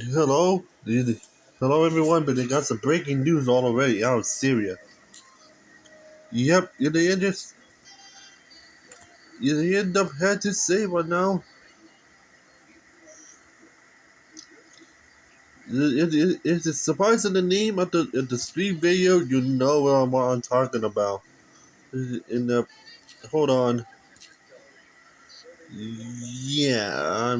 Hello, hello everyone. But they got some breaking news all already out of Syria. Yep, you end up had to say one now. If it's surprising the name of the street video, you know what I'm talking about. In the hold on, yeah,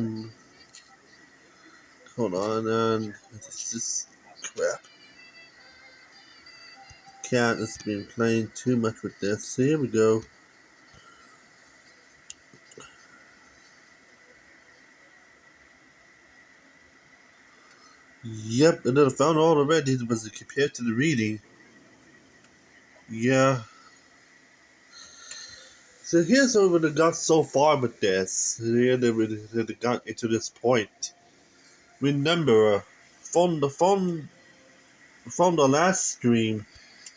hold on, and it's just crap. Cat has been playing too much with this. So here we go. Yep, and then I found all already was compared to the reading. Yeah. So here's where they got so far with this. They got into this point. Remember, from the from from the last stream,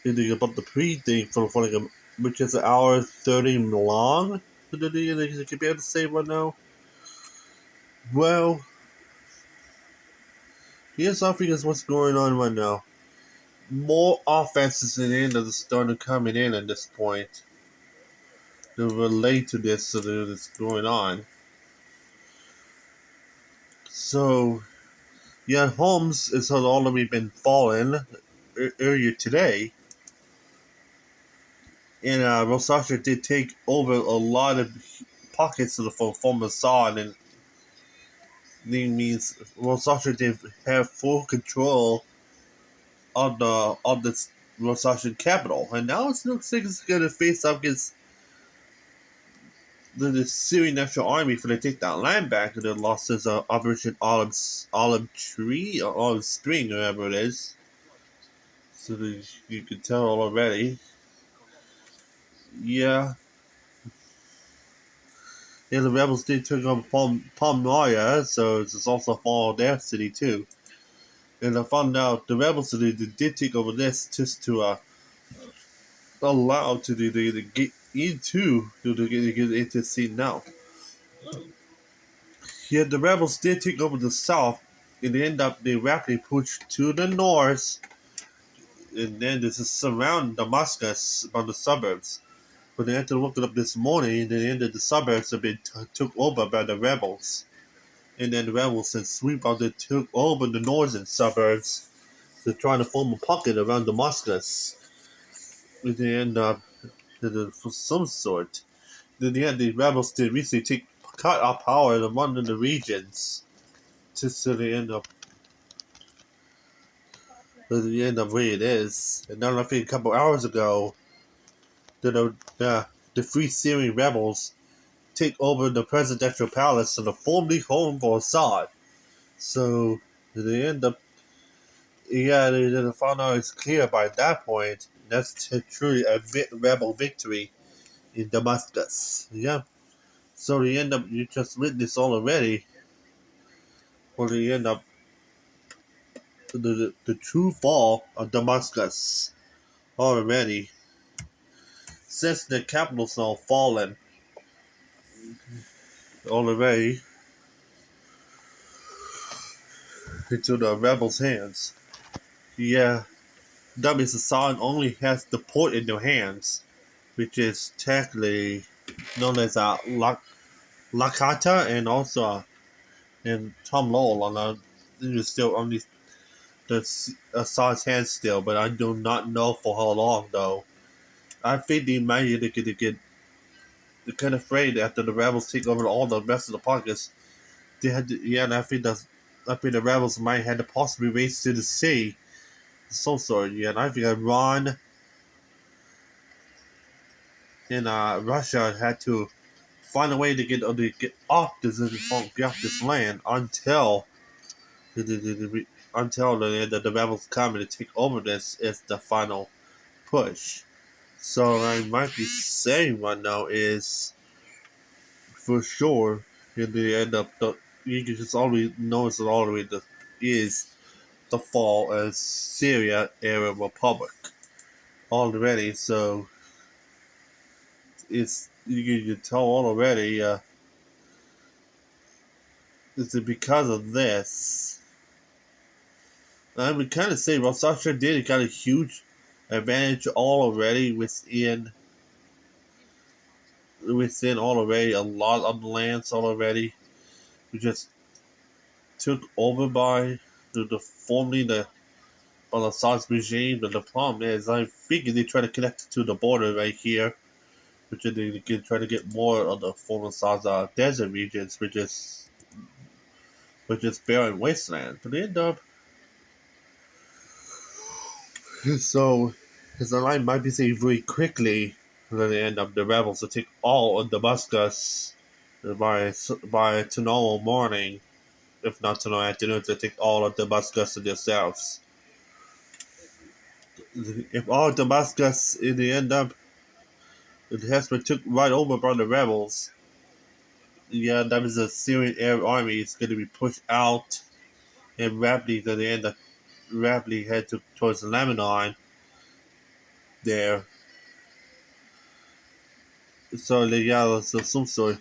about the pre thing for like which is an hour 30 long. Did you be able to say right now? Well, here's something is what's going on right now. More offenses in the end of the starting coming in at this point to relate to this so that's going on. So yeah, Holmes has already been fallen earlier today, and Rosasha did take over a lot of pockets of the from Assad, and it means Rosasha did have full control of this Rosasha capital, and now it looks like it's going to face up against the Syrian National Army for to take that land back, and the losses of Operation Olive Tree or Olive String, or whatever it is. So you can tell already. Yeah, yeah, the rebels did take over Palmyra, so it's also a fall of their city too. And I found out the rebels did take over this just to allow to get into to get into the scene now. Yeah, the rebels did take over the south, and they rapidly pushed to the north, and then this is surround Damascus from the suburbs. But they had to look it up this morning, and the end of the suburbs have been took over by the rebels. And then the rebels had sweep out the took over the northern suburbs to try to form a pocket around Damascus. And they end up for some sort. Then the rebels did recently cut our power in one of the regions. Just to the end up where it is. And then I think a couple hours ago the Free Syrian rebels take over the presidential palace and the formerly home for Assad. So they end up, yeah, they found out it's clear by that point. That's truly a rebel victory in Damascus. Yeah. So they end up, you just witnessed all already. Well, they end up the true fall of Damascus already. Since the capital's now fallen already into the rebels' hands. Yeah, that means Assad only has the port in their hands, which is technically known as Lakata and also and Tom Lowell on is still on the Assad's hands still, but I do not know for how long though. I think they might get they're kind of afraid after the rebels take over all the rest of the pockets. They had to, yeah, and I think the rebels might have to possibly race to the sea. So sorry, yeah, and I think Iran and Russia had to find a way to get off this land until the rebels come and take over this is the final push. So I might be saying right now is for sure in the end of the you can just already notice it already is the fall of Syria Arab Republic already. So it's you can tell already. Is it because of this? I would kind of say Rosacea did got a huge advantage all already within all already a lot of the lands all already. We just took over by formerly the by the Assad regime, but the problem is I figure they try to connect to the border right here, which they can try to get more of the former Assad desert regions, which is barren wasteland. But they end up so his line might be saved very quickly, and then they end up the rebels to take all of Damascus by tomorrow morning, if not tomorrow afternoon, to take all of Damascus to themselves. If all of Damascus in the end up it has been took right over by the rebels, yeah, that means the Syrian air army is going to be pushed out and rapidly to the end up rapidly head towards Lebanon there. So yeah, so some sort.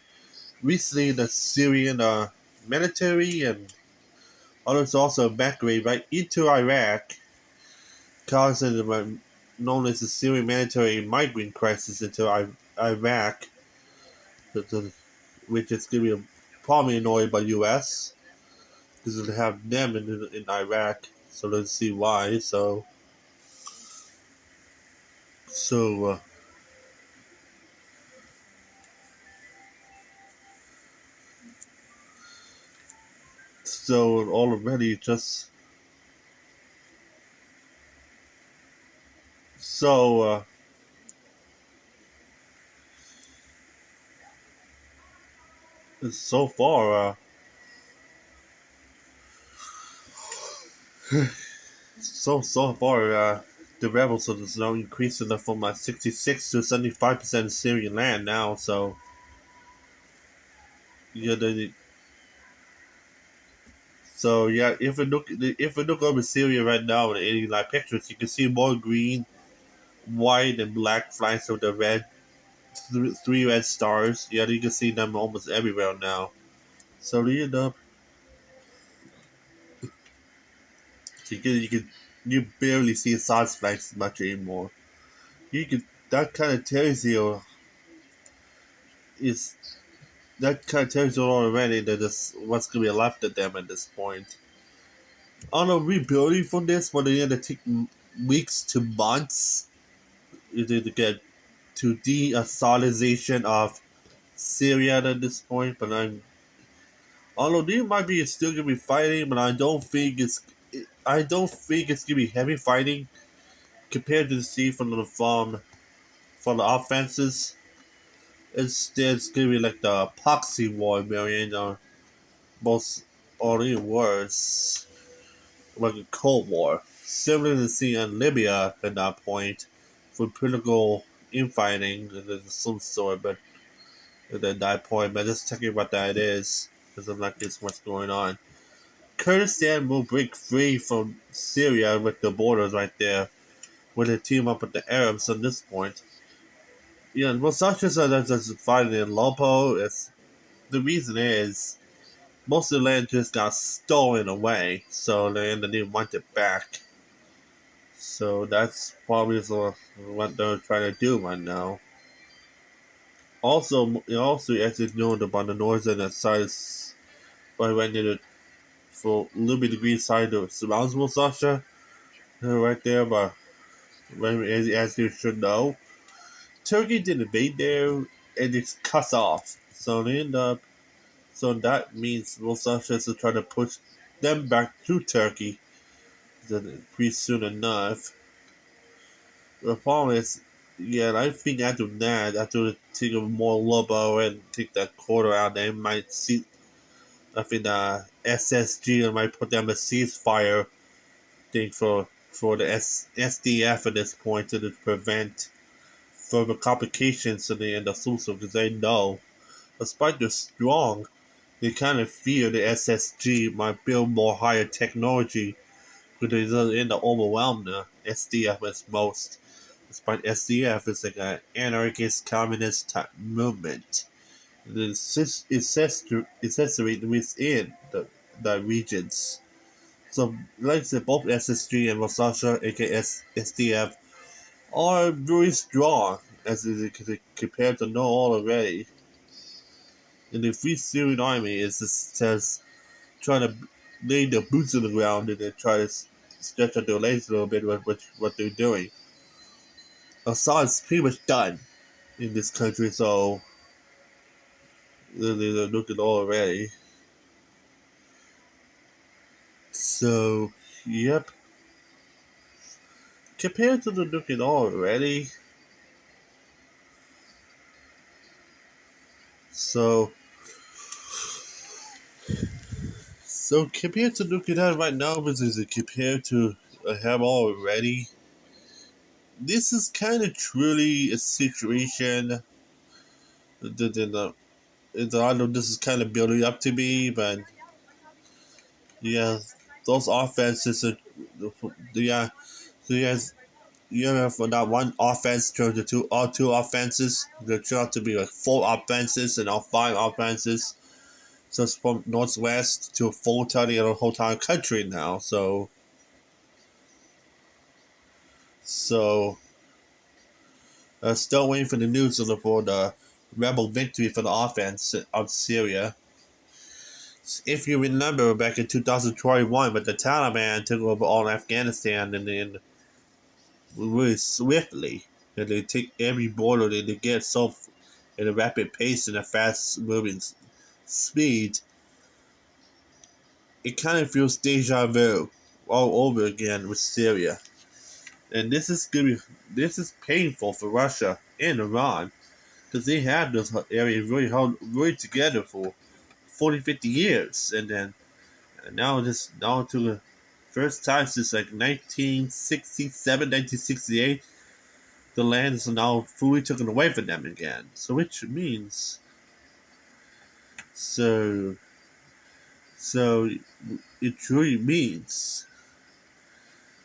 Recently, the Syrian military and others also evacuated right into Iraq, causing the known as the Syrian military migrant crisis into Iraq, which is going to be probably annoyed by the U.S. because they have them in Iraq. So let's see why. So so already just so so far. So far, the rebels are now increasing it from 66 to 75% Syrian land now. So yeah, yeah, if we look over Syria right now in any like pictures, you can see more green, white, and black flags with the red three red stars. Yeah, you can see them almost everywhere now. So you barely see Assad's flags much anymore. You can that kind of tells you is that kind of tells you already that this what's gonna be left of them at this point. On a rebuilding from this, but they had to take weeks to months to get to de-Assadization of Syria at this point. But although they might be still gonna be fighting, but I don't think it's gonna be heavy fighting compared to the sea from the offenses. Instead, it's gonna be like the proxy war variant, or most or even worse, like a Cold War, similar to the scene in Libya at that point, for political infighting of some sort. But at that point, but just checking what that is, because I'm not this much going on. Kurdistan will break free from Syria with the borders right there, with a team up with the Arabs at this point. Yeah, well, such as just fighting in Lopo, the reason is most of the land just got stolen away, so they didn't want it back. So that's probably what they're trying to do right now. Also, as you know, about the northern side, right near the for a little bit degree side of surrounds Musashi, right there. But as you should know, Turkey did invade there and it's cut off. So they end up. So that means Musashi is trying to push them back to Turkey pretty soon enough. The problem is, yeah, I think after that, after they take a more Lobo and take that quarter out, they might see. I think the SSG might put them a ceasefire thing for the SDF at this point to prevent further complications in the end of Suso, because they know, despite they're strong, they kind of fear the SSG might build more higher technology, because they end up overwhelm the SDF as most. Despite SDF is like an anarchist communist type movement. It is accessory within the regions. So, like I said, both SSG and Rosasha, aka SDF, are very strong as compared to know all already. And the Free Syrian Army is just trying to lay their boots on the ground and then try to stretch out their legs a little bit with what they're doing. Assad's pretty much done in this country, so they're looking already. So, yep. Compared to the looking already, so compared to looking at right now versus compared to have already, this is kind of truly a situation that I know this is kind of building up to be, but yeah, those offenses are, yeah, so you know, for that one offense turned to two offenses. There turned out to be like four offenses and all five offenses. So it's from northwest to full tally of the whole entire country now. So still waiting for the news for the rebel victory for the offense of Syria. If you remember back in 2021 when the Taliban took over all Afghanistan and then really swiftly, and they take every border that they get so at a rapid pace and a fast moving speed, it kind of feels deja vu all over again with Syria. And this is painful for Russia and Iran because they had this area really held really together for 40, 50 years, and then now to the first time since like 1967, 1968, the land is now fully taken away from them again. So which means so so it truly means.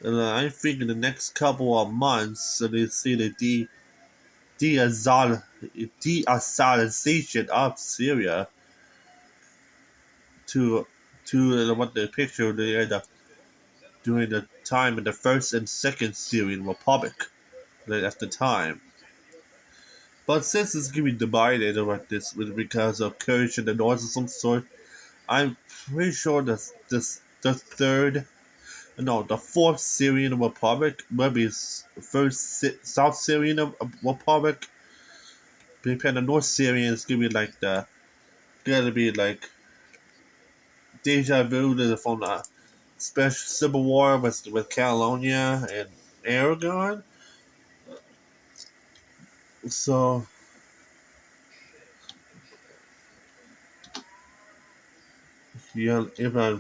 And I think in the next couple of months, so they see the de-Assadization of Syria to what the picture they end up during the time in the first and second Syrian Republic at the time. But since it's going to be divided about this because of Kurdish in the north of some sort, I'm pretty sure that the third, no, the fourth Syrian Republic, maybe first South Syrian Republic, because the North Syrian is gonna be like deja vu from the special civil war with Catalonia and Aragon. So yeah, if I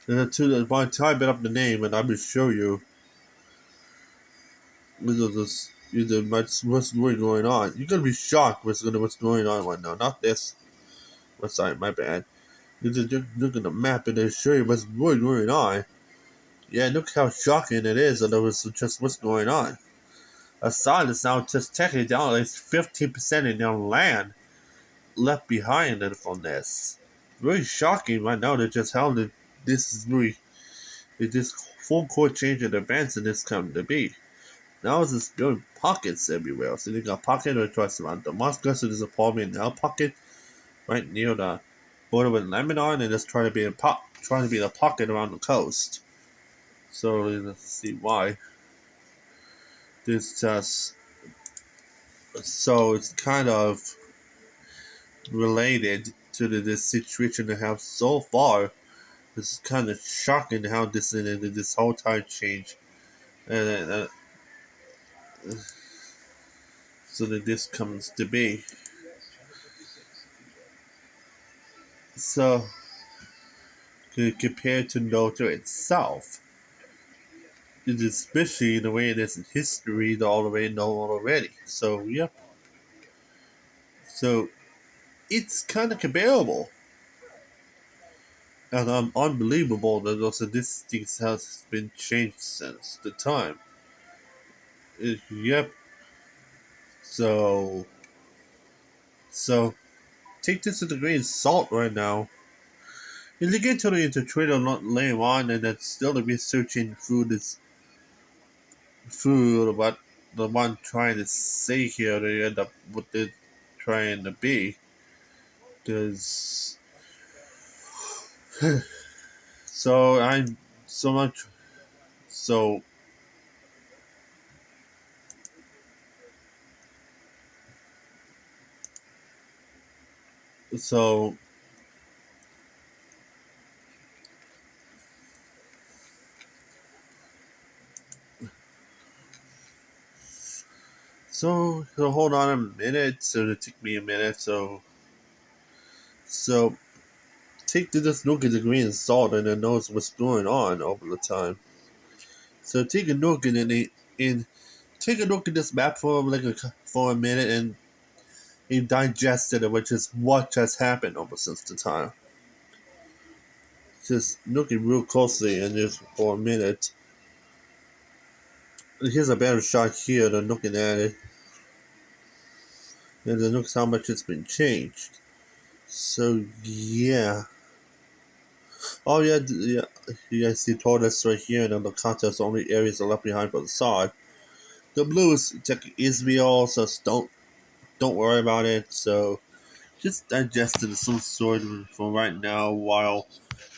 by the time I up the name and I will show you what's really going on. You're gonna be shocked what's going on right now. Not this. Sorry, my bad. You just look at the map and they show you what's really going on. Yeah, look how shocking it is, and it was just what's going on. Assad is now just taking down at least 15% of their land left behind from this. Really shocking right now that just how this is really this full court change of events and this come to be. Now it's just building pockets everywhere. So they got pocket across around Damascus, and there's a problem in our pocket right near the border with Lebanon, and it's trying to be a pocket around the coast. So let's see why. This just so it's kind of related to this situation they have so far. It's kind of shocking how this whole time changed, and so that this comes to be. So compared to NATO itself, it's especially the way it is in history, all the way known already. So yep. So it's kind of comparable and unbelievable that also this thing has been changed since the time. Yep. So so take this with a grain of salt right now. If you get totally into trade or not later on, and then still researching through this through what the one trying to say here, they end up what they're trying to be. Because so I'm so much so so so hold on a minute. So it took me a minute. So take this look at the grain of salt and then knows what's going on over the time. So take a look at it and take a look at this map for for a minute and digest it, which is what has happened over since the time. Just looking real closely and just for a minute. Here's a better shot here than looking at it. And then look how much it's been changed. So yeah. Oh yeah, yeah. You guys see told us right here and the contest only areas are left behind for the side. The blue is check Israel, so don't worry about it. So just digest it of some sort for right now while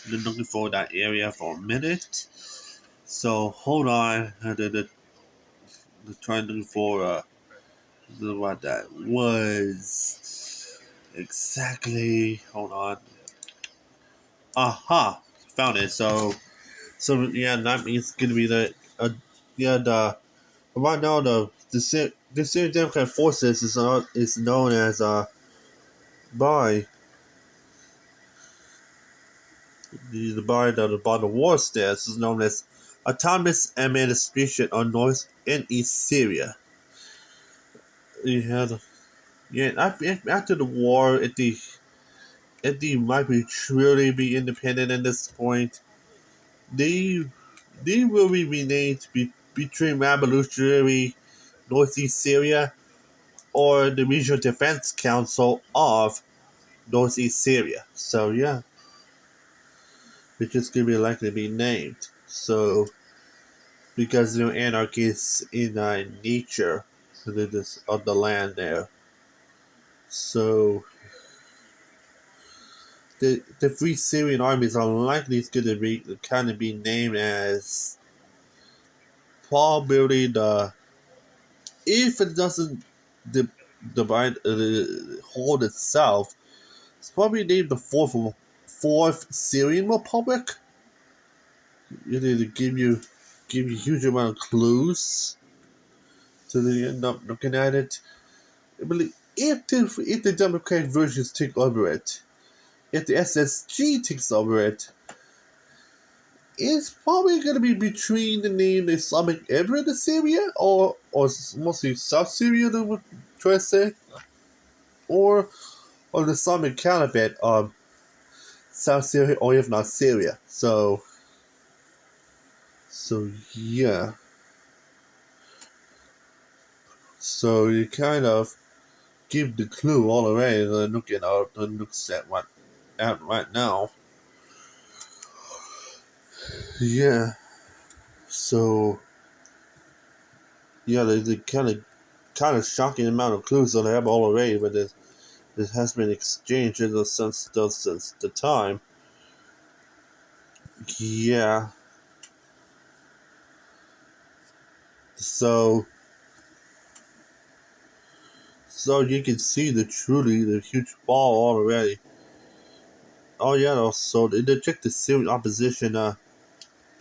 you're looking for that area for a minute. So hold on, trying to look for what that was exactly. Hold on. Aha, found it. So yeah, that means it's gonna be yeah the right now the Syrian Democratic Forces is known as by by the war stance is known as Autonomous Administration on North and East Syria. You had yeah after the war it might be truly be independent at this point. They they will be renamed between Revolutionary Northeast Syria or the Regional Defense Council of Northeast Syria. So yeah, it's just gonna be likely to be named. So because anarchy is in nature of the land there. So the Free Syrian armies are likely going to be kind of be named as probably the if it doesn't di- divide hold itself, it's probably named the fourth Syrian Republic. You need to give you a huge amount of clues so they end up looking at it. I believe if the Democratic versions take over it, if the SSG takes over it, it's probably going to be between the name Islamic Emirate of Syria or mostly South Syria, they would try to say, or the Islamic Caliphate of South Syria, or if not Syria. So yeah. So you kind of give the clue all away and look at right now. Yeah. So yeah, the kind of shocking amount of clues that I have all already, but it has been exchanged in the since the time. Yeah. So you can see the huge ball already. Oh yeah, so they checked the Syrian opposition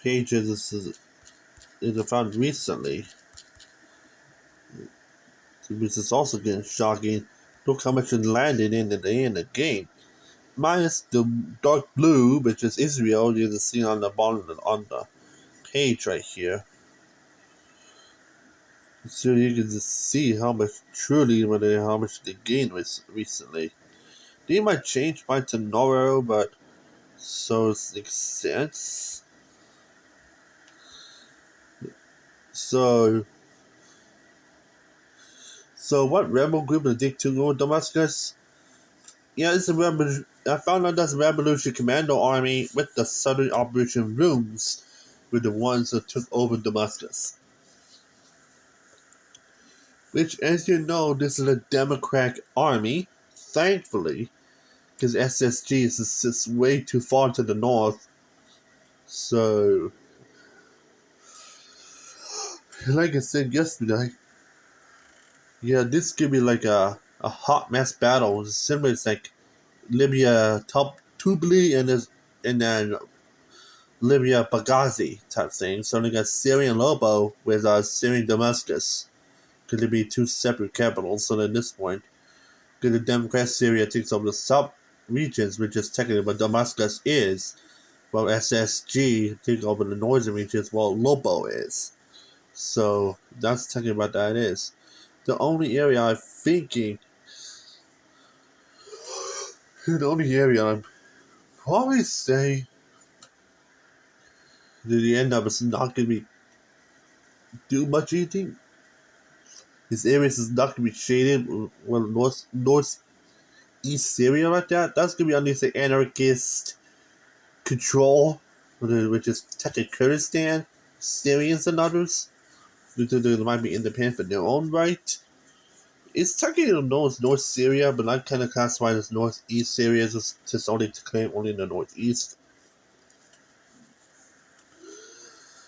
pages is found recently, which is also getting shocking. Look how much it landed in the game. Minus the dark blue, which is Israel, you can see on the bottom on the page right here. So you can just see how much how much they gained recently. They might change by tomorrow, but so it makes sense. So what rebel group did they take over Damascus? Yeah, it's a I found out that the Revolution Commando Army with the Southern Operation Rooms were the ones that took over Damascus. Which, as you know, this is a Democratic army, thankfully, because SSG is just way too far to the north. So, like I said yesterday, yeah, this could be like a hot mess battle. Similar, it's like Libya, Tubli, and then Libya, Benghazi type thing. So they got Syria and Lobo with Syria and Damascus. Could it be two separate capitals? So at this point, because the Democrat Syria takes over the sub regions, which is technically what Damascus is, while SSG takes over the northern regions, while Lobo is. So that's technically what that is. The only area I'm thinking, the only area I'm probably say that the end up is not going to be do much anything. This area is not going to be shaded with northeast Syria like that. That's going to be under the anarchist control, which is technically Kurdistan, Syrians and others. They might be independent in their own right. It's technically known as North Syria, but I kind of classify it as Northeast Syria, just only to claim only in the Northeast.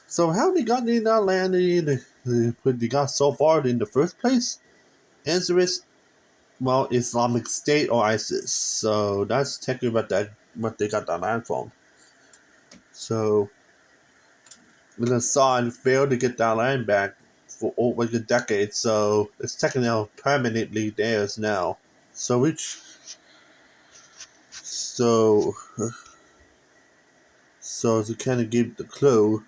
So how they got in that land they got so far in the first place? Answer is, well, Islamic State or ISIS. So that's technically what they got that land from. So when Assad failed to get that land back for over a decade, so it's technically now permanently theirs now. So which so to kind of give the clue,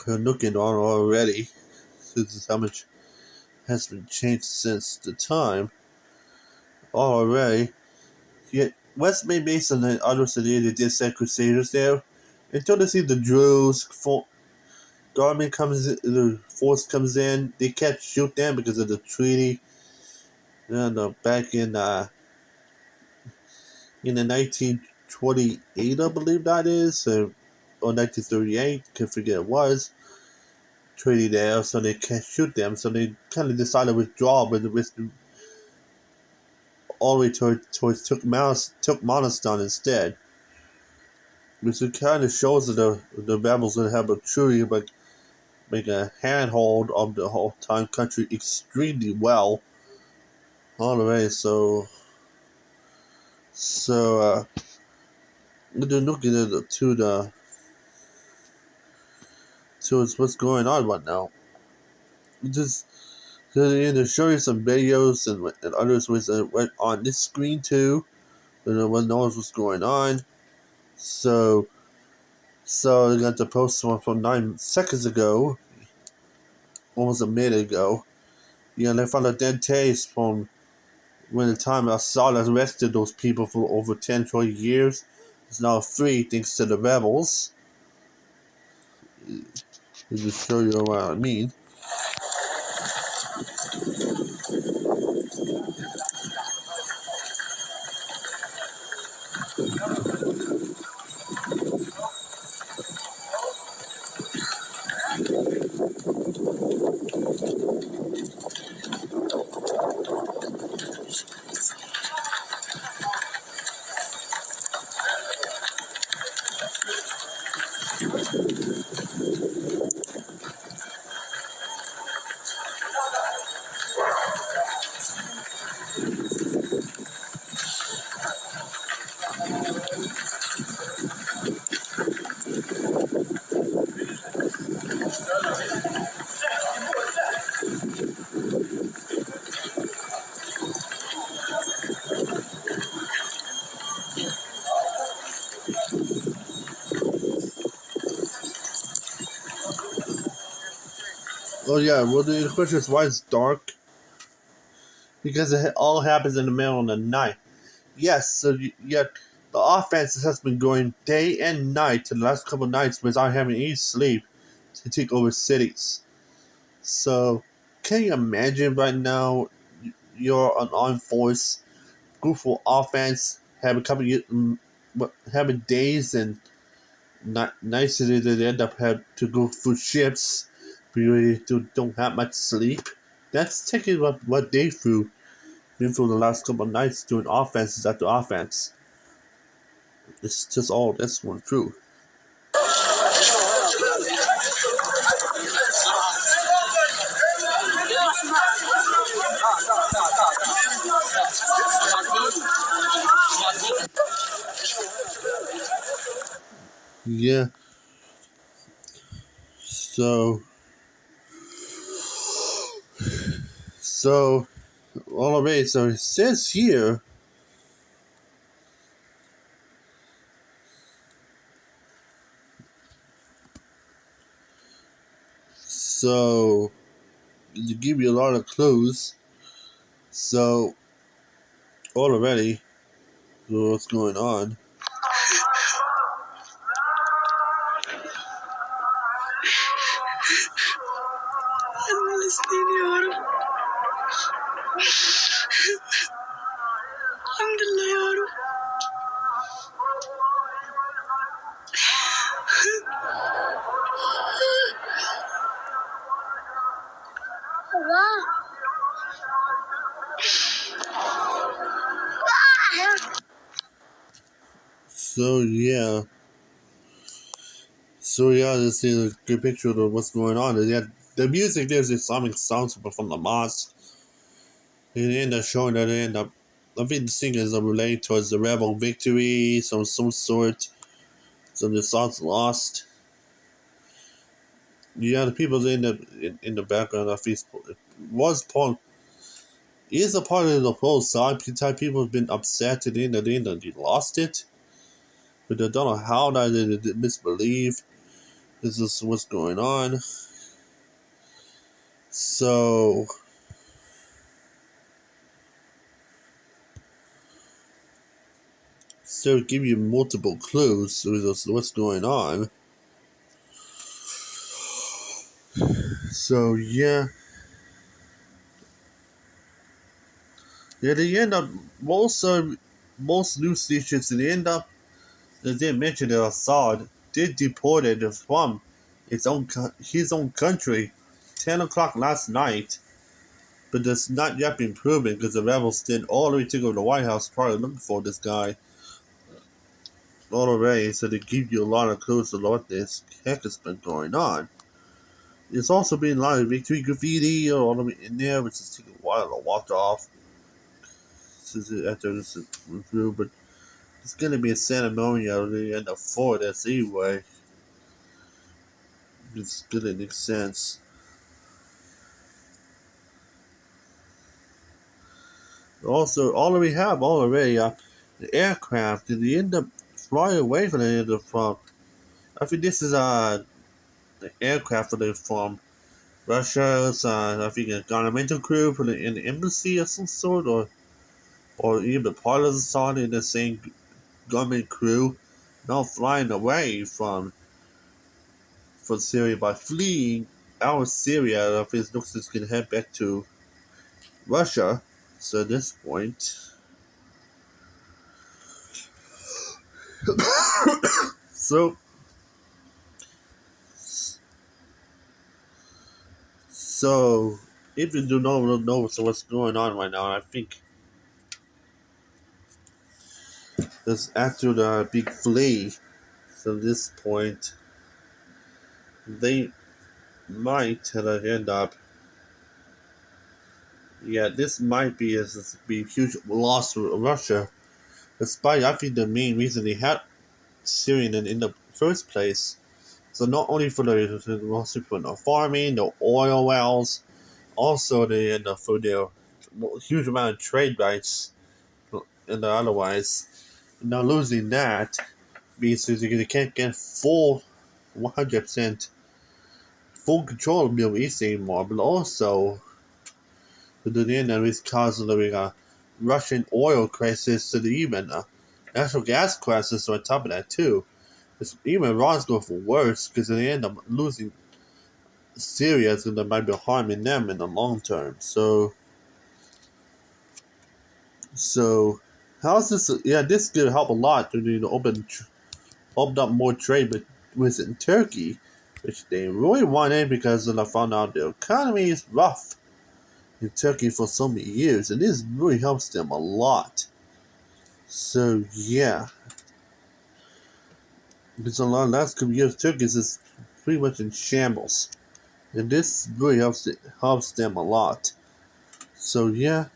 we're looking on already. This is how much has been changed since the time already. Yet West Bay Basin and other cities they did send crusaders there until they see the Druze government comes in, the force comes in. They can't shoot them because of the treaty. And back in the 1928, I believe that is, or 1938, can't forget it was. Treaty there, so they can't shoot them. So they kind of decided to withdraw, but all the way towards Turkmenistan instead. Which it kind of shows that the rebels that have a truly make a handhold of the whole time country extremely well. All the way, so they're looking at to what's going on right now. Just they're showing some videos and others was went on this screen too. No one knows what's going on. So they got the post one from 9 seconds ago, almost a minute ago. Yeah, they found a dead taste from when the time Assad arrested those people for over 10, 20 years. It's now free thanks to the rebels. Let me show you what I mean. Oh yeah, well the question is why it's dark? Because it all happens in the middle of the night. Yes, so yet the offense has been going day and night to the last couple of nights without having any sleep to take over cities. So, can you imagine right now you're an armed force fruitful offense, having days and nights that they end up have to go through shifts because they don't have much sleep. That's taking what they been through the last couple of nights doing offenses after offense. It's just all that's one true. Yeah. So so all right. So it says here. So to give you a lot of clues. So already, what's going on? I'm listening, Alhamdulillah. So yeah. This is a good picture of what's going on. And yeah, the music there's Islamic songs from the mosque. And they end up showing that they end up I think the singers are related towards the rebel victory, some sort. Some of the songs lost. Yeah, the people in the background of this was part is a part of the whole side. People have been upset at the end that they lost it. But they don't know how they misbelieve. This is what's going on. So give you multiple clues as to what's going on. So yeah. Yeah, they end up most news stations they end up they did mention that Assad did deported from his own country 10 o'clock last night, but that's not yet been proven because the rebels did all the way to go to the White House probably looking for this guy already, so they give you a lot of clues to what this heck has been going on. There's also been a lot of victory graffiti all the way in there, which is taking a while to walk off after this is through, but it's going to be a ceremonial at the end of 4 that's anyway. It's going to make sense. Also, all we have already, the aircraft, did they end up flying away from from? I think this is the aircraft that they're from Russia's, I think a governmental crew from in the embassy of some sort, or even part of the side in the same government crew, now flying away from Syria by fleeing out of Syria. I think it looks like it's going to head back to Russia. So at this point, so so if you do not know what's going on right now, I think it's after the big flee. So at this point, they might end up. Yeah, this might be a huge loss to Russia. Despite I think the main reason they had Syria in the first place. So not only for the farming, the oil wells, also for their huge amount of trade rights, and otherwise, now losing that means that they can't get full 100% full control of the Middle East anymore, but also the end is causing the Russian oil crisis to the even natural gas crisis on top of that too. Even Iran's going for worse because they end up losing Syria, so that might be harming them in the long term. So how's this? Yeah, this could help a lot to open up more trade with Turkey, which they really wanted because I found out the economy is rough in Turkey for so many years, and this really helps them a lot. So yeah, because a lot of the last couple years, Turkey is pretty much in shambles, and this really helps them a lot. So yeah,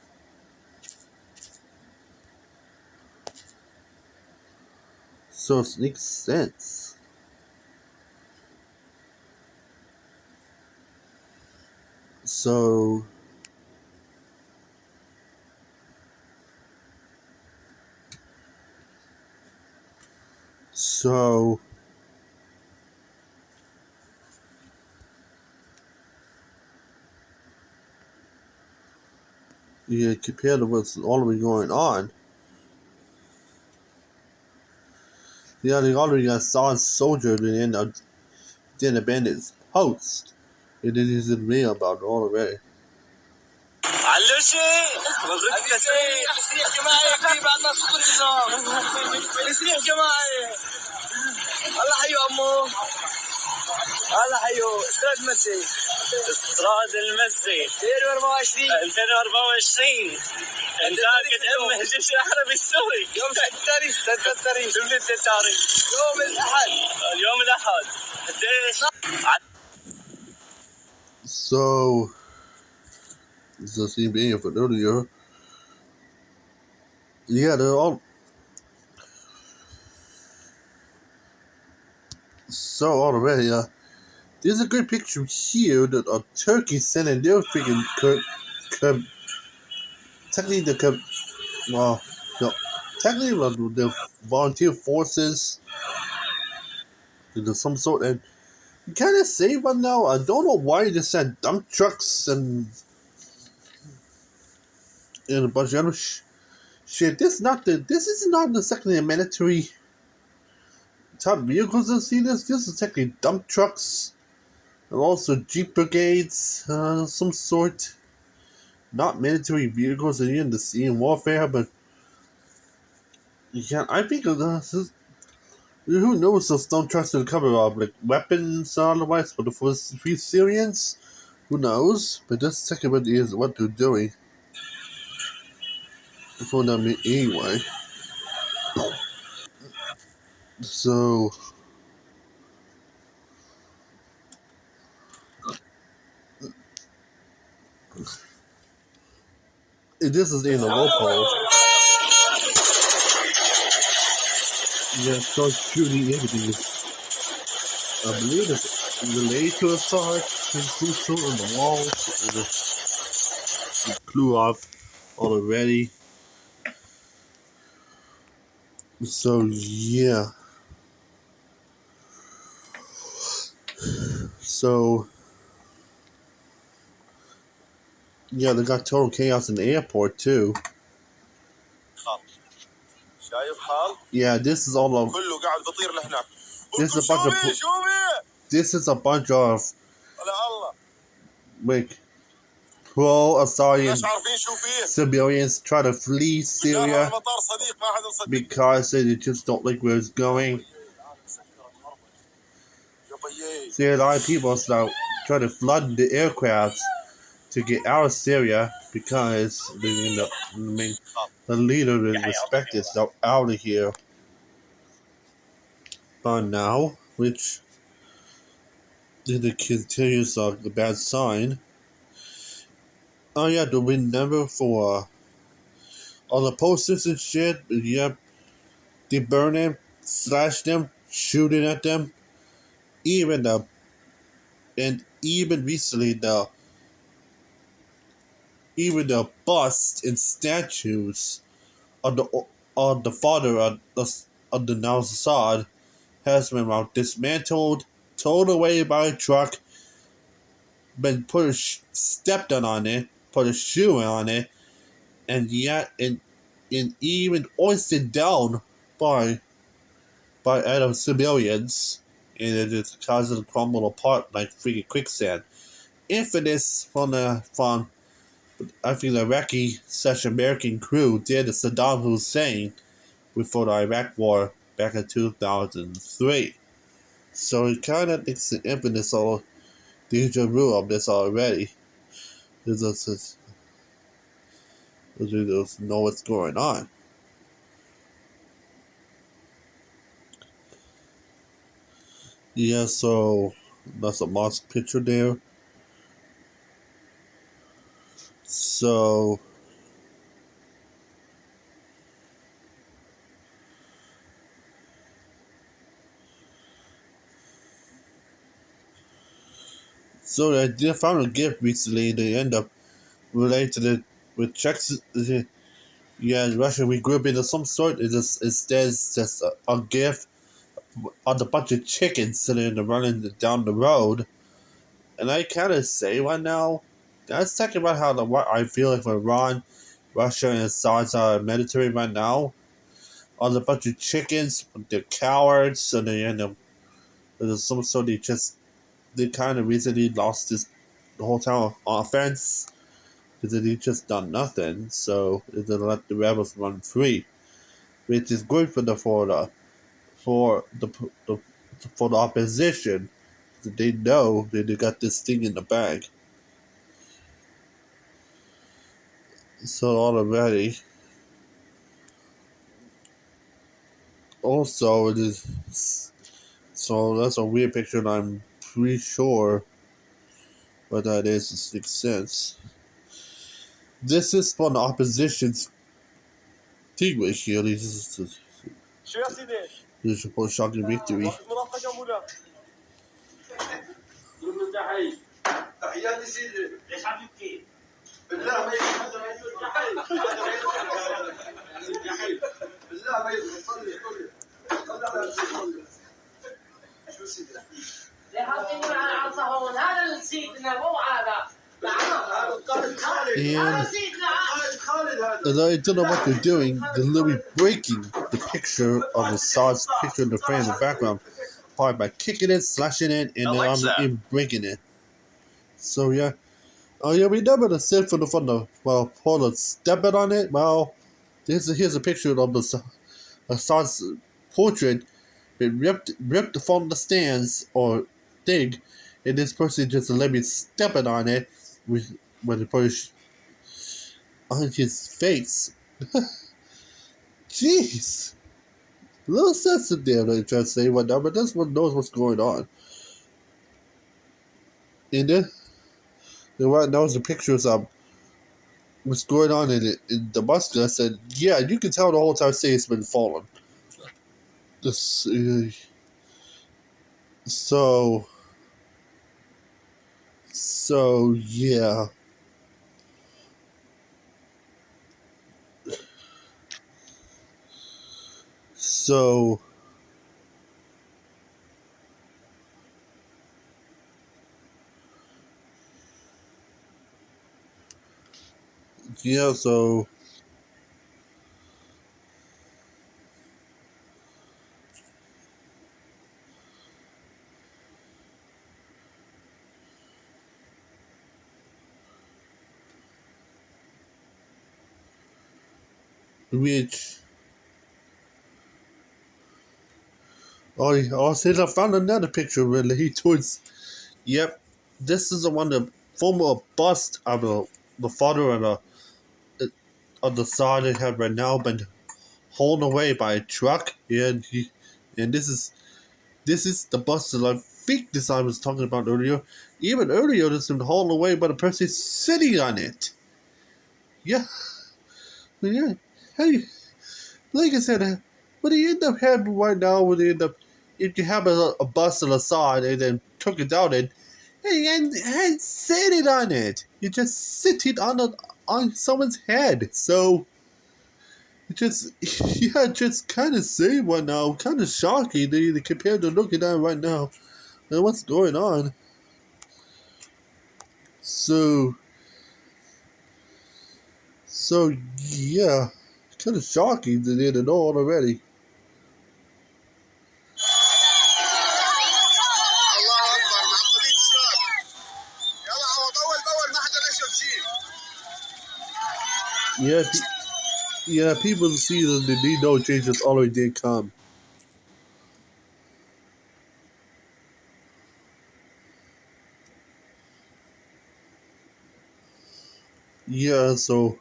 so it makes sense. So so yeah, compared to what's already going on, yeah, they already got solid soldiers and then abandoned his post. It is real about it already. على شيء تسريح جماعي يجيب عنا صوت النظام تسريح جماعي الله حيو امو الله حيو استراد مسي استراد المسي 2024 انتاجت امه الجيش العربي السوري يوم 6 تاريخ يوم الاحد قديش So, the same being for earlier. Yeah, they're all so already. There's a great picture here that Turkey sending their freaking technically well, no, technically the volunteer forces into some sort, and you kind of say right now. I don't know why they sent dump trucks and a bunch of other shit. This is not the second military type vehicles I've seen this. This is technically dump trucks and also jeep brigades, some sort. Not military vehicles in the sea and warfare, but yeah, I think who knows if dump trucks will cover up like weapons or otherwise. But for the free Syrians, who knows? But this second one is what they're doing. For them anyway. So this is in the local. Yeah, start shooting everything. I believe it's related to a sword. There's some sort on the walls. It blew off already. So yeah. So yeah, they got total chaos in the airport too. Yeah, this is all of. This is a bunch of. This is a bunch of. Like pro-Assyrian civilians try to flee Syria because they just don't like where it's going. So a lot of people now try to flood the aircrafts to get out of Syria because the leader and respect is out of here. But now, which the continues of the bad sign. Oh yeah, the win number for all the posters and shit. Yep, they burn them, slash them, shooting at them. Even recently the busts and statues of the father of the now Assad has been dismantled, towed away by a truck, been stepped on it, put a shoe on it, and yet and even hoisted down by other civilians, and it just causes to crumble apart like freaking quicksand. Infamous from I think the Iraqi/American crew did Saddam Hussein before the Iraq War back in 2003. So it kind of makes the impetus or deja vu of this already. They just know what's going on. Yeah, so that's a mosque picture there. So I did found a gift recently. They end up related to the with Czechs. Yeah, in Russia we grew up into some sort. It's just a gift on a bunch of chickens sitting there running down the road. And I kind of say right now, let's talk about how what I feel like Iran, Russia, and Assad's military right now are a bunch of chickens. They're cowards, and they end up there's some sort they kind of recently lost the whole town on offense because they just done nothing. So they let the rebels run free, which is good for for the, the for the opposition. They know that they got this thing in the bag. So already. Also, it is so that's a weird picture, and I'm pretty sure what that is. It makes sense. This is from the opposition's team here. This is supposed shocking victory. تحياتي سيدي ليش عم تبكي؟ بالله ما بالله ما صلي صلي شو سيدي؟ حاطين على الصهون هذا سيدنا مو هذا And I don't know what they're doing. They're literally breaking the picture of Assad's picture in the frame in the background, probably by kicking it, slashing it, and then I'm breaking it. So yeah. Oh yeah, remember the sin from Paula stepping on it? Well, here's a picture of the Assad's portrait been ripped from the stands or thing, and this person just let me stepping on it with when the push on his face. Jeez. A little sensitive, they try to say whatnot, but this one knows what's going on. And then right now the pictures of what's going on in Damascus, and yeah, you can tell the whole time city's been falling. This, so yeah. So yeah, so which I found another picture related towards. Yep, this is the one that form a bust of the father of the side they have right now been hauled away by a truck, and this is the bus that I think this I was talking about earlier. Even earlier, this been hauled away by the person sitting on it. Yeah, yeah. Hey, like I said, what do you end up having right now? When you end up, if you have a bus on the side and then took it down and sitting on it, you're just sitting on someone's head. So it just yeah, just kind of same right now. Kind of shocking compared to looking at it right now and what's going on. So yeah, kind of shocking that they didn't know already. Yeah, yeah, people see that the need no changes already did come. Yeah, so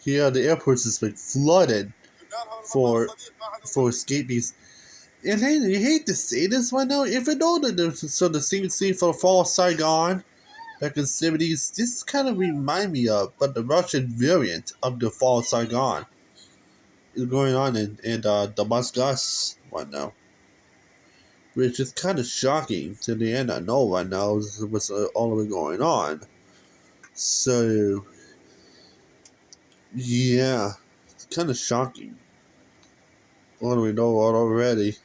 yeah, the airports has been flooded for escapees. And hey, you hate to say this one now, if you know that the same scene for the fall of Saigon back in the 70s, this kind of remind me of, but the Russian variant of the fall of Saigon is going on in Damascus right now, which is kind of shocking to the end. I know right now what's all of it going on. So yeah, it's kind of shocking. What do we know already?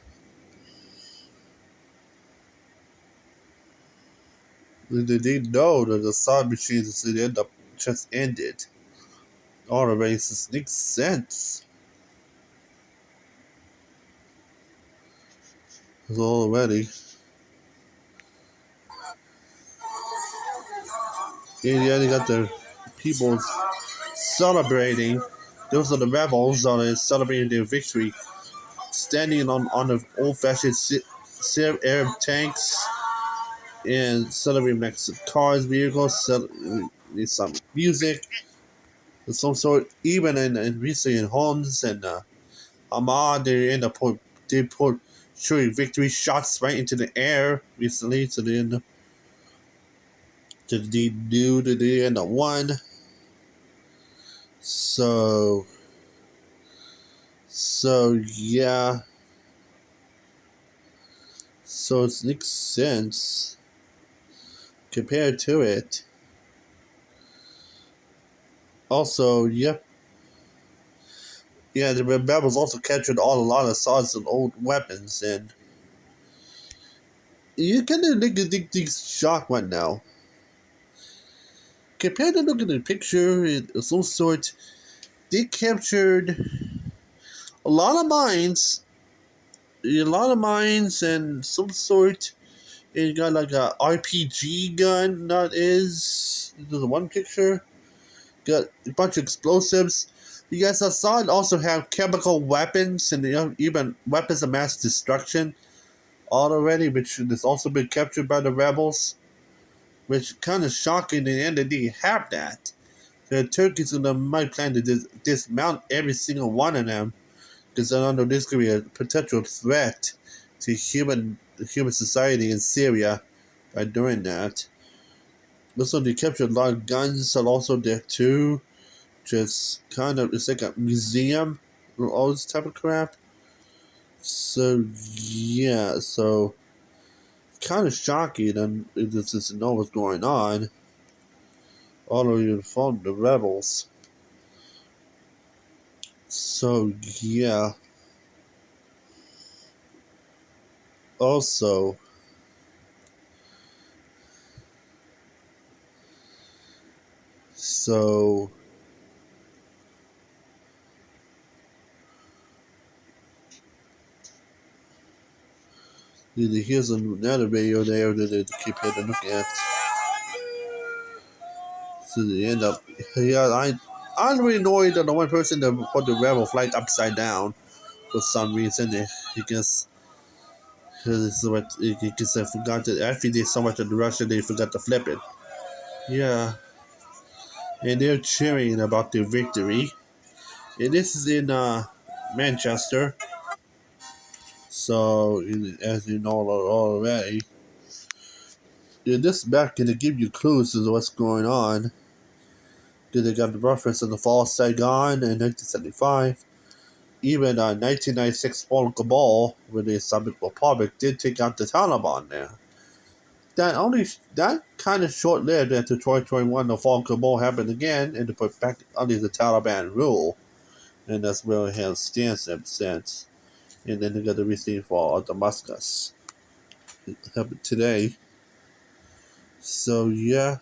They didn't know that the Assad machines would end up just ended. All the races makes sense. Already. And yeah, they got the people celebrating. Those are the rebels that are celebrating their victory, standing on the old-fashioned Arab tanks and celebrating next to cars, vehicles, some music of some sort. Even in recently in homes and Ahmad, they end up put shooting victory shots right into the air recently to the end. To the end of one. So yeah. So it makes sense compared to it. Also, yep. Yeah, the rebels also captured a lot of swords and old weapons, and you kind of think these shock right now. Compared to looking at the picture of some sort, they captured a lot of mines and some sort. It got like a RPG gun. That is, there's one picture. Got a bunch of explosives. You guys saw it also have chemical weapons and even weapons of mass destruction already, which has also been captured by the rebels. Which kind of shocking in the end that they have that. The Turkeys might plan to dismount every single one of them because I know this could be a potential threat to human society in Syria by doing that. Also, they captured a lot of guns and also there too. Just kind of, it's like a museum, all this type of crap. So yeah, so kind of shocking and just to know what's going on. All of you from the rebels. So yeah. Also, so here's another video there that they keep having to look at. So they end up, yeah, I'm really annoyed that the one person that put the rebel flag upside down for some reason. He guess because I forgot that after they so much of the Russia, they forgot to flip it. Yeah, and they're cheering about their victory. And this is in Manchester. So as you know already, this back can give you clues to what's going on. They got the reference in the fall of Saigon in 1975. Even 1996 fall of Kabul, where the Islamic Republic did take out the Taliban there. That kind of short lived after 2021 the fall of Kabul happened again and to put back under the Taliban rule. And that's where it has stance ever since. And then they got the recent fall of Damascus. It happened today. So yeah.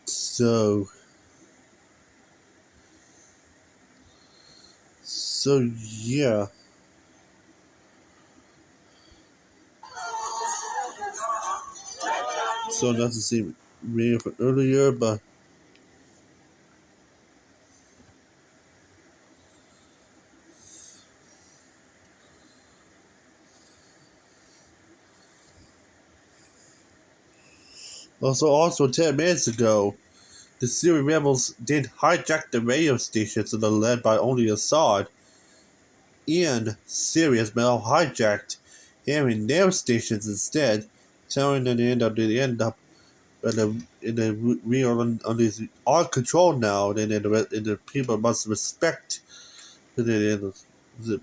So yeah. So that's the same video from earlier, but also 10 minutes ago, the Syrian rebels did hijack the radio stations that are led by only Assad, and Syria has been hijacked, having their stations instead, telling them they end up in the real on these all control now. Then the people must respect the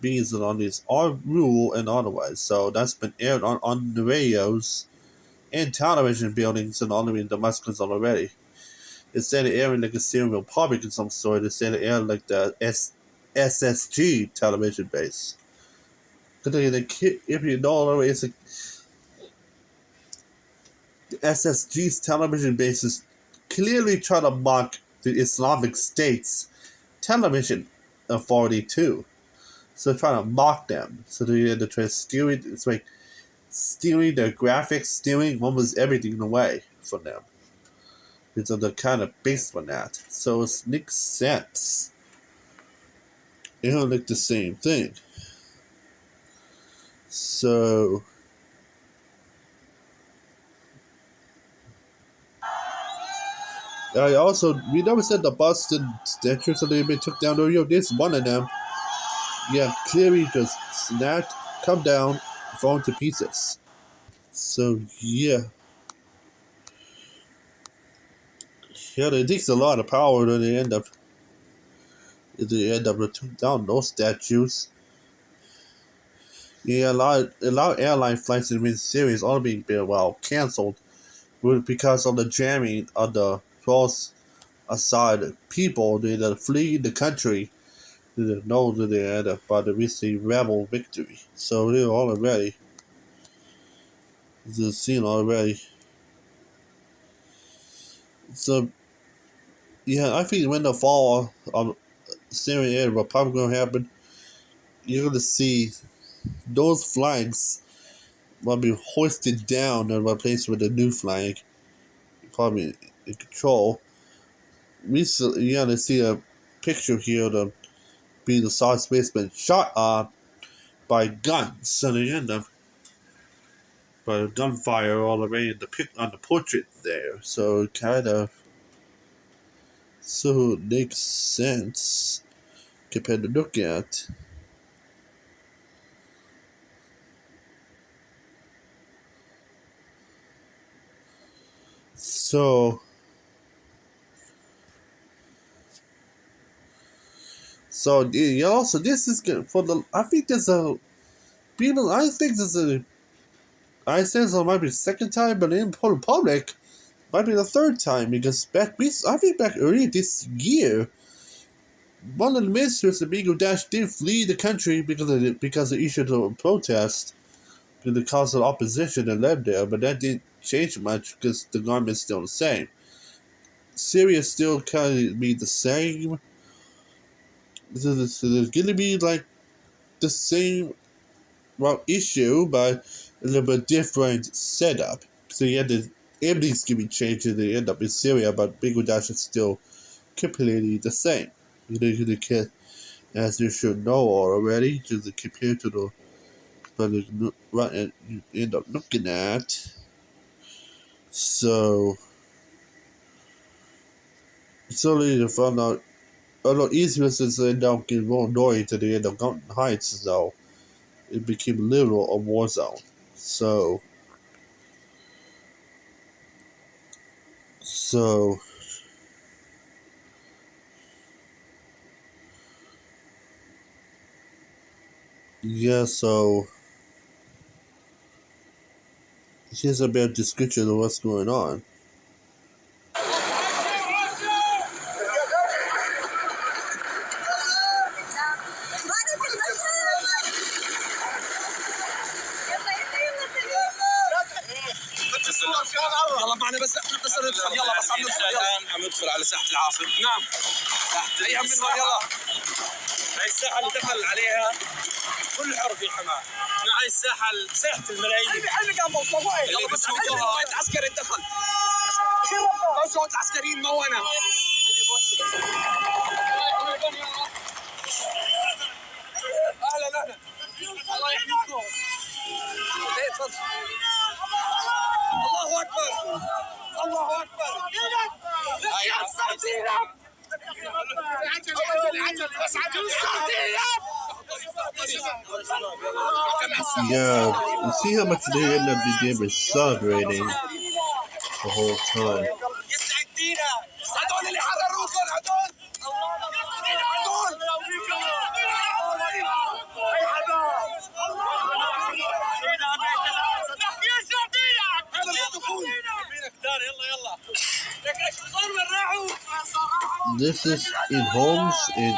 beings on these all rule and otherwise. So that's been aired on the radios and television buildings and all in Damascus already. Instead of airing like a Syrian Republic of some sort, instead of airing like the SSG television base. If you know, it's a, the SSG's television base is clearly trying to mock the Islamic State's television authority too. So they're trying to mock them. So they're trying to steal it. It's like stealing their graphics, stealing almost everything away from them. So they're kind of based on that. So it makes sense. It don't look the same thing. So we never said the Boston statues a little bit took down the radio. This one of them, yeah, clearly just snapped, come down, falling to pieces. So yeah. Yeah, it takes a lot of power to end up took down those statues. Yeah, a lot of airline flights in Syria are being canceled because of the jamming of the false Assad people. They flee the country. They know that they end up by the recent rebel victory. So they're already the scene already. So yeah, I think when the fall of Syrian Republic will happen, you're gonna see those flags will be hoisted down and replaced with a new flag, probably in control. Recently, you're gonna see a picture here of the South spaceman shot by guns, so they end up by gunfire all the way on the portrait there. So it it makes sense compared to look at. So yeah, also this is good for the. I think there's a people. I think there's a. I said so it might be the second time, but in public, might be the third time because I think back earlier this year, one of the ministers of Bangladesh did flee the country because of the issue of protest, because the cause of opposition that led there, but that didn't change much because the government's still the same. Syria still kind of be the same. So there's going to be like the same issue, but a little bit different setup. So you had everything's going to be changed and they end up in Syria, but Bangladesh is still completely the same. As you should know already, just compared to the but what you end up looking at. So it's only to find out a lot easier since they don't get more annoying to the end of Mountain Heights, though. It became literal a war zone. So yeah, so here's a bit of description of what's going on. يلا معنا بس ندخل يلا بس عم ندخل الان عم ندخل على ساحة العاصمة. نعم. اي هم يلا. الساحه اللي دخل عليها كل حر في حماه. هاي الساحه ساحه الملايين اللي بتشوفوها. صوت عسكري دخل، صوت عسكريين مو انا. اهلا اهلا، الله يحميكم. ايه تفضل. الله اكبر الله اكبر. Yeah, you see how much they end up being celebrating the whole time. يستعدينا هدول اللي حرروكم، هدول This is in homes in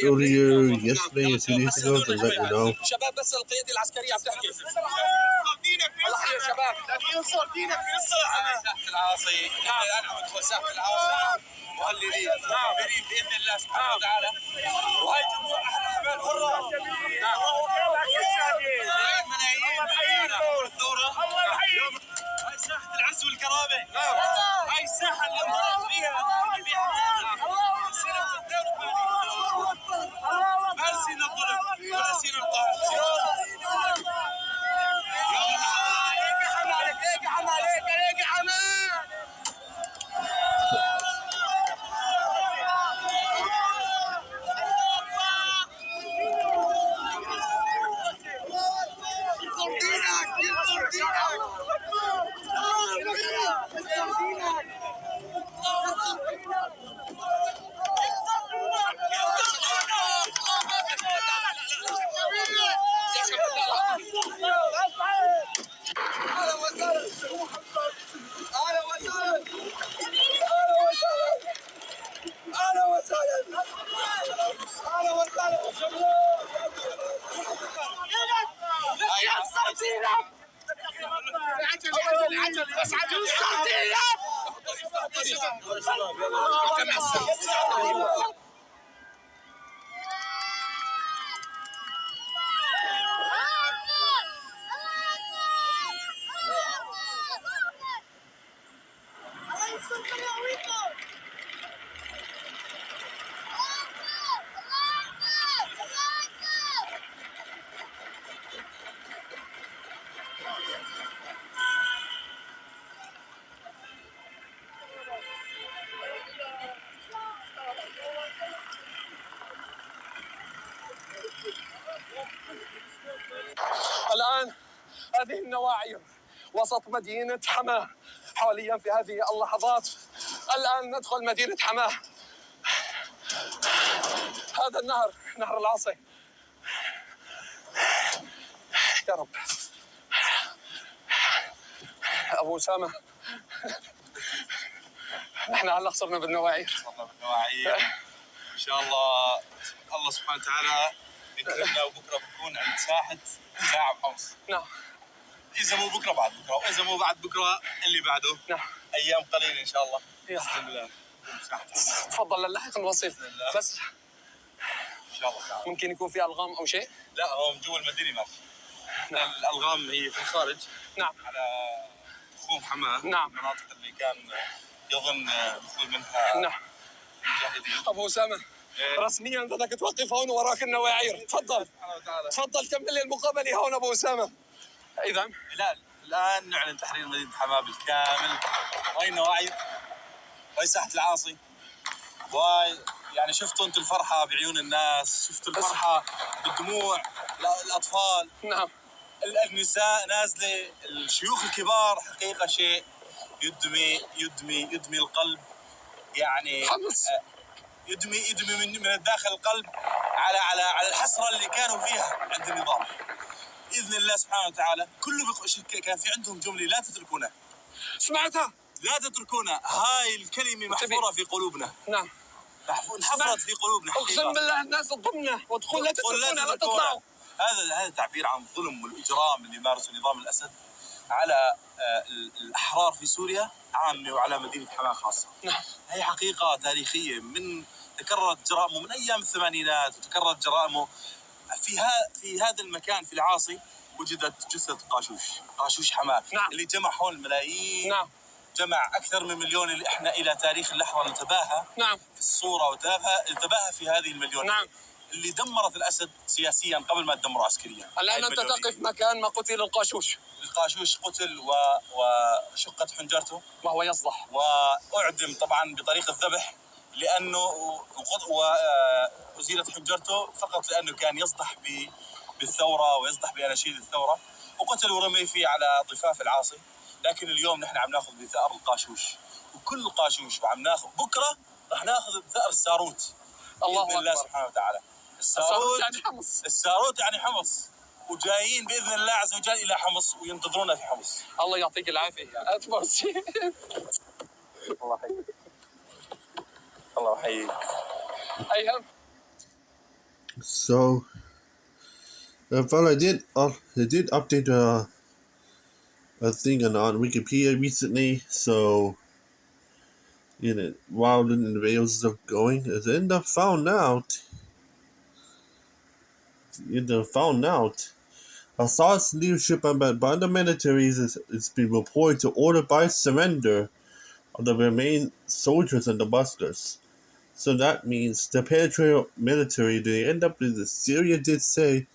earlier yesterday and 2 days ago to let you know. شباب بس القيادة العسكرية عم تحكي. الله يا شباب، ينصر دينك في الصحة. ساحة العاصي، أنا مدخل ساحة العاصي مهللين صابرين بإذن الله سبحانه وتعالى. وهاي جمهور أهل حمال حرة. ملايين الثورة. هاي ساحة العز والكرامة. هاي الساحة اللي انضرب فيها ما نسينا الظلم ولا نسينا القهر. الآن هذه النواعي وسط مدينة حماة حاليا في هذه اللحظات. الآن ندخل مدينة حماة. هذا النهر، نهر العاصي. يا رب. أبو أسامة، نحن هلا صرنا بالنواعير. إن شاء الله الله سبحانه وتعالى يكرمنا، وبكره بكون عند ساعة وحوص. نعم. إذا مو بكره بعد بكره، وإذا مو بعد بكره اللي بعده. نعم. أيام قليلة إن شاء الله. بإذن الله. تفضل للحق نوصل. بس إن شاء الله تعالى. ممكن يكون في ألغام أو شيء؟ لا، هو من جوا المدينة ماشي. نعم. الألغام هي في الخارج. نعم. على تخوم حماة. نعم. المناطق اللي كان يظن دخول منها. نعم. أبو أسامة، رسميا بدك توقف هون وراك النواعير. تفضل تفضل كمل لي المقابلة هون أبو أسامة. إذا الآن نعلن تحرير مدينة حماة بالكامل. هاي النواعير، هاي ساحة العاصي، وهاي يعني شفتوا أنتم الفرحة بعيون الناس، شفتوا الفرحة بالدموع الأطفال. نعم. النساء نازلة، الشيوخ الكبار. حقيقة شيء يدمي القلب، يعني حمس. يدمي من الداخل القلب على الحسرة اللي كانوا فيها عند النظام. بإذن الله سبحانه وتعالى كان في عندهم جملة: لا تتركونا. سمعتها؟ لا تتركونا. هاي الكلمة محفورة في قلوبنا. نعم. انحفرت في قلوبنا. أقسم بالله الناس تضمنا وتقول لا تتركونا لا تطلعوا. هذا تعبير عن الظلم والإجرام اللي مارسه نظام الأسد على الأحرار في سوريا عامة وعلى مدينة حماة خاصة. نعم. هي حقيقة تاريخية من تكررت جرائمه من أيام الثمانينات، وتكررت جرائمه في هذا المكان في العاصي. وجدت جثة قاشوش حماه. نعم. اللي جمع هون الملايين. نعم. جمع أكثر من مليون، اللي إحنا إلى تاريخ اللحظة نتباهى نعم. في الصورة ونتباهى في هذه المليون. نعم. اللي دمرت الأسد سياسيا قبل ما تدمره عسكريا. الآن أنت تقف مكان ما قتل القاشوش. القاشوش قتل وشقت حنجرته وهو يصدح، وأعدم طبعا بطريقة ذبح، لأنه وأزيلت حنجرته فقط لأنه كان يصدح بالثورة ويصدح بأناشيد الثورة، وقتل ورمي فيه على ضفاف العاصي. لكن اليوم نحن عم ناخذ بثأر القاشوش، وكل قاشوش، وعم ناخذ بكرة رح ناخذ بثأر الساروت. الله بإذن الله أكبر. سبحانه وتعالى. الساروت يعني حمص. الساروت يعني حمص، وجايين بإذن الله عز وجل إلى حمص وينتظرونا في حمص. الله يعطيك العافية. أتمرسي. الله يحييك. الله يحييك. أيهم. So, well, they did update a thing on Wikipedia recently. So, while the videos are going, it ended up found out. Assad's leadership by the militaries is being reported to order by surrender of the remaining soldiers in Damascus. So that means the patriot military, they end up in Syria did say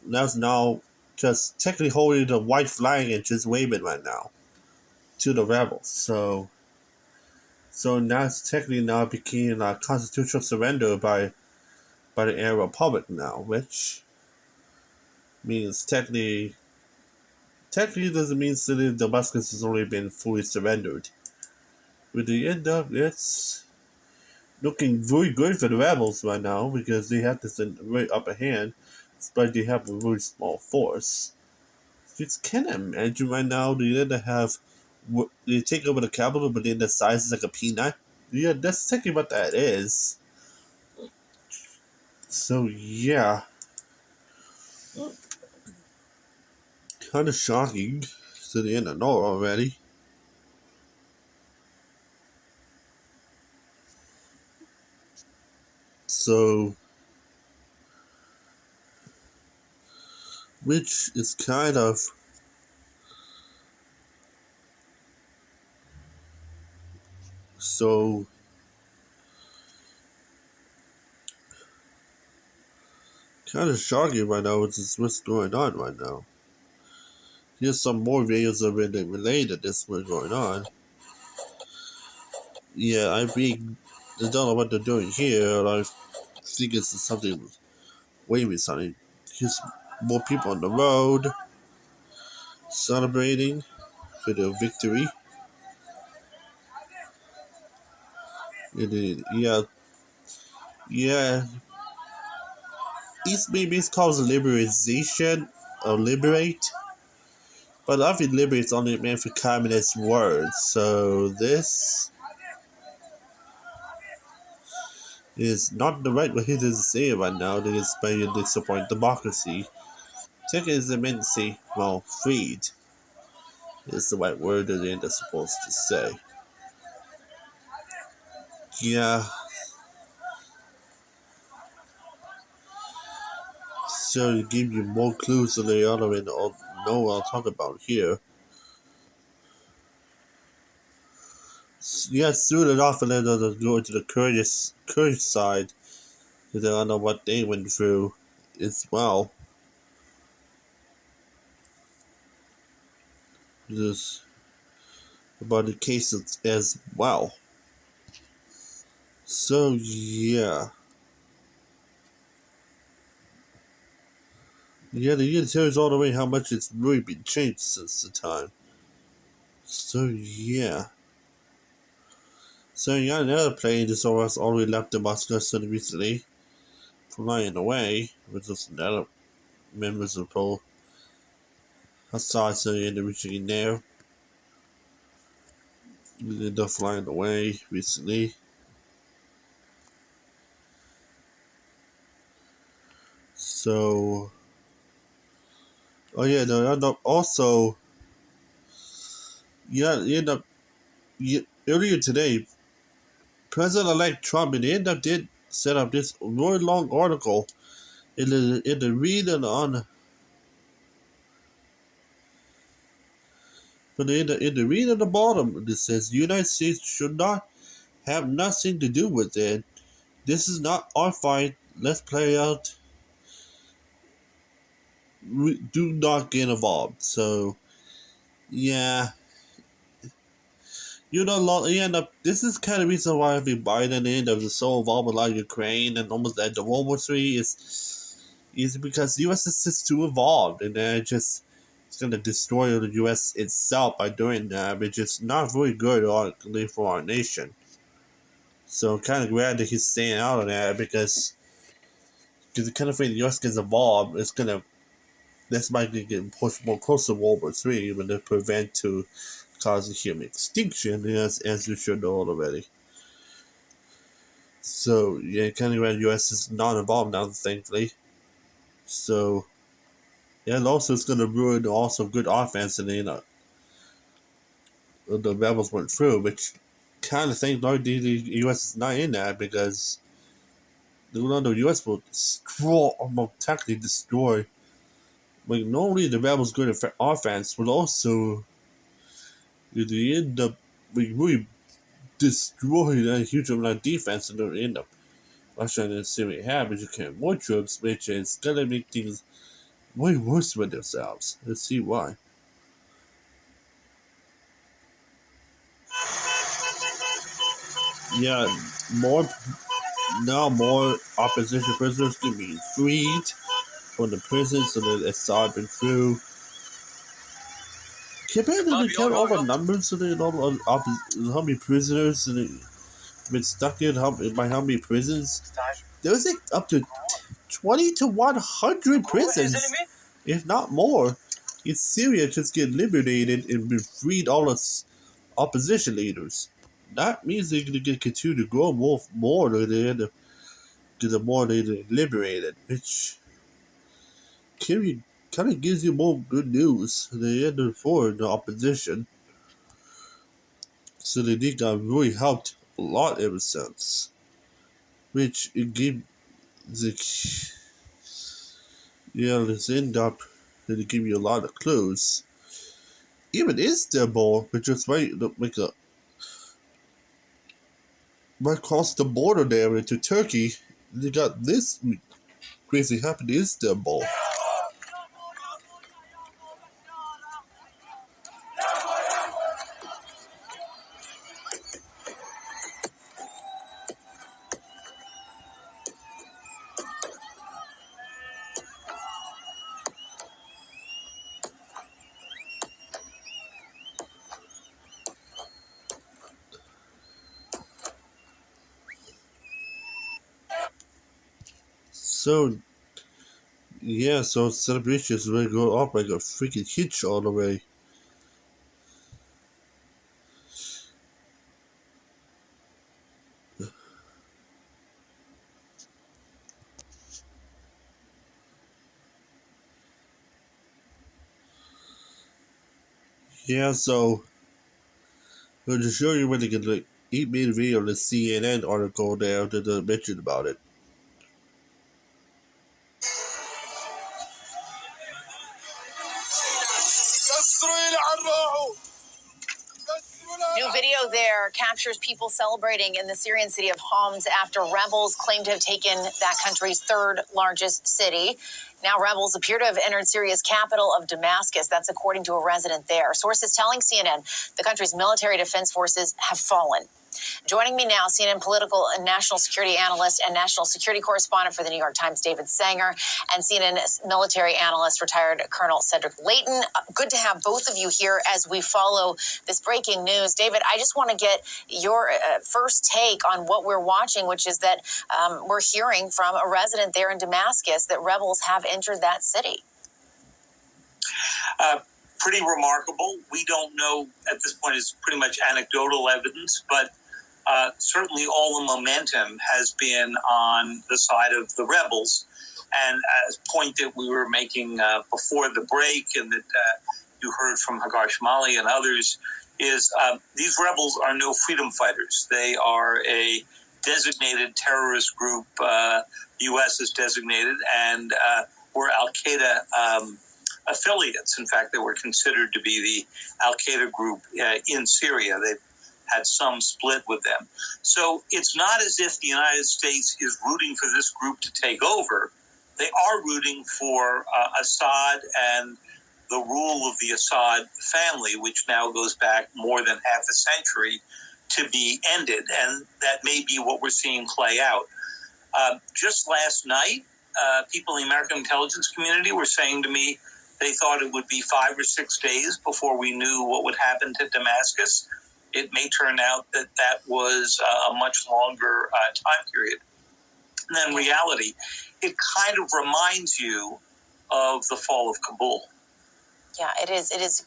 that's now just technically holding the white flag and just waving right now to the rebels. So that's technically now became a constitutional surrender by the Arab Republic now, which means technically doesn't mean that Damascus has already been fully surrendered. But the end up, it's looking very good for the rebels right now because they have this very upper hand, despite they have a very small force. Just can't imagine right now they take over the capital, but then the size is like a peanut. Yeah, that's technically what that is. So yeah, kind of shocking. So they didn't know already. So, which is kind of shocking right now, which is what's going on right now. Here's some more videos of it related to this what's going on. Yeah, I don't know what they're doing here. I think it's something wavy something. Here's more people on the road celebrating for their victory. Yeah. East maybe it's called liberation or liberate. But I think liberate is only meant for communist words. So this is not the right way to say it right now. They basically support democracy. Take it as meant to say, well, freed is the right word that they're supposed to say. Yeah. So to give you more clues than they already know what I'll talk about here. Yeah, soon enough, and then they'll go to the Kurdish side, because I don't know what they went through as well. Just about the cases as well. So yeah. Yeah, the year tells all the way how much it's really been changed since the time. So yeah. So yeah, another plane just already left Damascus recently, flying away with just another members of the Assad in the region there. They ended up flying away recently. So, oh yeah, no, also, yeah, earlier today, President-elect Trump in the end up did set up this really long article in the reading on. But in the reading at the bottom, it says the United States should not have nothing to do with it. This is not our fight. Let's play out. Do not get involved. So, yeah. You end up. This is kind of reason why I think Biden ended up so involved with like Ukraine and almost at the World War III is because the U.S. is just too involved, and then it's going to destroy the U.S. itself by doing that, which is not very good for our nation. So I'm kind of glad that he's staying out of that because the kind of thing the U.S. gets involved, that's likely getting pushed more closer to World War III, even to prevent to cause a human extinction, as you should know already. So yeah, kind of glad the U.S. is not involved now, thankfully. So yeah, and also it's going to ruin also good offense, and the rebels went through, which kind of think the U.S. is not in that because the U.S. will technically destroy. Like normally the rebels good offense will also end up really destroying a huge amount of defense, and they'll end up Russia and Syria have, but you can't more troops, which is gonna make things way worse for themselves. Let's see why. Yeah, more opposition prisoners can be freed from the prisons so that Assad been through. Compared to the count all the numbers of how many prisoners been stuck in by how many prisons, there was like up to 20 to 100 prisons, if not more, in Syria just get liberated and been freed all its opposition leaders. That means they're going to continue to grow more to the more they're liberated, which kind of gives you more good news. They ended for the opposition, so they did got really helped a lot ever since, which it gave the this end up to give you a lot of clues. Even Istanbul, which is right across the border there into Turkey, they got this crazy happened in Istanbul. So yeah, so celebrations will go up like a freaking hitch all the way. Yeah, so we'll just show you when they get like 8-minute video of the CNN article there that mentioned about it. New video there captures people celebrating in the Syrian city of Homs after rebels claim to have taken that country's third largest city. Now rebels appear to have entered Syria's capital of Damascus. That's according to a resident there. Sources telling CNN the country's military defense forces have fallen. Joining me now, CNN political and national security analyst and national security correspondent for the New York Times, David Sanger, and CNN military analyst, retired Colonel Cedric Layton. Good to have both of you here as we follow this breaking news. David, I just want to get your first take on what we're watching, which is that we're hearing from a resident there in Damascus that rebels have entered that city. Pretty remarkable. We don't know at this point. It's pretty much anecdotal evidence, but certainly all the momentum has been on the side of the rebels. And a point that we were making before the break and that you heard from Hagar Shmali and others, is these rebels are no freedom fighters. They are a designated terrorist group, the U.S. is designated, and were al-Qaeda affiliates. In fact, they were considered to be the al-Qaeda group in Syria. They had some split with them. So it's not as if the United States is rooting for this group to take over. They are rooting for Assad and the rule of the Assad family, which now goes back more than half a century, to be ended. And that may be what we're seeing play out. Just last night, people in the American intelligence community were saying to me they thought it would be 5 or 6 days before we knew what would happen to Damascus. It may turn out that that was a much longer time period. And then reality, it kind of reminds you of the fall of Kabul. Yeah, it is. It is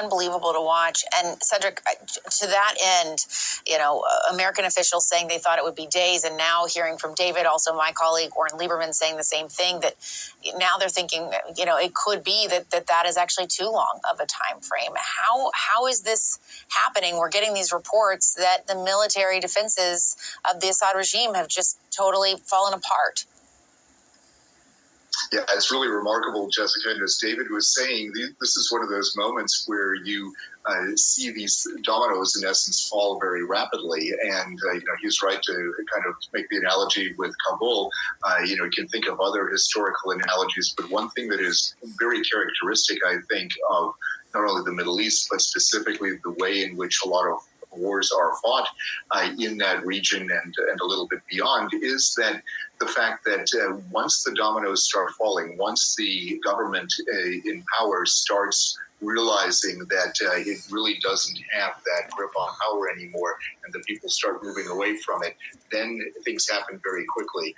unbelievable to watch. And Cedric, to that end, American officials saying they thought it would be days, and now hearing from David, also my colleague Oren Lieberman, saying the same thing, that now they're thinking, it could be that is actually too long of a time frame. How is this happening? We're getting these reports that the military defenses of the Assad regime have just totally fallen apart. Yeah, it's really remarkable, Jessica. And as David was saying, this is one of those moments where you see these dominoes, in essence, fall very rapidly. And, he's right to kind of make the analogy with Kabul. You can think of other historical analogies. But one thing that is very characteristic, I think, of not only the Middle East, but specifically the way in which a lot of wars are fought in that region and a little bit beyond, is that the fact that once the dominoes start falling, once the government in power starts realizing that it really doesn't have that grip on power anymore, and the people start moving away from it, then things happen very quickly.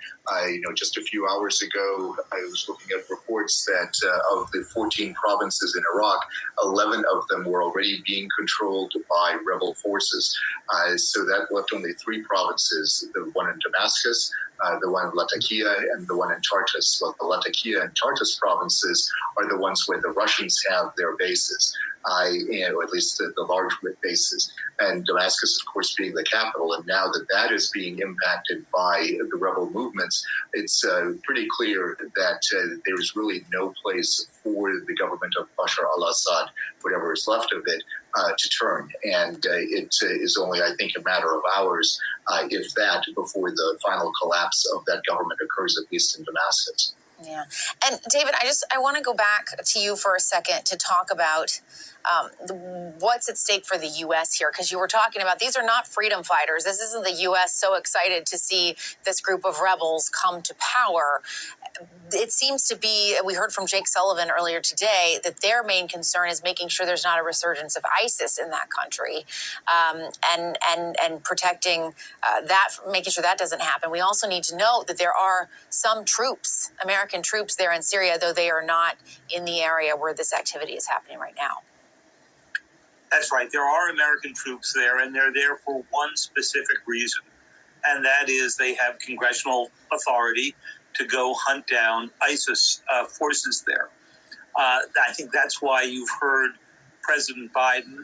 Just a few hours ago, I was looking at reports that of the 14 provinces in Iraq, 11 of them were already being controlled by rebel forces. So that left only 3 provinces, the one in Damascus, the one in Latakia, and the one in Tartus. Well, the Latakia and Tartus provinces are the ones where the Russians have their bases, or at least the large bases. And Damascus, of course, being the capital. And now that is being impacted by the rebel movements, it's pretty clear that there is really no place for the government of Bashar al-Assad, whatever is left of it, to turn. And it is only, I think, a matter of hours, if that, before the final collapse of that government occurs, at least in Damascus. Yeah. And David, I want to go back to you for a second to talk about what's at stake for the U.S. here, because you were talking about these are not freedom fighters. This isn't the U.S. so excited to see this group of rebels come to power. It seems to be, we heard from Jake Sullivan earlier today, that their main concern is making sure there's not a resurgence of ISIS in that country, and protecting that, making sure that doesn't happen. We also need to note that there are some troops, American troops there in Syria, though they are not in the area where this activity is happening right now. That's right. There are American troops there, and they're there for one specific reason, and that is they have congressional authority to go hunt down ISIS forces there. I think that's why you've heard President Biden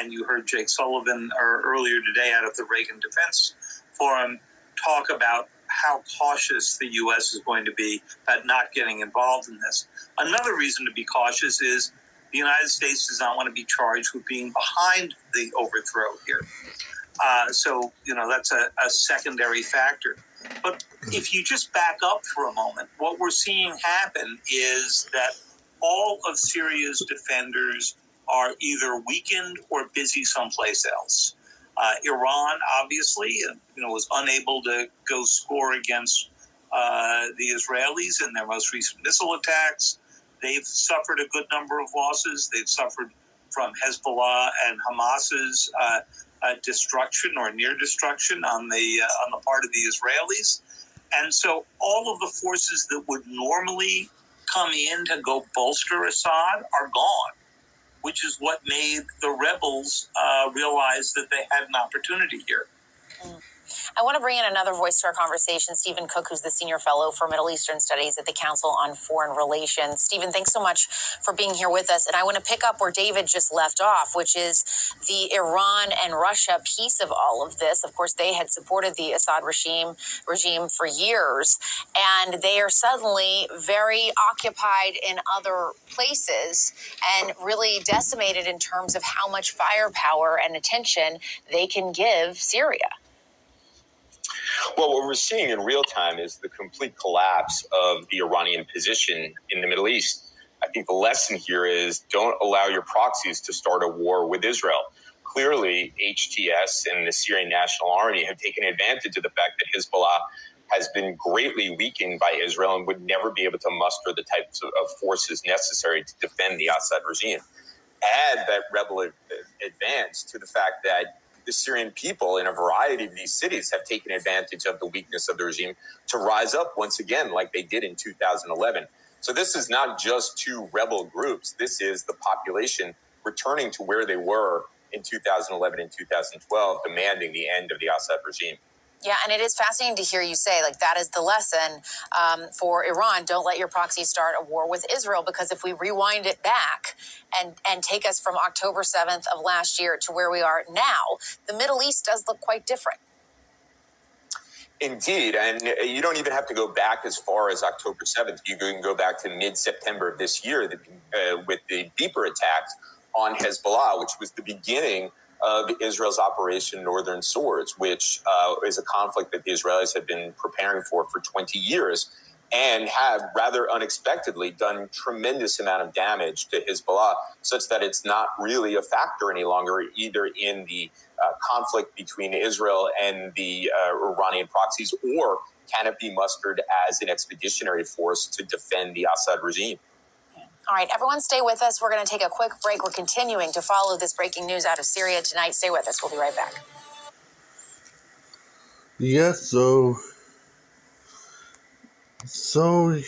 and you heard Jake Sullivan earlier today out of the Reagan Defense Forum talk about how cautious the U.S. is going to be about not getting involved in this. Another reason to be cautious is the United States does not want to be charged with being behind the overthrow here. So, that's a secondary factor. But if you just back up for a moment, what we're seeing happen is that all of Syria's defenders are either weakened or busy someplace else. Iran, obviously, was unable to go score against the Israelis in their most recent missile attacks. They've suffered a good number of losses. They've suffered from Hezbollah and Hamas's destruction or near destruction on the part of the Israelis. And so all of the forces that would normally come in to go bolster Assad are gone, which is what made the rebels realize that they had an opportunity here. I want to bring in another voice to our conversation, Stephen Cook, who's the Senior Fellow for Middle Eastern Studies at the Council on Foreign Relations. Stephen, thanks so much for being here with us. And I want to pick up where David just left off, which is the Iran and Russia piece of all of this. Of course, they had supported the Assad regime for years, and they are suddenly very occupied in other places and really decimated in terms of how much firepower and attention they can give Syria. Well, what we're seeing in real time is the complete collapse of the Iranian position in the Middle East. I think the lesson here is don't allow your proxies to start a war with Israel. Clearly, HTS and the Syrian National Army have taken advantage of the fact that Hezbollah has been greatly weakened by Israel and would never be able to muster the types of forces necessary to defend the Assad regime. Add that rebel advance to the fact that the Syrian people in a variety of these cities have taken advantage of the weakness of the regime to rise up once again like they did in 2011. So this is not just two rebel groups. This is the population returning to where they were in 2011 and 2012, demanding the end of the Assad regime. Yeah, and it is fascinating to hear you say, like, that is the lesson for Iran. Don't let your proxy start a war with Israel, because if we rewind it back and take us from October 7th of last year to where we are now, the Middle East does look quite different. Indeed, and you don't even have to go back as far as October 7th. You can go back to mid-September of this year with the deeper attacks on Hezbollah, which was the beginning of Israel's Operation Northern Swords, which is a conflict that the Israelis have been preparing for 20 years and have rather unexpectedly done tremendous amount of damage to Hezbollah, such that it's not really a factor any longer, either in the conflict between Israel and the Iranian proxies, or can it be mustered as an expeditionary force to defend the Assad regime. All right, everyone stay with us. We're going to take a quick break. We're continuing to follow this breaking news out of Syria tonight. Stay with us. We'll be right back. Yeah, so you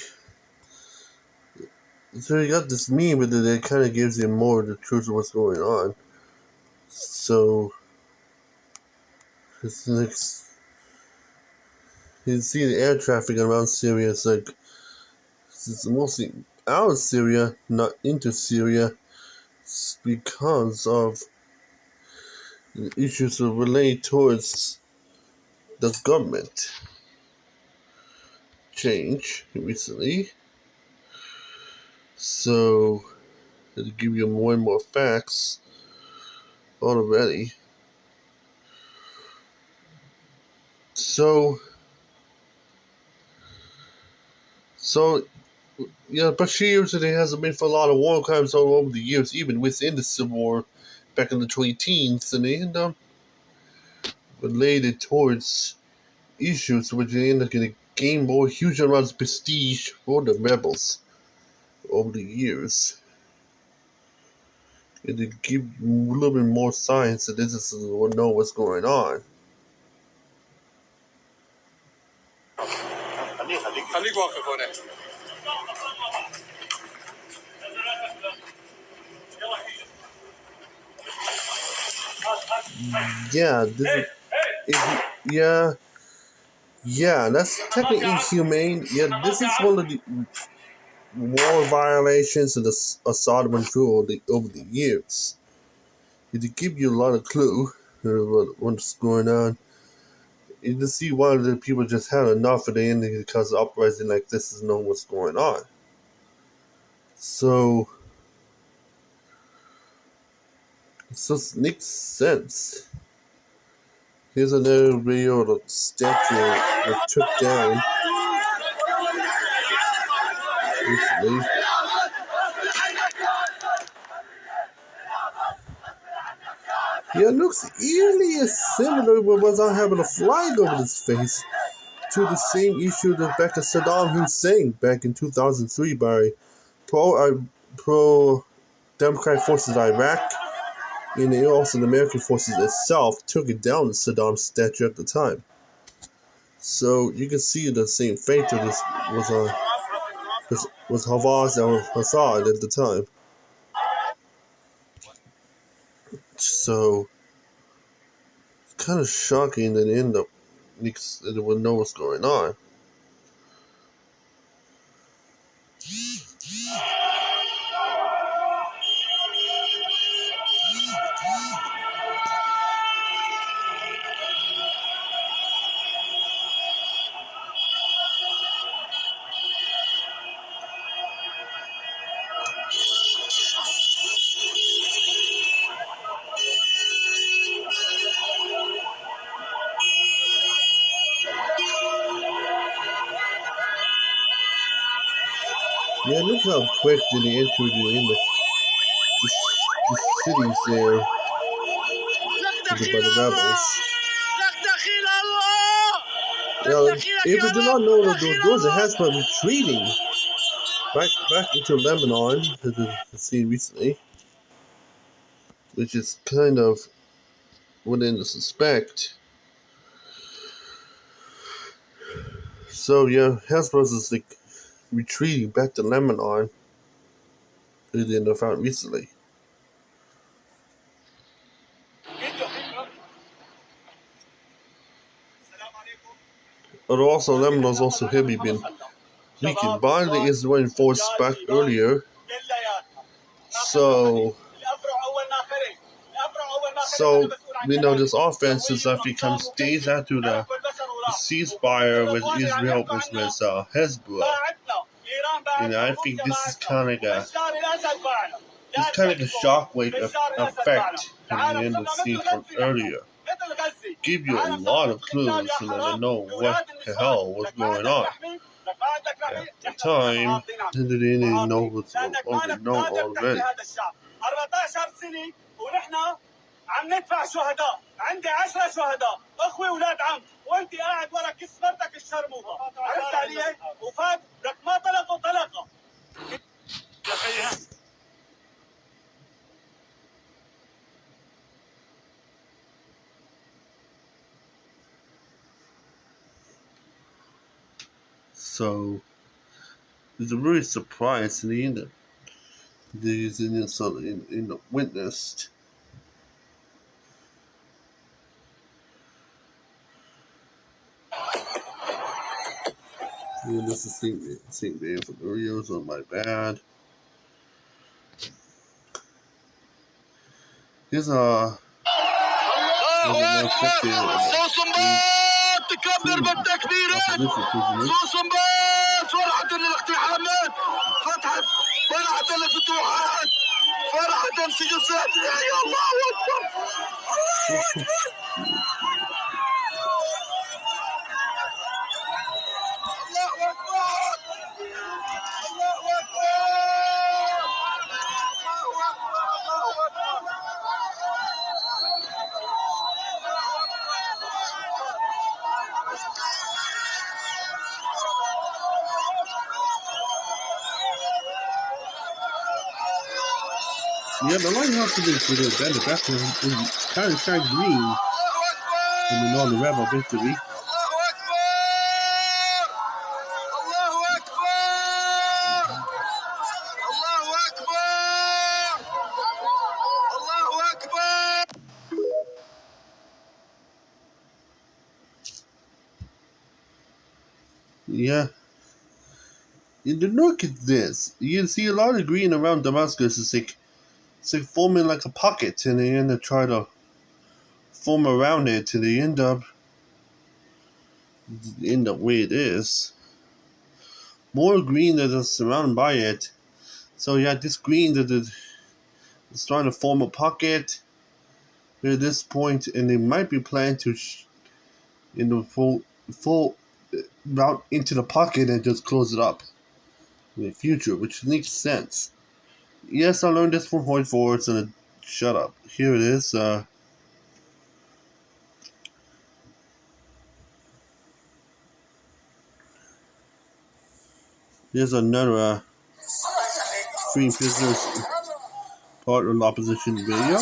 got this meme, but it kind of gives you more of the truth of what's going on. So it's like you see the air traffic around Syria. It's like it's mostly out of Syria, not into Syria, it's because of the issues related towards the government change recently. So it'll give you more and more facts already. So yeah, Bashir today has been for a lot of war crimes all over the years, even within the Civil War back in the 2010s, and they end up related towards issues which they end up getting gain more huge amounts of prestige for the rebels over the years. And to give a little bit more science that this is know what's going on. Yeah, that's technically inhumane. Yeah, this is one of the war violations of the Assad rule over the years. To give you a lot of clue what's going on. You can see why the people just had enough of the ending because of uprising like this is knowing what's going on. So it just makes sense. Here's another video of the statue that took down recently. Yeah, it looks eerily similar with what's on having a flag over his face to the same issue that back to Saddam Hussein back in 2003 by pro-democratic forces of Iraq, and also the American forces itself took it down the Saddam statue at the time. So you can see the same fate that this was Hafez al-Assad at the time. So it's kind of shocking that they end up They would know what's going on. Yeah, look how quick did they enter the cities there by the rebels. If you do not know that those are Hezbollah retreating back into Lebanon, as we've seen recently, which is kind of within the suspect. So yeah, Hezbollah is like retreating back to Lebanon, as they found recently. But also, Lebanon's also heavily been weakened by the Israeli force back earlier. So this offense is actually comes days after the ceasefire with Israel with Hezbollah. I think this is kind of a shockwave effect from the end of the scene from earlier. Give you a lot of clues to let you know what the hell was going on. At the time, they didn't know what's already known already. 14 سنة ونحن عم ندفع شهداء، عندي 10 شهداء، اخوي ولاد عم، وانت قاعد ورا كسبتك الشرموطة، عرفت علي؟ وفات لك ما طلقوا طلقة. So, it's a really surprise to the end of these witnessed. Yeah, this is St. Day for Oreos on my bad. Here's تكبر بالتكبيرات سوسنبات فرحة الاقتحامات فرحة الفتوحات فرحة انسجازات يا الله أكبر الله أكبر الله أكبر الله Yeah, the lighthouse is in the background is kind of shine green in the Northern Rebel victory. Yeah. And look at this. You can see a lot of green around Damascus. It's like forming like a pocket, and they end up try to form around it, and they end up where it is. More green that is surrounded by it. So yeah, this green that is trying to form a pocket at this point, and they might be planning to full route into the pocket and just close it up in the future, which makes sense. Yes, I learned this from Hoyt Forwards, and shut up. Here it is. There's another freeing prisoners part of the opposition video.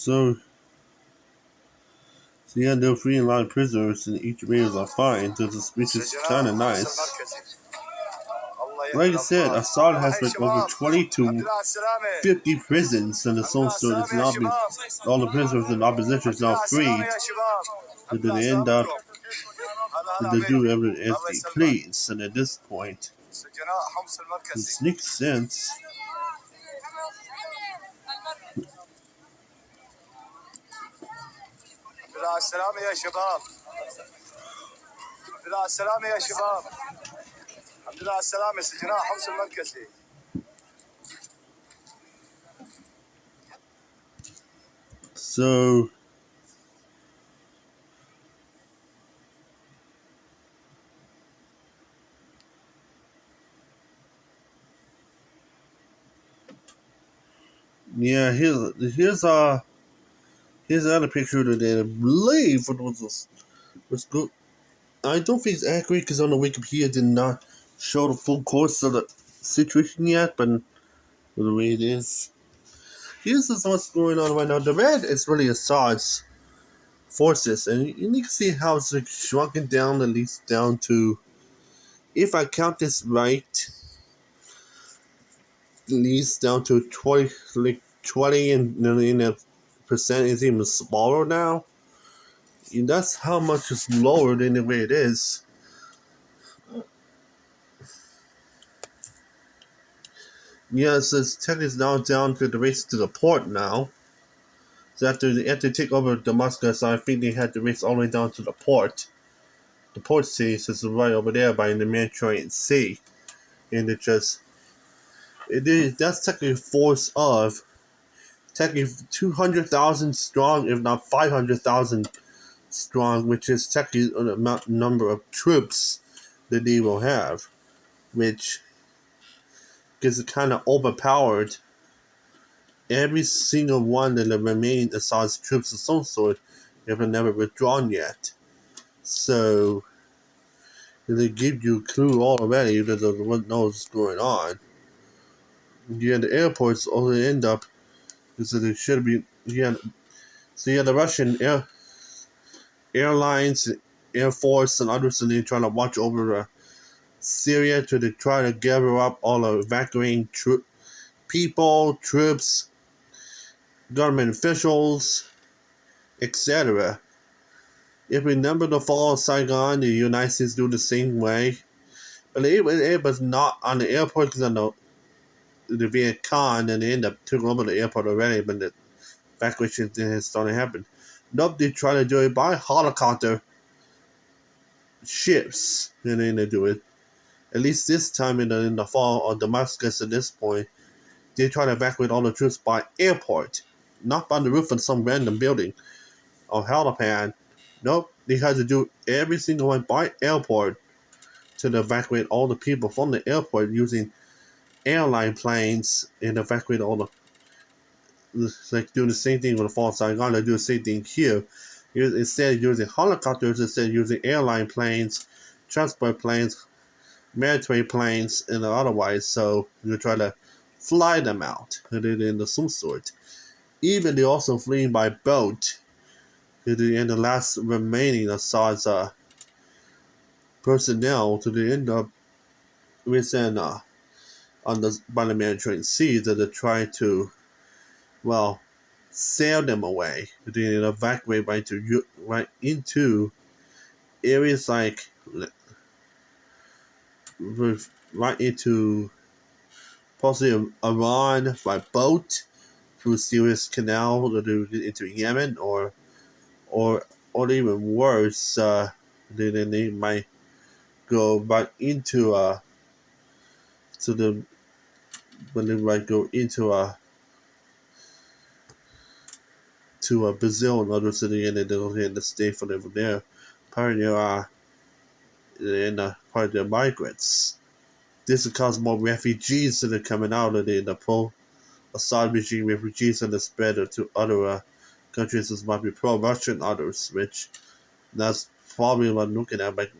So yeah, they're freeing a lot of prisoners, and each raiders are fine, which is kind of nice. Like I said, Assad has like over 20 to 50 prisons, and the Soul is now being, all the prisoners in opposition is now freed. So they end up, they do everything as they please, and at this point, it makes sense. So yeah, here's another picture that I believe it was good. I don't think it's accurate because on the Wikipedia did not show the full course of the situation yet, but the way it is. Here's what's going on right now. The red is really Assad's forces, and you can see how it's like shrunken down, at least down to, if I count this right, at least down to 20, like 20 and a percent is even smaller now. And that's how much is lower than the way it is. Yeah, it says tech is now down to the race to the port now. So after they had to take over Damascus, I think they had to race all the way down to the port. The port city is right over there by the Mediterranean Sea. And that's technically a force of technically 200,000 strong, if not 500,000 strong, which is technically the number of troops that they will have, which gets it kind of overpowered. Every single one of the remaining Assad's troops of some sort have never withdrawn yet. So they give you a clue already that what knows what's going on. Yeah, the airports only end up because they should be. Yeah, so yeah, the Russian airlines, Air Force, and others, and they trying to watch over Syria to try to gather up all the evacuating people, troops, government officials, etc. If we remember the fall of Saigon, the United States do the same way. But it was not on the airport because on the Viet Cong, and they ended up taking over the airport already, but the evacuation has started to happen. Nope, they try to do it by helicopter ships, and then they do it. At least this time in the fall of Damascus at this point, they try to evacuate all the troops by airport, not by the roof of some random building or helipad. Nope, they had to do every single one by airport to evacuate all the people from the airport using airline planes and evacuate all the, like doing the same thing with the fall of Saigon. They do the same thing here. Instead of using helicopters, instead of using airline planes, transport planes, military planes, and otherwise. So you try to fly them out in the some sort. Even they also fleeing by boat. In the last remaining Assad's personnel to the end up within by the Mediterranean Sea that they try to, well, sail them away. They evacuate right into areas like right into possibly Iran by boat through Suez Canal into Yemen, or even worse, then they might go right into to the when they might go into to Brazil and other cities, and they'll stay for over there. Part of part of their migrants. This will cause more refugees that are coming out of the pro-Assad regime refugees, and the spread to other countries that might be pro-Russian, others, which that's probably what I'm looking at, like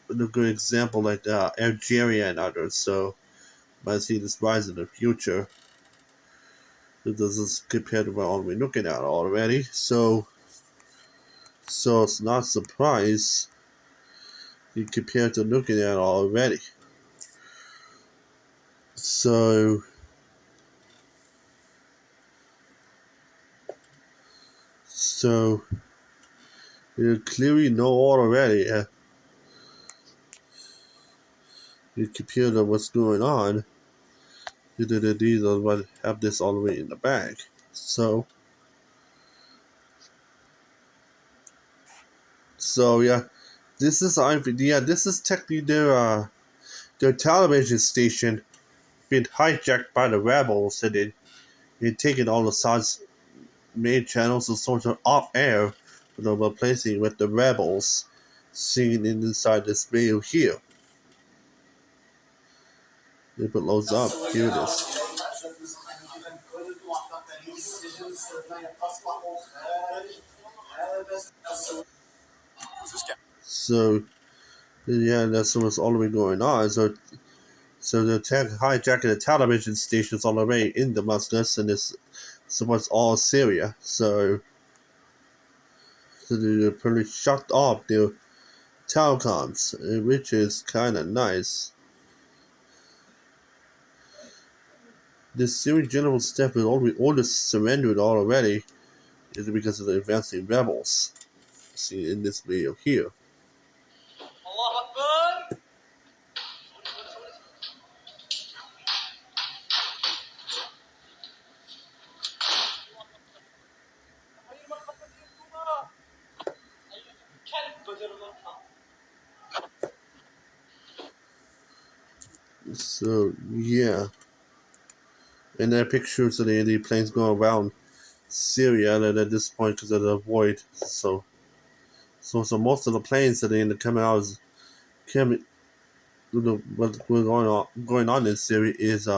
a good example like Algeria and others. So might see this rise in the future. This is compared to what we're looking at already. So it's not a surprise you compared to looking at already. So you clearly know already. You compare to what's going on. These are what have this all the way in the bag. So yeah, this is this is technically their television station being hijacked by the rebels, and they're taking all the Assad's main channels and sort of off air, but they're replacing with the rebels seen inside this video here. They put loads up. Here it is. So yeah, that's what's all the way going on. So they're hijacking the television stations all the way in Damascus, and it's what's all Syria. So they pretty shut off their telecoms, which is kind of nice. The Syrian general staff with all this surrendered already is because of the advancing rebels. See in this video here. So yeah, and there are pictures of the planes going around Syria at this point because of the void. So most of the planes that are coming out is coming. What's going on in Syria is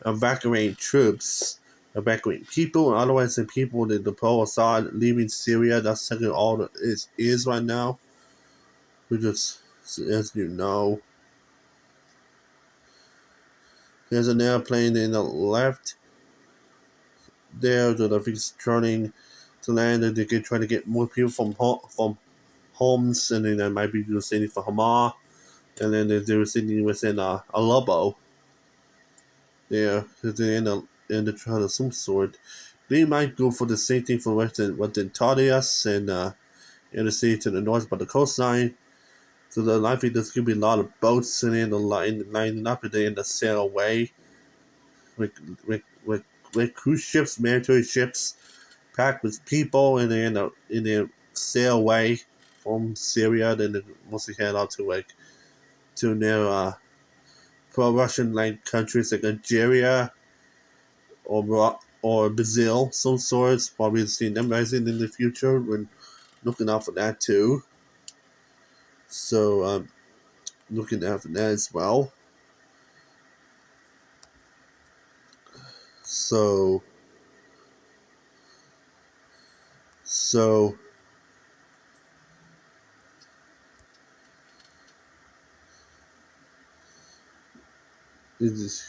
evacuating troops, evacuating people, and otherwise the people that deploy Assad leaving Syria. That's taking all that is right now. We just, as you know, there's an airplane in the left there that I think is turning to land, and they're trying to get more people from homes, and then they might be just sending for Hamas, and then they're sitting within Aleppo. There, they're in the trial of some sort. They might go for the same thing for within Tardius and in the city to the north by the coastline. So the likely there's gonna be a lot of boats in the lining up, and they in the sail away with cruise ships, military ships, packed with people, and they in the sail away from Syria. Then they mostly head out to near pro-Russian like countries like Algeria or Brazil, some sorts. Probably seeing them rising in the future. We're looking out for that too. So looking out for that as well. So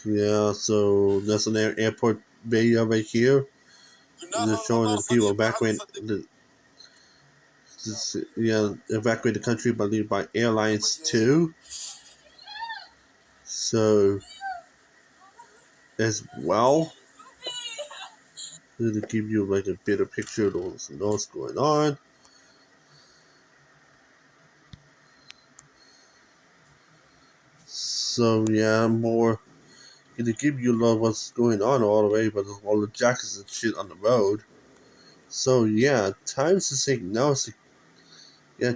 yeah. So that's an airport video right here. They're showing the people evacuating evacuate the country, by airlines too. So as well, to give you like a better picture of what's going on. So yeah, more to give you a lot of what's going on all the way, but all the jackets and shit on the road. So yeah, time is like now.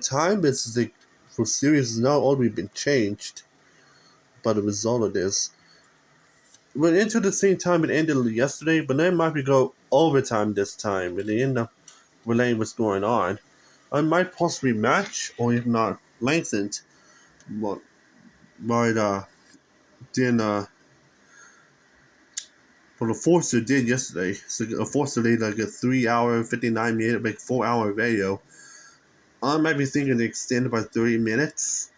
Time is like for series has now already been changed by the result of this. Went into the same time it ended yesterday, but then might be go overtime this time, and they end up relaying what's going on. I might possibly match, or if not lengthened, but then for the Forcer did yesterday. So a Forcer did like a 3-hour, 59-minute, like 4-hour video. I might be thinking to extend it by 30 minutes,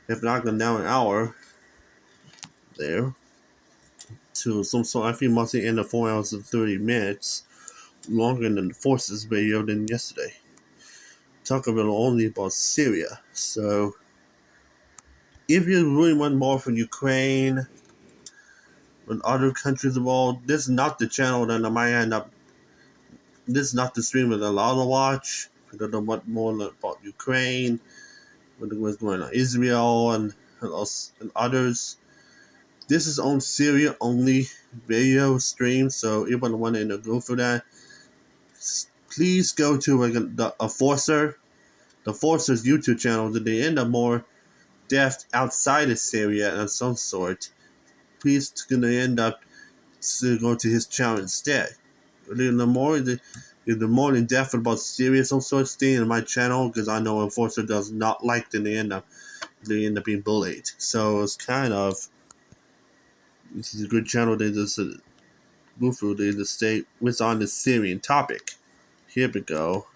if not now an hour. There. to some sort. I think must end of 4 hours and 30 minutes, longer than the forces video than yesterday. Talk about only about Syria. So, if you really want more from Ukraine and other countries involved, this is not the channel that I might end up. This is not the stream that I allow to watch. Because I want more about Ukraine, what's going on Israel and others. This is on Syria only video stream, so if you want to go through that, please go to a Forcer. The Forcer's YouTube channel, that they end up more depth outside of Syria of some sort. Please gonna end up to go to his channel instead. The more in depth about Syria some sort of thing in my channel, because I know Enforcer does not like them, they end up being bullied. So it's kind of, this is a good channel. They just move through the state was on the Syrian topic. Here we go.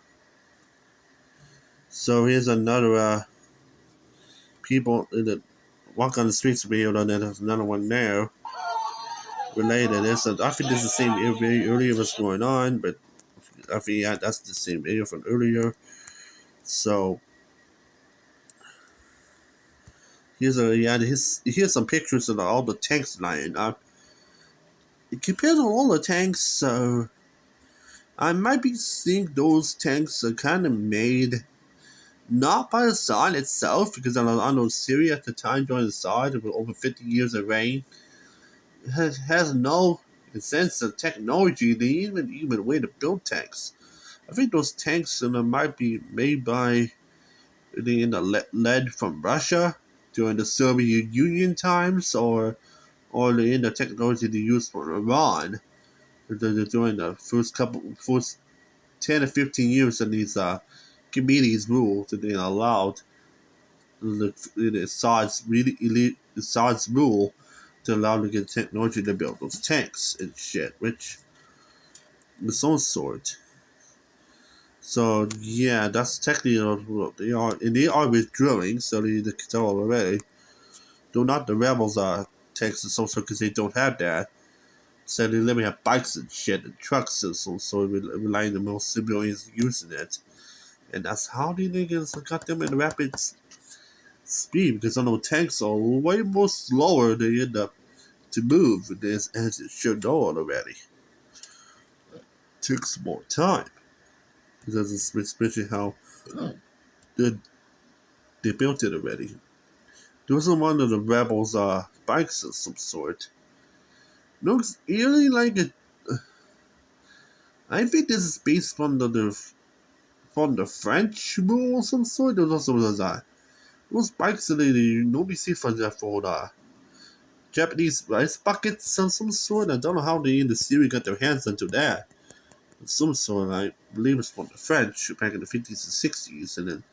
So here's another people that walk on the streets video, and then there's another one there related. I think this is the same video earlier what's going on, but I think that's the same video from earlier. So here's some pictures of all the tanks lying up. Compared to all the tanks, so I might be seeing those tanks are kind of made not by Assad itself, because I know Syria at the time during Assad, with over 50 years of reign, has no sense of technology, they even way to build tanks. I think those tanks might be made by lead from Russia during the Soviet Union times, or the technology they used for Iran during the first 10 or 15 years of these committees rule that they allowed Assad's rule to allow them to get technology to build those tanks and shit, which is some sort. So yeah, that's technically what they are, and they are withdrawing. So they can tell already. Though not the rebels tanks and some sort, because they don't have that. So they literally have bikes and shit and trucks and so relying on most civilians using it, and that's how the niggas got them in rapid speed, because I know tanks are way more slower. They end up to move as it should know already. Takes more time, because it's especially how they built it already. There was one of the rebels bikes of some sort. Looks really like it. I think this is based from the French rule of some sort. There was also those bikes that you normally see for the Japanese rice buckets of some sort. I don't know how they in the series got their hands into that. Some sort, I believe it's from the French back in the 50s and 60s, and then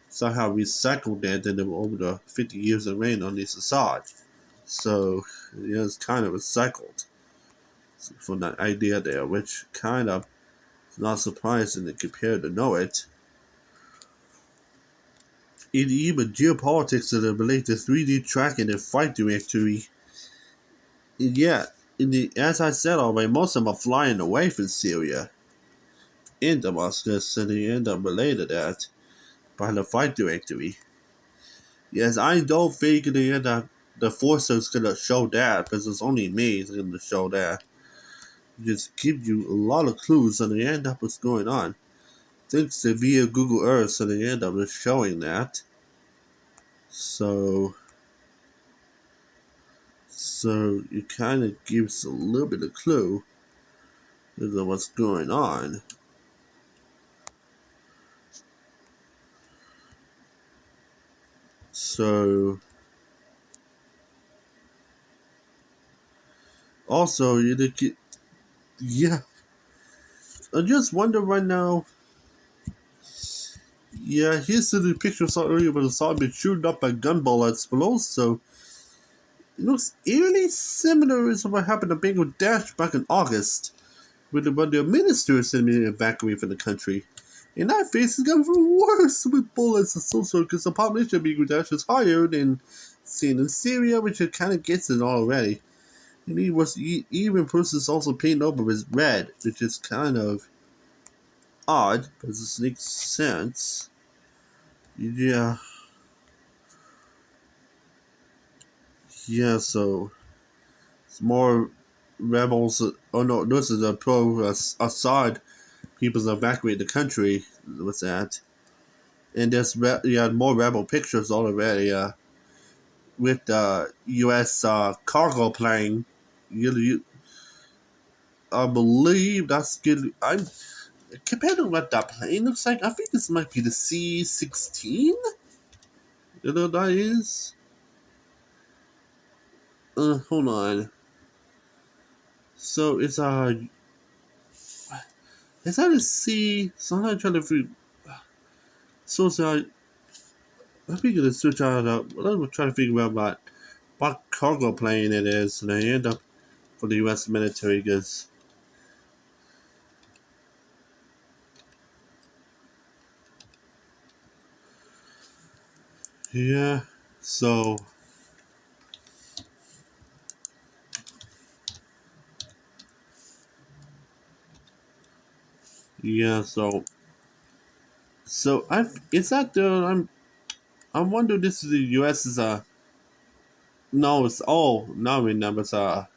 somehow recycled that over the 50 years of reign on this Assad. So yeah, it's kind of recycled from that idea there, which kind of is not surprising compared to know it. In even geopolitics that relate to 3D tracking and flight directory, yeah, as I said already, most of them are flying away from Syria in Damascus, and they end up related to that by the flight directory. Yes, I don't think the forces gonna show that, because it's only me that's gonna show that. Just give you a lot of clues, and they end up what's going on. Thanks to via Google Earth, so they end up showing that. So it kind of gives a little bit of clue as to what's going on. So also, yeah, I just wonder right now. Yeah, here's the picture I saw earlier, but I saw it being shooting up by gun bullets, but also it looks eerily similar to what happened to Bangladesh back in August, when the ministers had been evacuated from the country. In that phase, it's gotten worse with bullets and so sort, because the population of Bangladesh is higher than seen in Syria, which it kind of gets it already. And he was even Bruce also painted over with red, which is kind of odd, but this makes sense. Yeah. Yeah, so it's more rebels. Oh no, this is a pro Assad people evacuate the country. What's that? And there's more rebel pictures already. With the U.S. Cargo plane. I believe that's good. I'm compared to what that plane looks like. I think this might be the C-16. You know what that is? Hold on. So it's is that a C? So I'm trying to figure. So I think it's switch out. I'm trying to figure out what cargo plane it is, and I end up for the U.S. military because yeah. So yeah. So I is that the I wonder this is the U.S. is no it's now I remember it's oh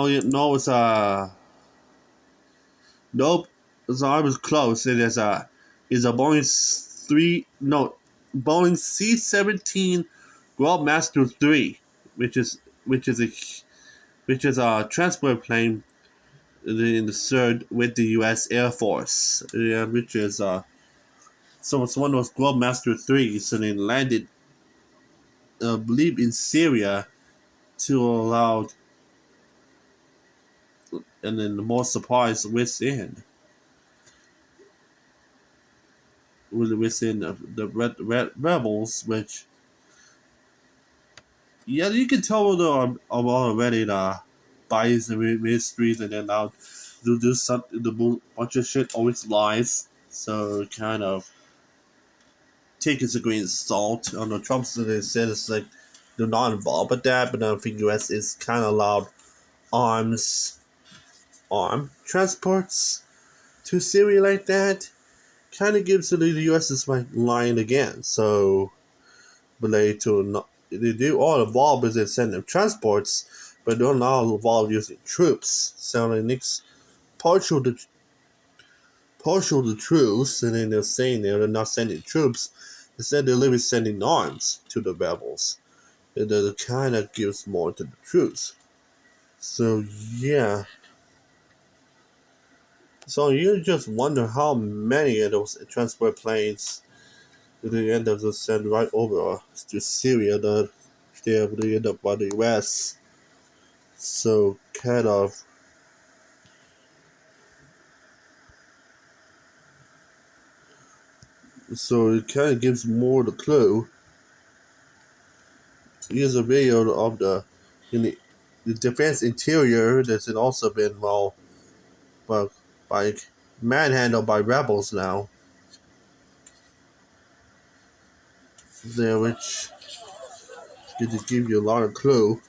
yeah no it's nope. So I was close. It is a Boeing C-17 Globemaster 3, which is which is a which is a transport plane in the third with the U.S. Air Force. Yeah, which is so it's one of those Globemaster 3s, and it landed, I believe, in Syria to allow and then more supplies within the rebels, which yeah, you can tell I'm already the bias and mysteries, and then now do something. The bunch of shit always lies, so kind of take it as a grain of salt. On the Trump said it's like they're not involved with that, but I think U.S. is kind of allowed arm transports to Syria like that. Kind of gives the U.S. is like lying again. So related to not, they do all involved with sending transports, but they're not involved using troops. So the next partial to truce, and then they're saying they're not sending troops. Instead, they're literally sending arms to the rebels. And that kind of gives more to the troops. So yeah. So you just wonder how many of those transport planes they end up just send right over to Syria that they end up by the US. So kind of so it kind of gives more the clue. Here's a video of in the defense interior that's also been by manhandled by rebels now. There, which to give you a lot of clue.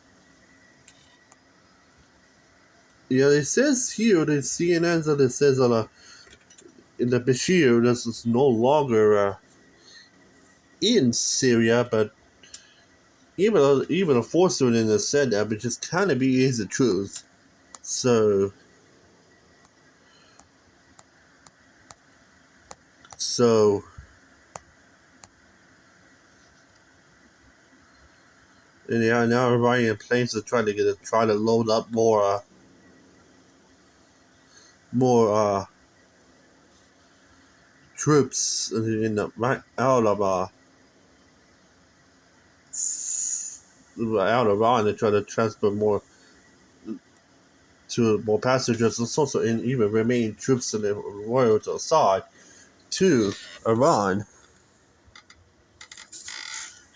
Yeah, it says here the CNN that it says in the Bashir this is no longer in Syria, but even a force student has said that, but just kind of is the truth. So so and they are now running planes to try to load up more troops in the right out of Iran to try to transfer more to more passengers and also in even remaining troops in the royal to Assad to Iran.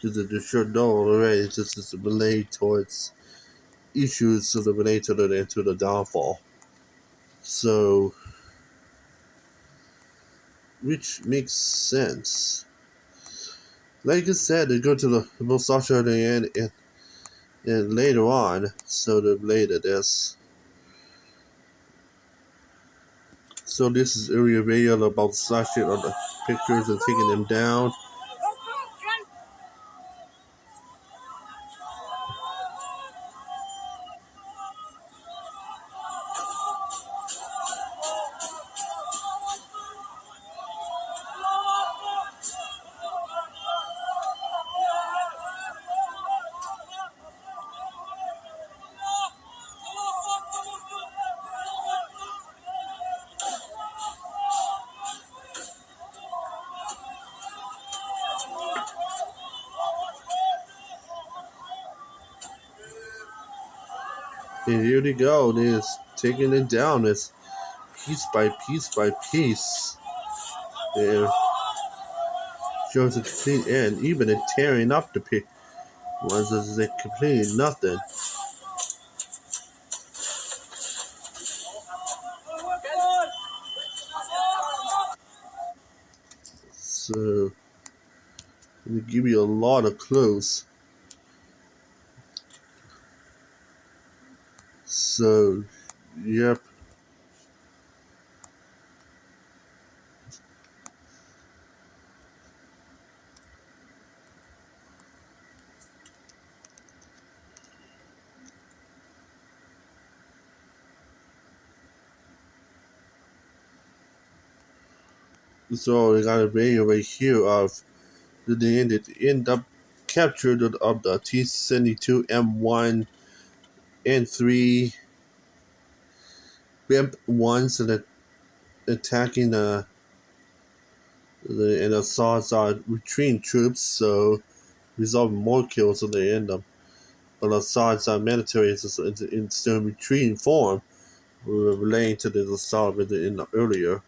Because they should know already this is related towards issues that are related to the downfall. So which makes sense. Like I said, they go to the Versace at the end and later on, so the later this. So this is area video about slashing on the pictures and taking them down. And here they go. They're taking it down. It's piece by piece by piece. There shows a complete end. Even they're tearing up the ones as they completely nothing. So they give you a lot of clues. So yep. So they got a video right here of the end up captured of the T-72 M1 and 3 BIMP ones that attacking the Assad's retreating troops, so resolving more kills at the end of. But Assad's military is still retreating form, relating to the Assad in the earlier.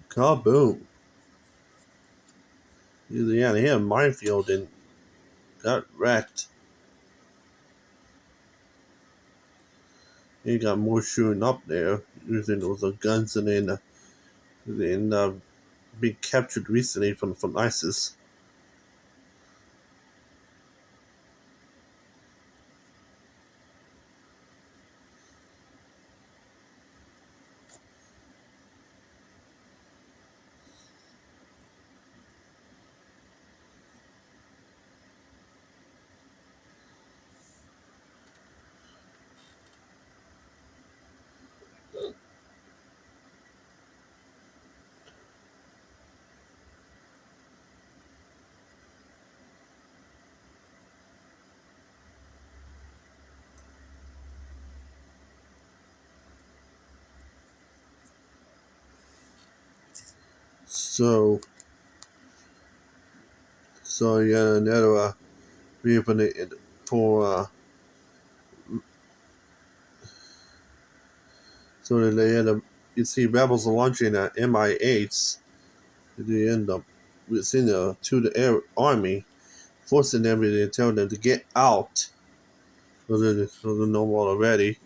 Kaboom! Yeah, they had a minefield and got wrecked. They got more shooting up there using those guns and then being captured recently from ISIS. So yeah, another reopening for so they end up. You see, rebels are launching Mi-8s. They end up within to the air army, forcing them to tell them to get out. So they know already.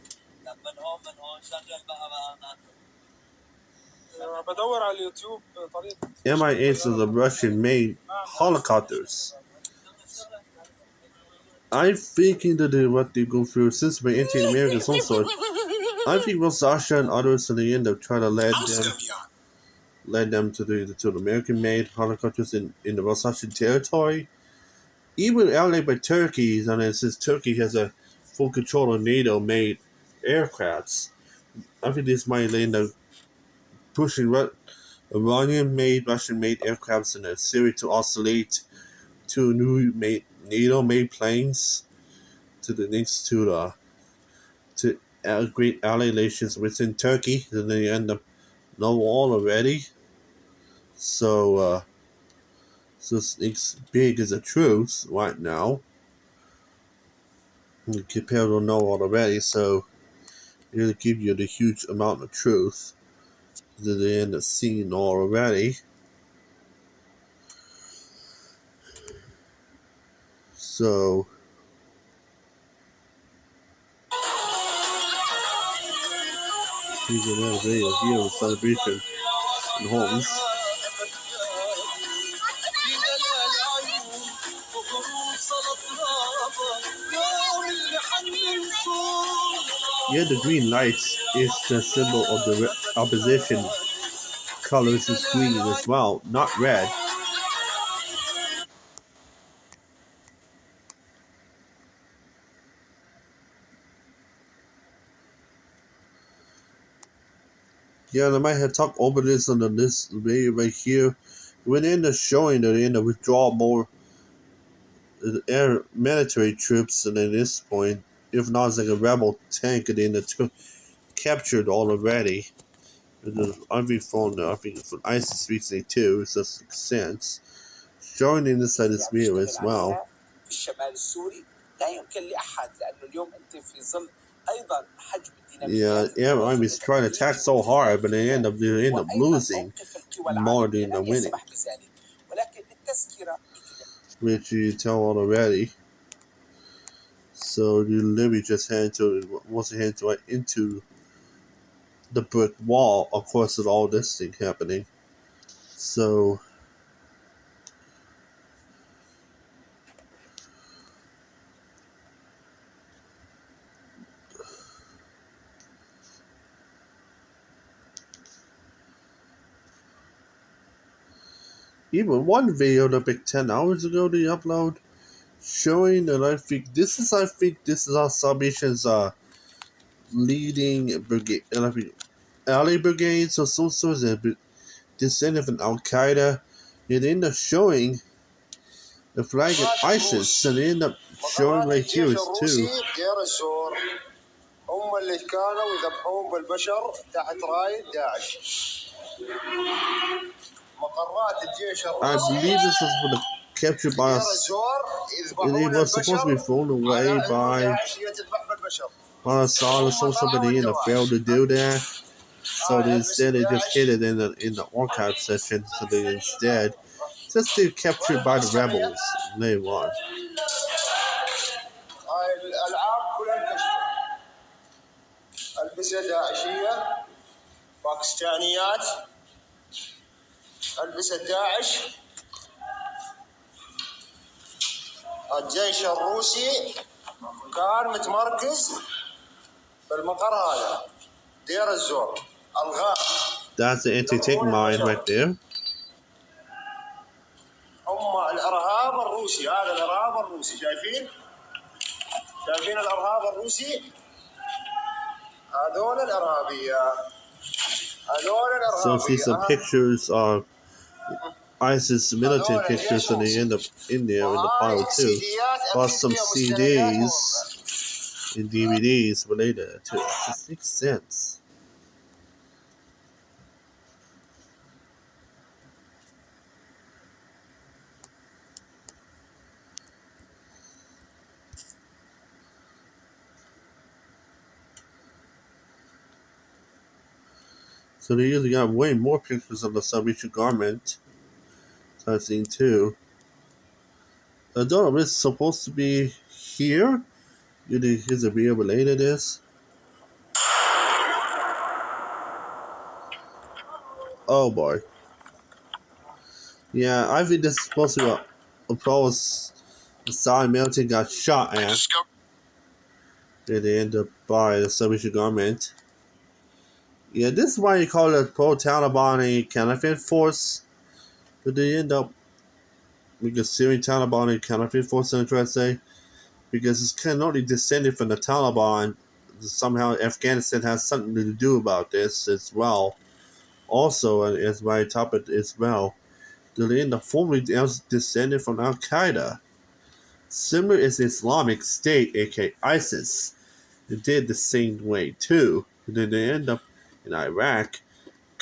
Mi-8s are the Russian-made helicopters. I'm thinking that what they go through since by anti-Americans also. I think Sasha and others in the end up trying to lead them to the American-made helicopters in the Russian territory. Even allied by Turkey, and since Turkey has a full control of NATO-made aircrafts, I think this might end up pushing Iranian-made, Russian-made aircrafts in Syria to oscillate to new NATO-made planes to the next to great ally relations within Turkey. Then they end up no war already. So it's big as a truce right now. Compared to no war already, so it'll give you the huge amount of truth that they end up seeing already. So here's another video here of celebration in Homs. Yeah, the green lights is the symbol of the opposition. Colors is green as well, not red. Yeah, and I might have talked over this on this video right here. When they end up showing that they end up withdraw more air military troops, and at this point, if not, it's like a rebel tank, and they end up captured already. I've from ISIS recently too, so it makes sense. Showing inside this video as well. Yeah, Arab armies try to attack so hard, but they end up losing more than winning, which you tell already. So you literally just wants to head right into the brick wall. Of course, with all this thing happening. So even one video that like 10 hours ago they upload showing that I think this is our Salvation's leading brigade, ally brigades or some sort of descendant from Al Qaeda. It ended up showing the flag of ISIS, and they end up showing right here is too. هم اللي كانوا يذبحون بالبشر تحت راية داعش. مقرات الجيش الروسي. I believe this was captured by us. It was supposed to be thrown away by Assad or somebody in the failed to do that. So instead they just hid it in the archive section. So they instead just get captured by the rebels later on. ألبسة داعشية باكستانيات ألبسة داعش الجيش الروسي كان متمركز بالمقر هذا دير الزور الغاء. That's the anti-tank mine right there. هم الإرهاب الروسي هذا الإرهاب الروسي شايفين الإرهاب الروسي هذول الإرهابية. So see some pictures of ISIS military pictures, and they end up in there in the pile too. Plus some CDs and DVDs related to it. It just makes sense. So they usually got way more pictures of the Salvation garment. I've seen too. I don't know if it's supposed to be here. Here's a video related to this. Oh boy. Yeah, I think this is supposed to be a place Assad military got shot at. And they end up by the Salvation garment. Yeah, this is why you call it pro-Taliban a counterfeit force. But they end up with the Syrian Taliban a counterfeit force, I'm trying to say. Because it's kind of only descended from the Taliban. Somehow Afghanistan has something to do about this as well. Also, as my topic as well, they end up formerly descended from Al Qaeda. Similar is Islamic State, aka ISIS. They did the same way too. And then they end up in Iraq.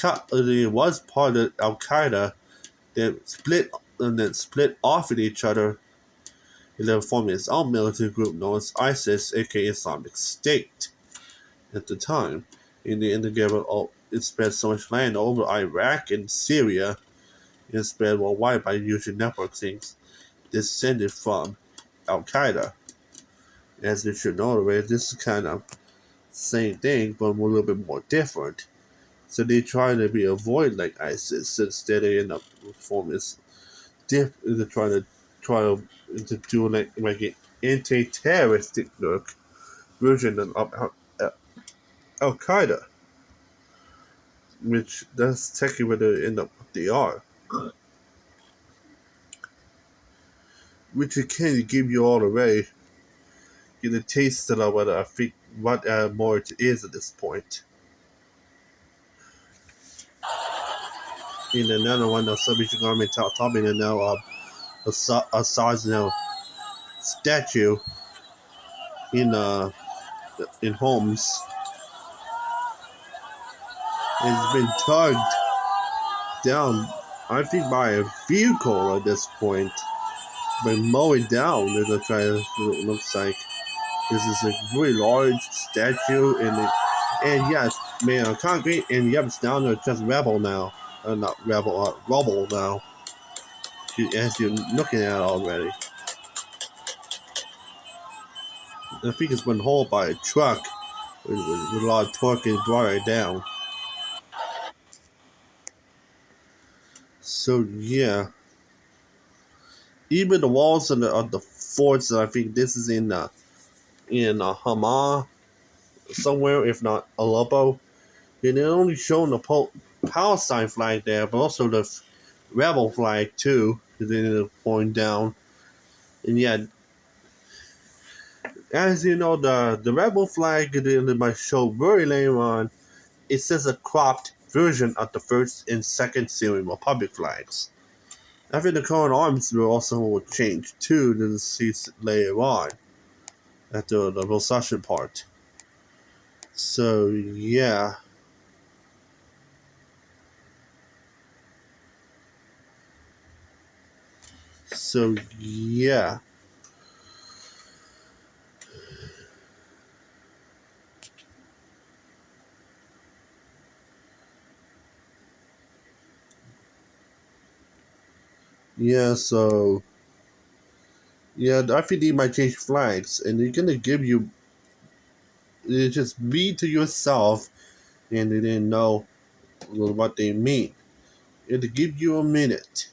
It was part of Al Qaeda. Then split off with each other, and then formed its own military group known as ISIS, aka Islamic State, at the time. And they ended up it spread so much land over Iraq and Syria, and spread worldwide by using network things descended from Al Qaeda. As you should know already, this is kind of same thing, but a little bit more different. So they try to avoid like ISIS, so instead they end up forming this they're try to do like an anti-terroristic version of Al Qaeda, which that's technically what they are. Which it can give you all away, get a taste of what I think what more it is at this point. In another one, the Salvation Army topping and now Assad's statue in Homs has been tugged down, I think, by a vehicle at this point. But mow it down, it looks like. This is a really large statue, and yes, made of concrete, and yep, it's down to just rubble now. Not rubble, rubble now. As you're looking at it already. I think it's been hauled by a truck with a lot of torque and brought it down. So yeah, even the walls of the forts. I think this is in Hama somewhere, if not Aleppo. And they're only showing the Palestine flag there, but also the rebel flag too. Then they're pointing down, and yet, as you know, the rebel flag they might show very later on. It says a cropped version of the first and second Syrian Republic flags. I think the current arms will also change too to see later on after the recession part. So yeah. So yeah. Yeah, so yeah, the RPD might change flags, and they're gonna give you just read to yourself, and they didn't know what they mean. It'll give you a minute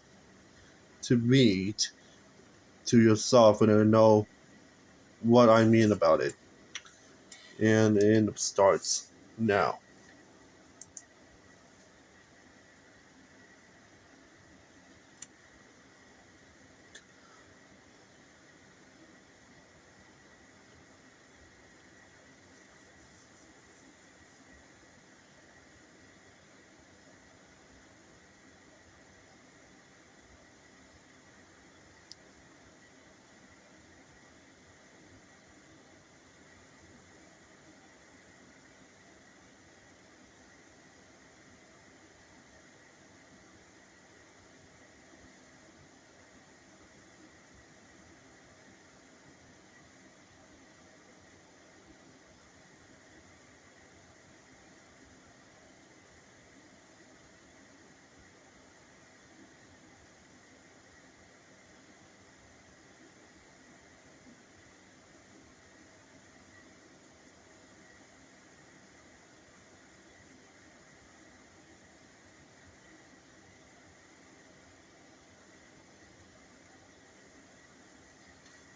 to read to yourself and know what I mean about it. And it starts now.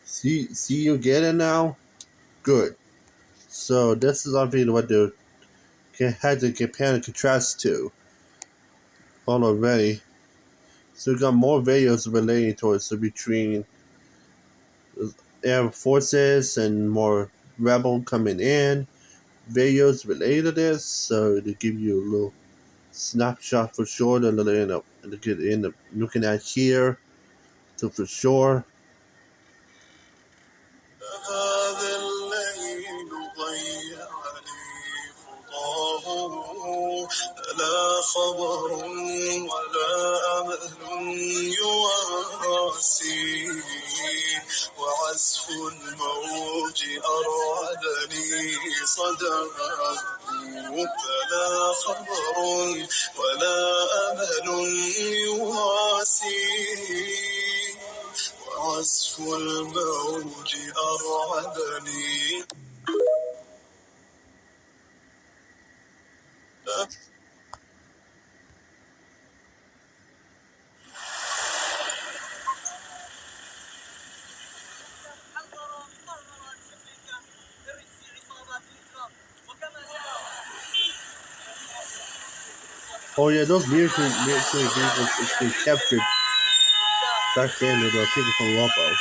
See you get it now? Good. So this is obviously what they had to compare and contrast to already. So we got more videos relating to it, so between air forces and more rebel coming in, videos related to this, so to give you a little snapshot for sure that they end up looking at here, so for sure. لا خبر ولا أمل يواسي وعزف الموج أرعدني صداه فلا خبر ولا أمل يواسي وعزف الموج أرعدني. Oh yeah, those military vehicles they captured back then they were taken from Wapo.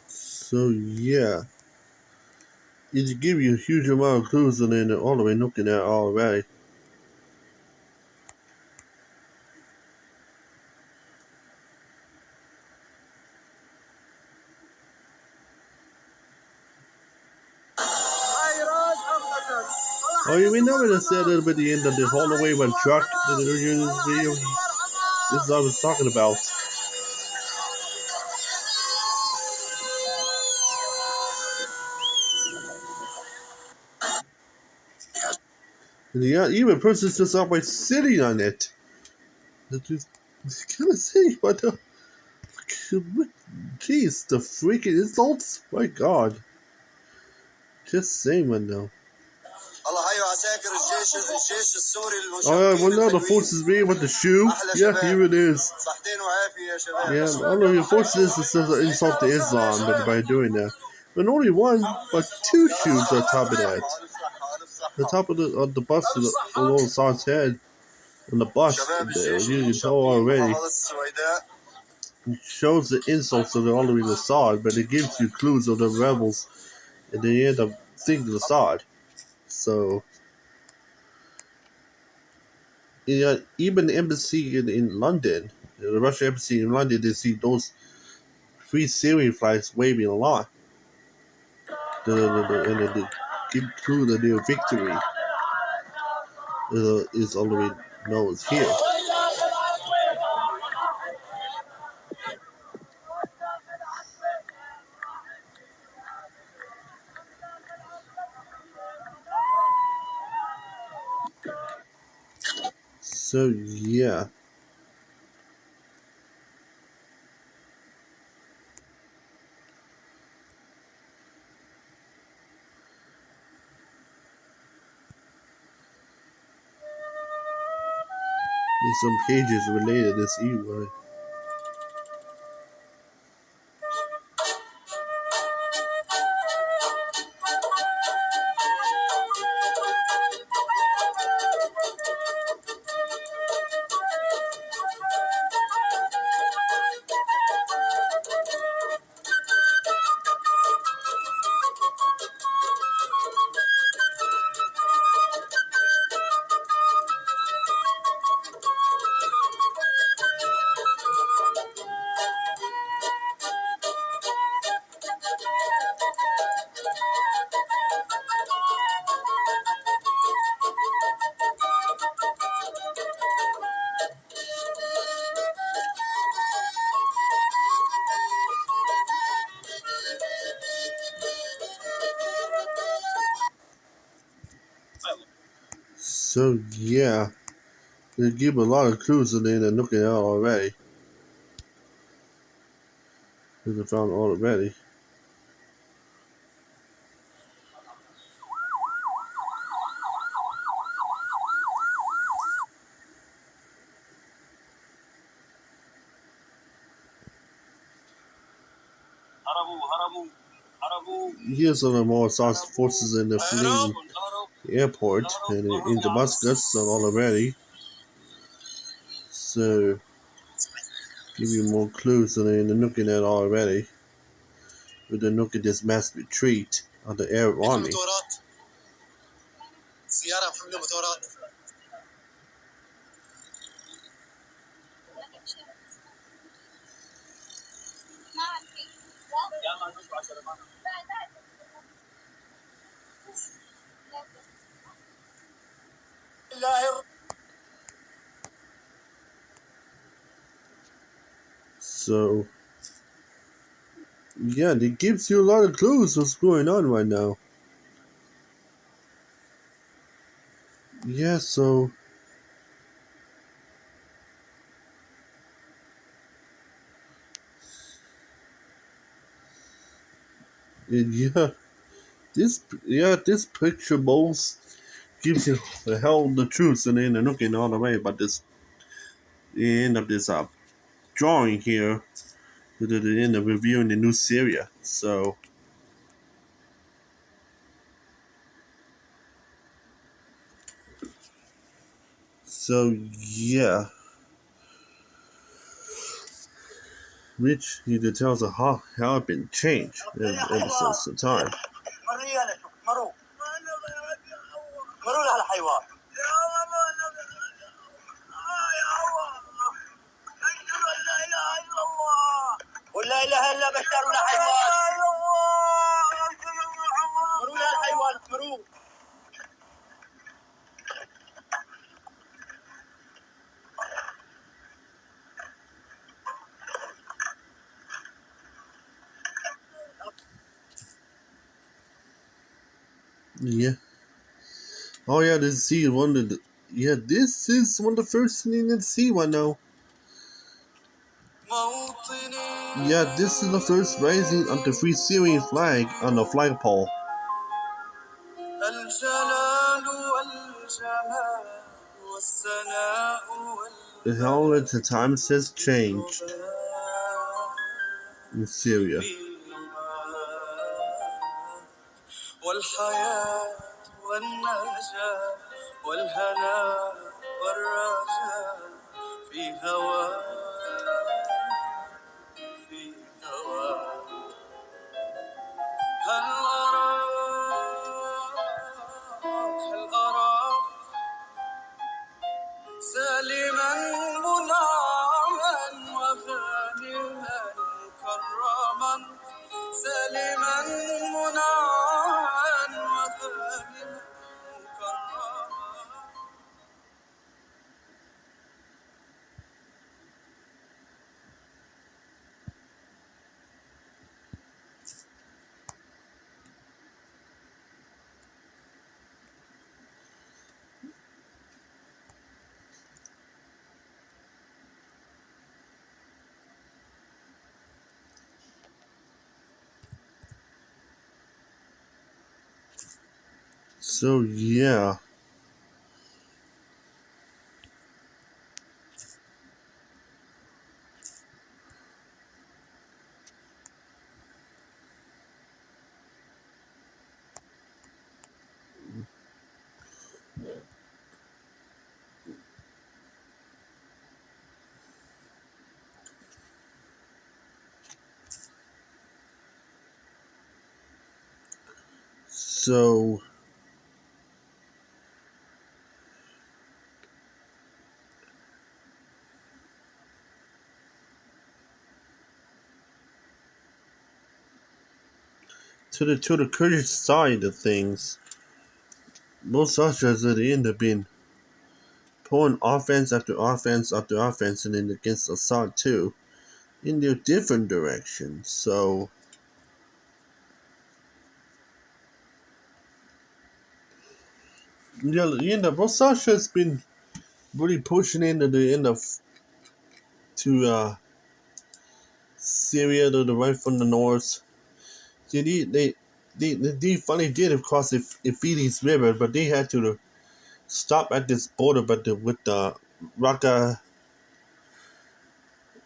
So yeah, it give you a huge amount of clues and then all the way looking at already. Oh, you remember they said a little bit at the end of the Holloway one truck in the original video? This is what I was talking about. And yeah, even a person just up by sitting on it. Can I say what the? Jeez, the freaking insults! My God. Just saying right now. Oh yeah, well now the forces me with the shoe. Yeah, here it is. Yeah, all of your forces is to insult the Islam by doing that. But only one, but two shoes on top of that. The top of the bust of the little Assad's head. On the bust there, you can tell already. It shows the insults of the Oliver Assad, but it gives you clues of the rebels, and they end up thinking Assad. So, yeah, even the embassy in London, the Russian embassy in London, they see those 3 Syrian flags waving a lot. And they give clue that their victory is already known here. So, yeah. There's some pages related to this E-way. So, yeah. They give a lot of clues and they're looking out already. They found already. Here's some of the more Assad's forces in the fleeing airport and in Damascus already. So, give you more clues than they're looking at already. But they're looking at this mass retreat of the Arab army. So, yeah, it gives you a lot of clues what's going on right now. Yeah, so... Yeah, this picture both gives you the hell the truth, and then they're looking all the way about this. The end of this drawing here, to the end of reviewing the new Syria. So yeah, which either tells us how it been changed ever since the time. ولا اله الا بشر ولا حيوان مروا يا الحيوان مروا. Yeah. Oh yeah, this is one of the this is one of the first things in the sea one now. Yeah, this is the first raising of the Free Syrian flag on the flagpole. However, the times has changed in Syria. والحياة والنجاة والهنا والرجاء في هواك في هواك هل أراك سالما منعما وغانما كراما سالما منعما وغانما كراما. So yeah. So to the Kurdish side of things, most soldiers at the end have been pulling offense after offense after offense, and then against Assad too, in their different directions. So yeah, both sides has been really pushing into the end of to Syria to the right from the north. They finally did, of course, the Euphrates River, but they had to stop at this border, but with the Raqqa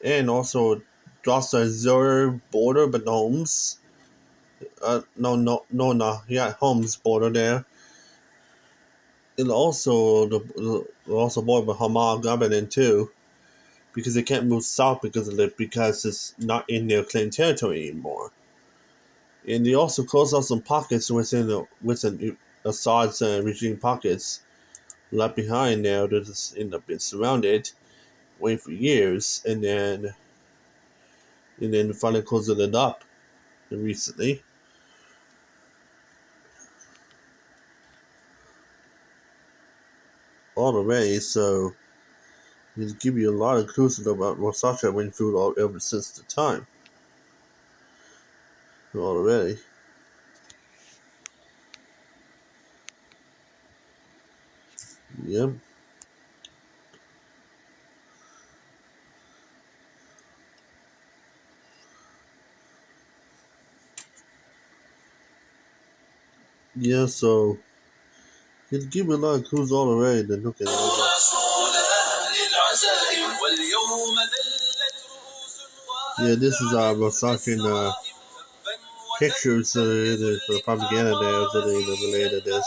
and also cross the Zur border, but the Homs. No, yeah, Homs border there. And also also border with Hamas government too, because they can't move south because it's not in their claimed territory anymore. And they also closed off some pockets within Assad's regime pockets left behind there that just end up being surrounded, waiting for years, and then finally closing it up recently. All the way, so it give you a lot of clues about what Sasha went through ever since the time. Already. Yep. Yeah, so it give you a lot of clues all the way to look at it. Yeah, this is Versace pictures for propaganda there, so they related this.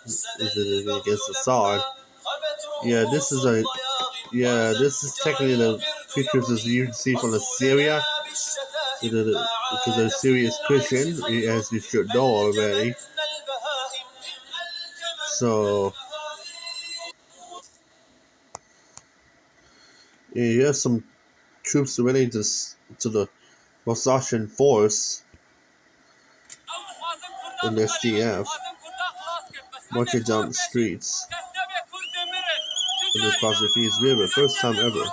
Is it against Assad? Yeah, this is technically the pictures as you can see from the Syria, because the Syria is Christian, as you should know already. So yeah, you have some troops related to the Rosatian force in the SDF marching down the streets and across the Euphrates River, first time ever.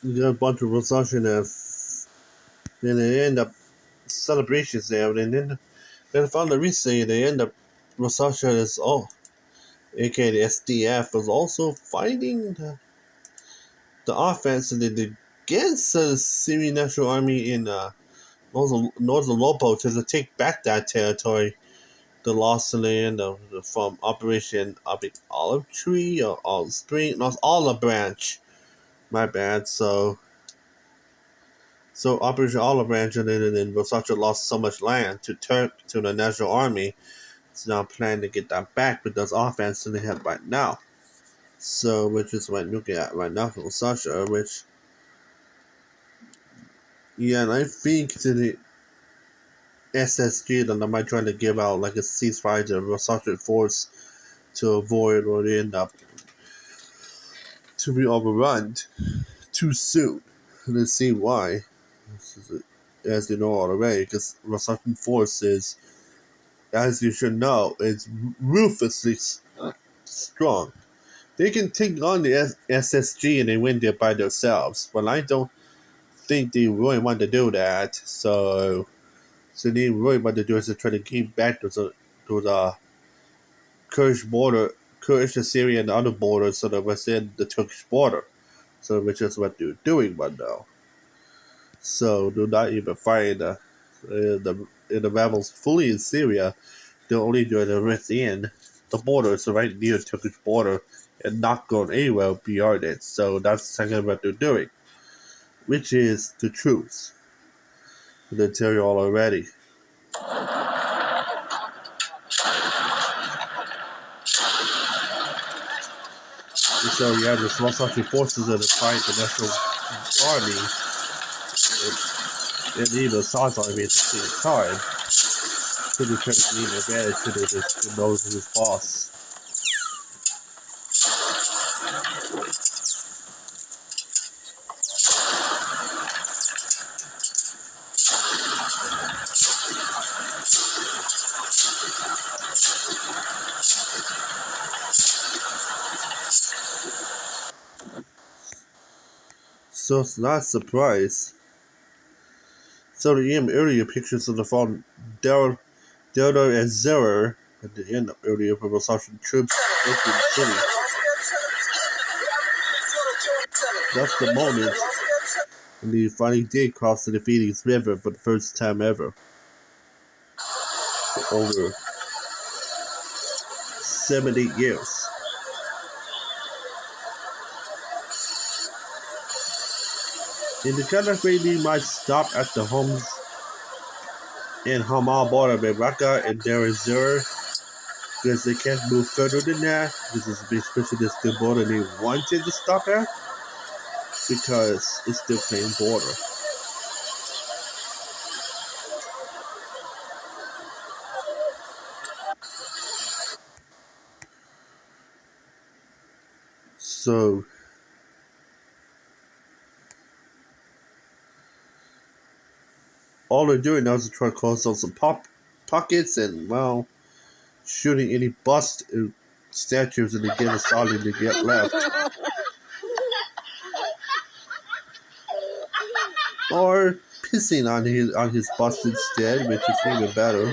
You got a bunch of Rosashinas, and they end up celebrations there, and then finally recently they end up Rosasha is aka the SDF, was also fighting the offense and against the Syrian National Army in northern Lopo to take back that territory. The lost land from Operation Olive Tree or Olive Spring, no, Olive Branch. My bad. So Operation Olive Branch, and then Versace lost so much land to the National Army. It's now planning to get that back with those offense that they have right now. So, which is what I'm looking at right now for Versace, which, yeah, and I think to the SSG that they might try to give out like a ceasefire to Versace force to avoid or they end up to be overrun too soon. Let's see why. As you know already, because Versace force is, as you should know, is ruthlessly strong. They can take on the SSG and they win there by themselves, but I don't think they really want to do that. So they really want to do is to try to keep back to the Kurdish border, Kurdish, Syria, and the other borders, so that within the Turkish border. So which is what they're doing right now. So they're not even fighting the rebels fully in Syria. They're only doing it within the border, so right near the Turkish border, and not going anywhere beyond it. So that's exactly what they're doing, which is the truth. And they tell you all already. And so you have the Rosati forces that fight the National Army and even Assad's army at the same time. So they try to gain advantage to know who's boss. So it's not a surprise. So the earlier pictures of the fallen Delta and Zero at the end of earlier Russian troops entering the city. That's the moment when they finally did cross the Phoenix River for the first time ever. For over 70 years. In the country, they might stop at the homes in Hamal border with Raqqa and Deir ez-Zor because they can't move further than that. This is especially the border they wanted to stop at because it's still plain border. So all they're doing now is to try to close on some pockets and, well, shooting any bust statues and again assaulting to get left. Or pissing on his bust instead, which is even better.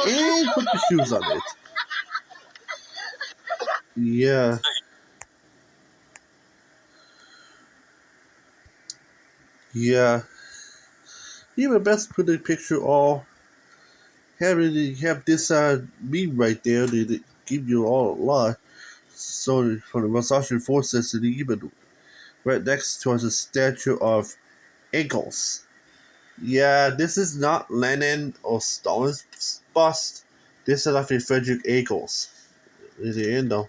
And put the shoes on it. Yeah. Yeah. Even best put the picture all have this meme right there to give you all a lot. So for the Versace forces and even right next to us a statue of Engels. Yeah, this is not Lenin or Stalin's bust. This is actually Frederick Engels. in the end of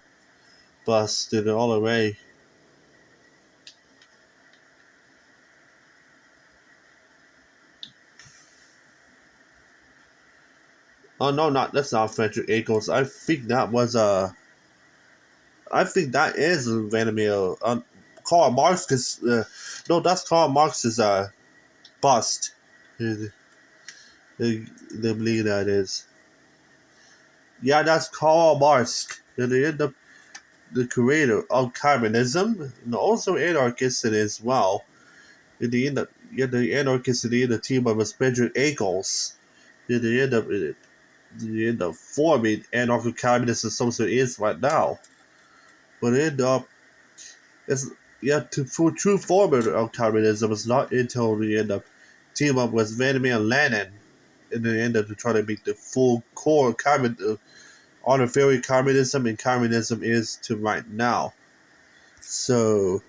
busted all away. Oh no, that's not Frederick Eagles. I think that was I think that is Vladimir. Karl Marx is no, that's Karl Marx's bust. They believe that is. Yeah, that's Karl Marx. The creator of communism, and also anarchist as well. In the end, the anarchists in the end, the team of Frederick Engels. In the end of forming anarcho-communist association is right now. But end up, it's for true form of communism is not until the end of team up with Vladimir Lenin in the end of to try to make the full core honorary communism and communism is to right now. So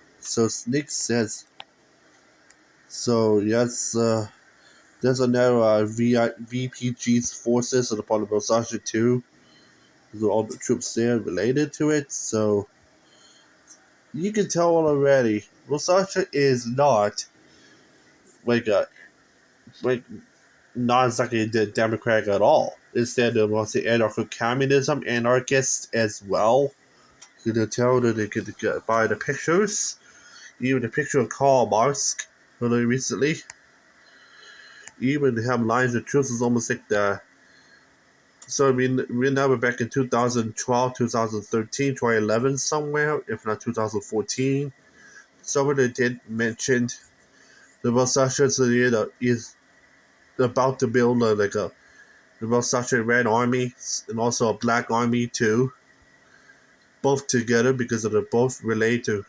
Nick says. So yes, there's another VPG's forces upon the Versace too. There's all the troops there related to it. So you can tell already, Versace is not like like not exactly democratic at all. Instead, they're mostly anarcho-communism, anarchists as well. You can tell that they could get by the pictures. Even the picture of Karl Marx really recently. Even they have lines of truth is almost like the. So we now we're back in 2012, 2013, 2011 somewhere, if not 2014. Somewhere they did mention the Versace is about to build the Versace Red Army and also a Black Army too. Both together because they're both related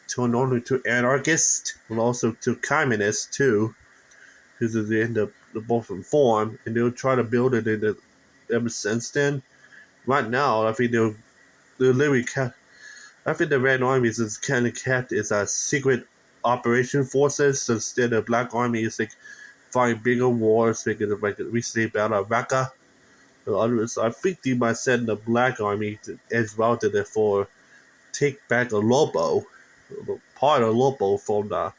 to not only to anarchists but also to communists too. Because they end up both informed and they'll try to build it ever since then. Right now, I think they're literally kept. I think the Red Army is kind of kept as a secret operation forces. So instead, the Black Army is like fighting bigger wars, making it like recently battle of Raqqa. So I think they might send the Black Army as well to therefore take back a Lobo, part of Lobo from the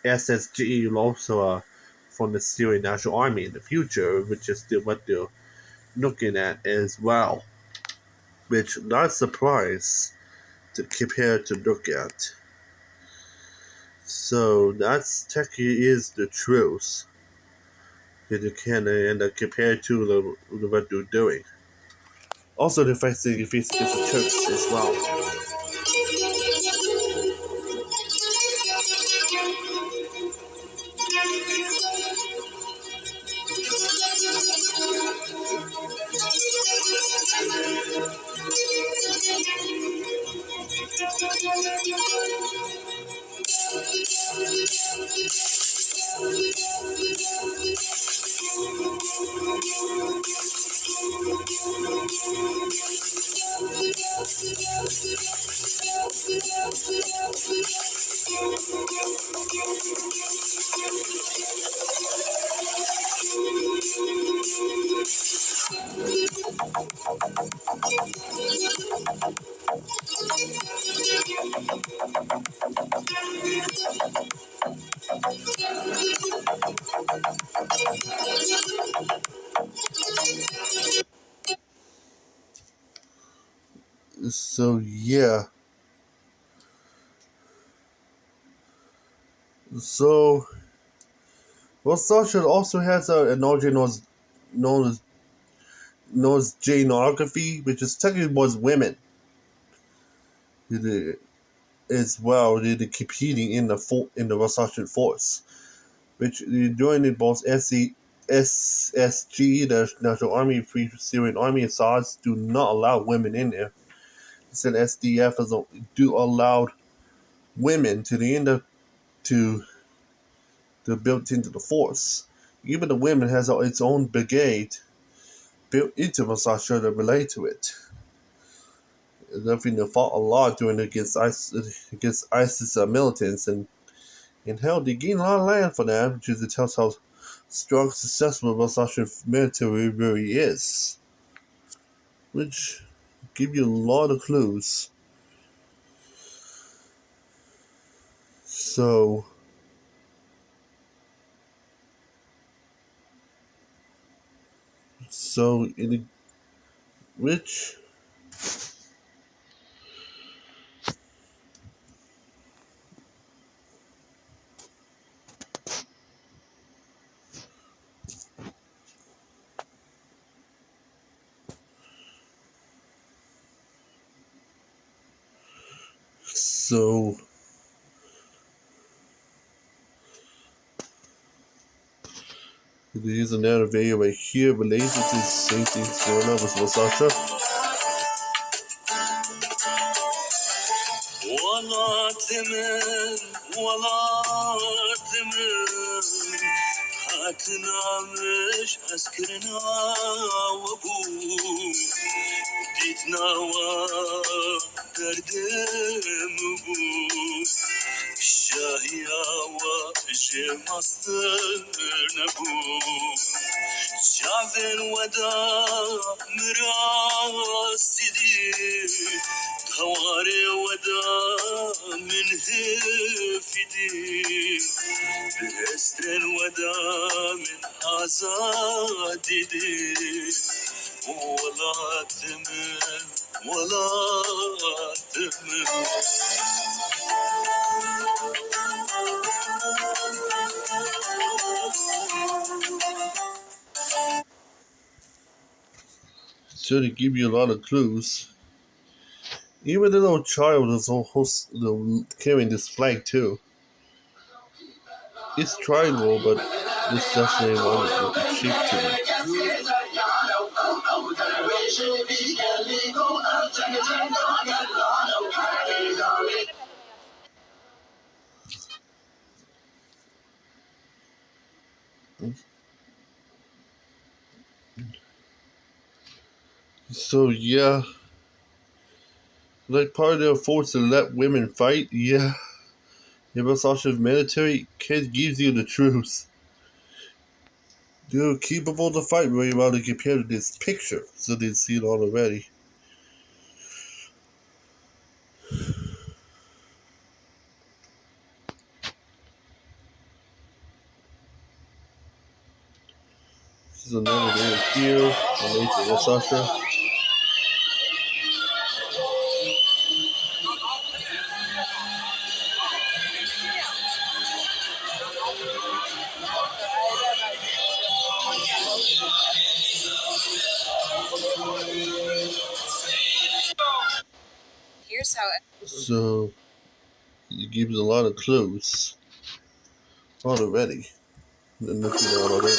SSG and also from the Syrian National Army in the future, which is still what they're looking at as well. Which not a surprise to compare to look at. So that's technically is the truth that you can and compared to what they're doing. Also, the fact that you face different Turks as well. So yeah. So Versace also has an origin known as genography, which is technically was women as well. They're competing in the Versace force, which during in both SSG, the National Army, Free Syrian Army, and SARS do not allow women in there. Instead, SDF do allow women to the end of to built into the force. Even the women has its own brigade built into Versace that relate to it. I think they fought a lot during against ISIS militants and hell, they gained a lot of land for that, which is it tells how strong, successful Versace military really is. which give you a lot of clues. So in the which so here's another video right here related to the same things going on with Masasha. شافن ودا مراسدي هواري ودا من هفدي بهستن ودا من آزادي ولا تمن ولا تمن. So they give you a lot of clues. Even the little child is almost carrying this flag too. It's tribal, but this definitely one with the shape to it. So yeah, like part of their force to let women fight. Yeah, if Masasha's military kid gives you the truth. They're capable to fight very well to compare to this picture, so they see it all already. This is another day here related to Masasha. Here's how. So it gives a lot of clues already. They're looking at already.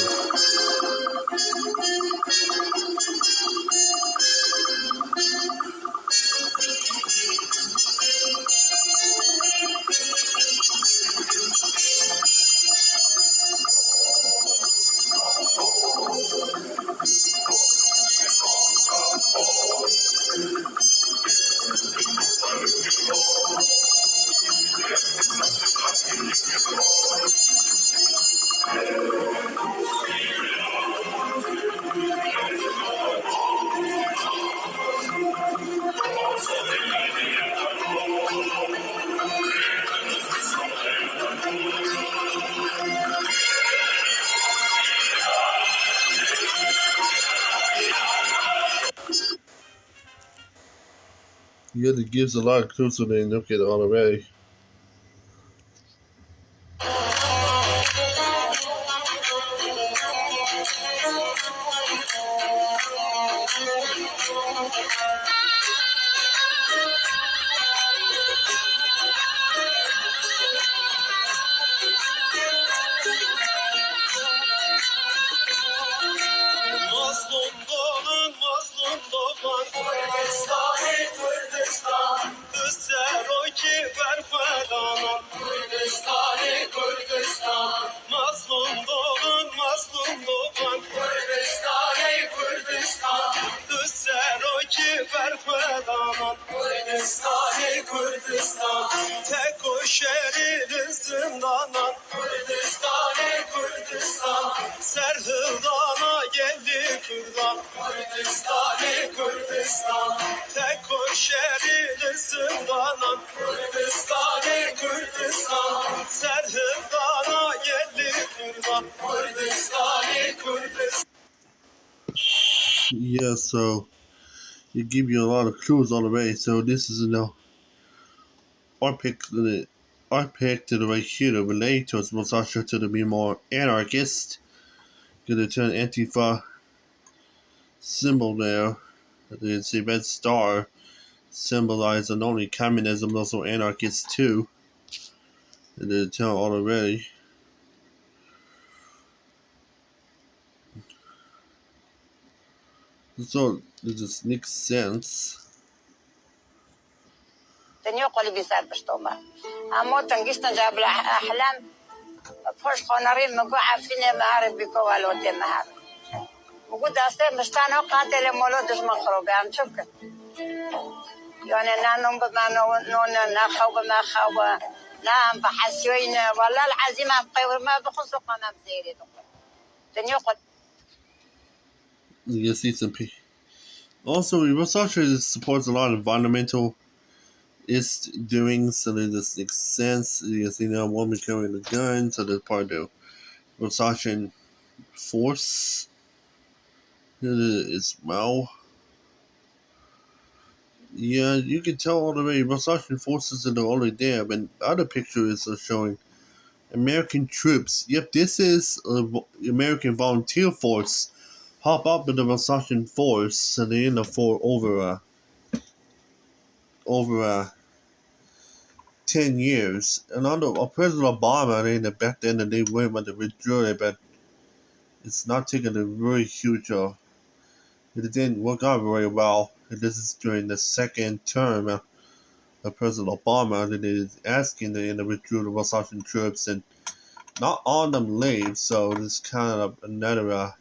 Yeah, it gives a lot of clues so they look at it already. Yeah, so it give you a lot of clues already. So this is I picked the right here to relate to Masasha to be more anarchist. Gonna turn Antifa symbol there. It's a red star symbolize not only communism but also anarchists too. And they tell already. So it just makes sense. تنيقل بيسار بشتوما أمو تنقشنا جاب أحلام فوش خنارين مكو عارفين ما عارف بيكو والو تمهار وقد أصلا مشتانو قاتل مولودش مخروبة عم شوفك يعني نانو نخوب ما خوب نعم بحسوين والله العظيم عم قيور ما بخصو قنام زيري تنيقل. You can see some. Also, Versace supports a lot of environmental doing, so that this makes sense. You can see now a woman carrying a gun, so that's part of the Versace force as well. Yeah, you can tell all the way Versace forces are already there, but the other picture is showing American troops. Yep, this is American volunteer force. Hop up with the Versace force, and they're in the for over 10 years. And under President Obama, they in the back then, and they went when they withdrew it, but it's not taking a very huge. It didn't work out very well. And this is during the second term of President Obama that is asking the withdrew the Versace troops, and not all of them leave. So it's kind of another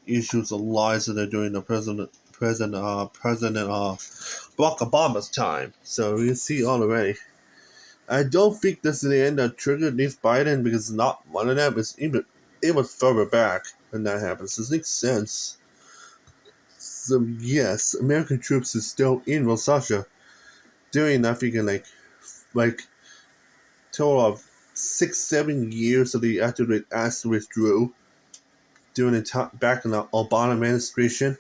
issues of lies that they're doing the President Barack Obama's time. So you see already. I don't think this is the end that triggered this Biden because not one of them is even it was further back when that happens. So it makes sense. So yes, American troops is still in Rosasha during I think like total of 6-7 years of the after they asked to withdrew during the time back in the Obama administration.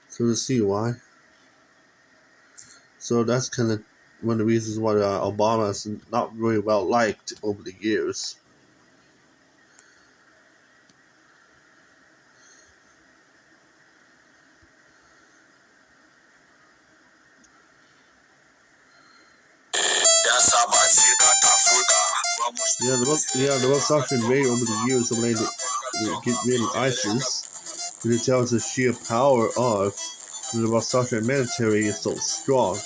So to see why. So that's kind of one of the reasons why Obama is not really well liked over the years. The Versace made over the years of get rid of ISIS. And it tells the sheer power of the Versace military is so strong.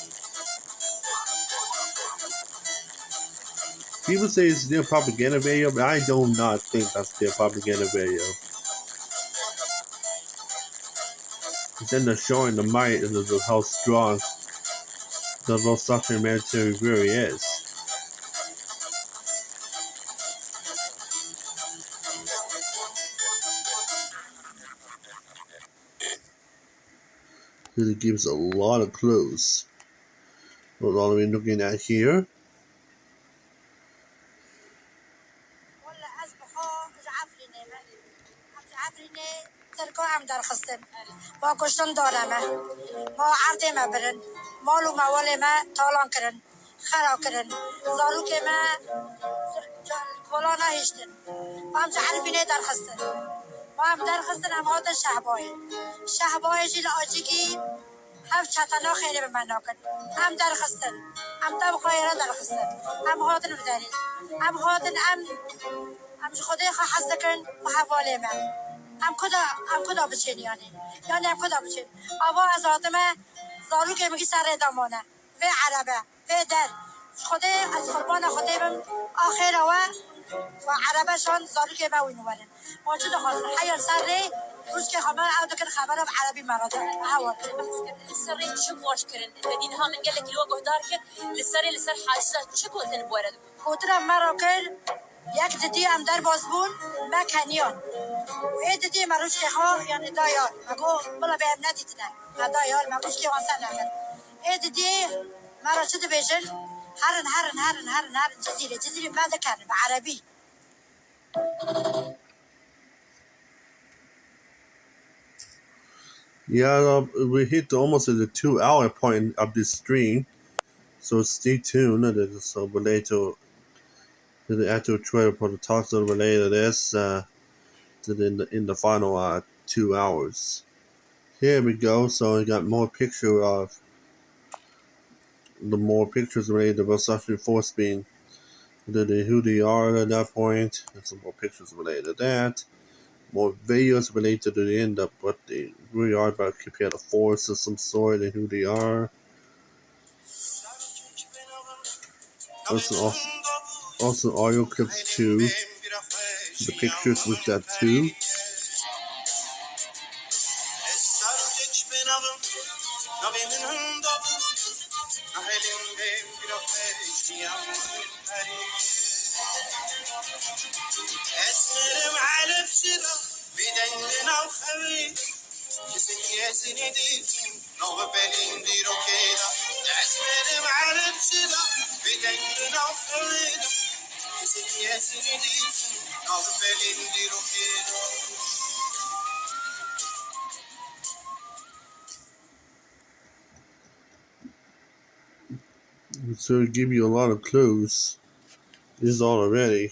People say it's their propaganda video, but I do not think that's their propaganda video. Then they're showing the might and how strong the Versace military really is. It gives a lot of clues. What are we looking at here? ما کشتن دارمه ما عرض ما برن مال و موال ما تالان کرن خراب کرن زارو که ما ولا نهشتن ما هم تعرفینه درخستن ما هم درخستن هم هاتن شهبای جیل آجیگی هم چطنا خیلی به من ناکن هم درخستن هم دم خواهیران درخستن هم هاتن بدارین هم هاتن هم خودی خواه حزد کن و حواله من هم کدا بچین یعنی هم کدا بچین آوا از آدمه زالو که میگی سر دامانه و عربه و در خودی از قربان خودی بم آخر و عربه شان زالو که ما وینوارن موجود خاطر حیال سر ری روز که خبر او دکن خبرم عربی مراده هوا لسری شو واش کرن الذين ها من قال لك الوجه دارك لسر حاجات شو قلت نبورد قلتلم مرا کل یک دیدی هم در بازبون ما کنیان و این دیدی مروش که خواه یعنی دایار مگو بلا به هم ندیدنه ما دایار مروش که وانسان نکن این دیدی مرا چه بیشن هرن جزیره ما دکن به عربی Yeah, we hit almost at the 2 hour point of this stream, so stay tuned. So related to the actual trailer for the talks related to this in the final 2 hours. Here we go. So we got more pictures related to Russian force being who they are at that point, and some more pictures related to that. More videos related to the end of what they really are about compared to force of some sort and who they are. Also audio clips too. The pictures with that too. So it give you a lot of clues. This is all already.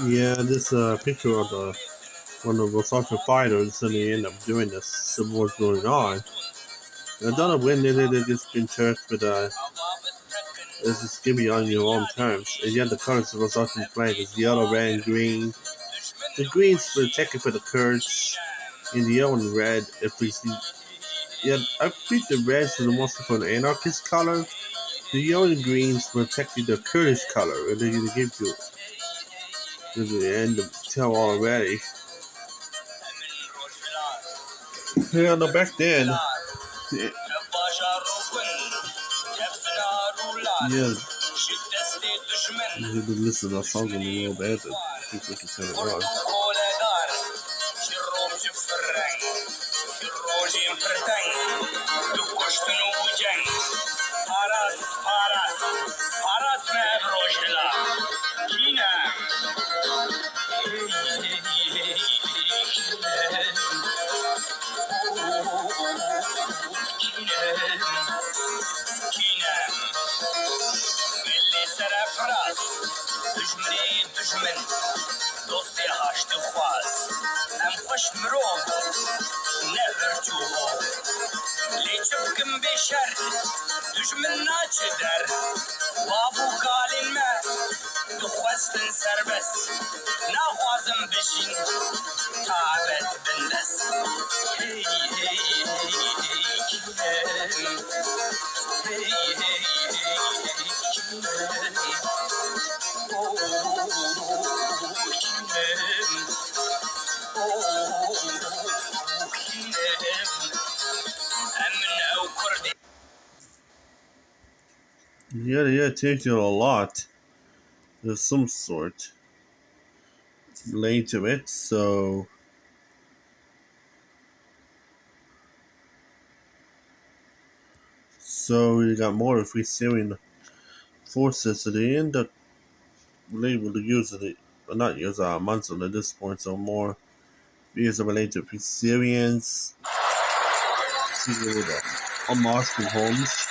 Yeah, this picture of one of the Russian fighters, and they end up doing this. Civil War's going on. I don't know when it has been checked, but this is give you on your own terms. And yet the colors of the Russian flag is yellow, red, and green. The green's protected for the Kurds, and the yellow and red if we see. Yeah, I think the reds are the most for the anarchist color. The yellow and greens protecting the Kurdish color, and then you give you the end of tell already. Yeah, no, back then. Yeah, you have to listen to that song a little bit, but I think we can turn it on. Yeah, it takes you a lot. There's some sort related to it, so you got more if we Syrian forces at the end of able to use it, not use months at this point, so more videos are related to Syrians, on Moscow homes.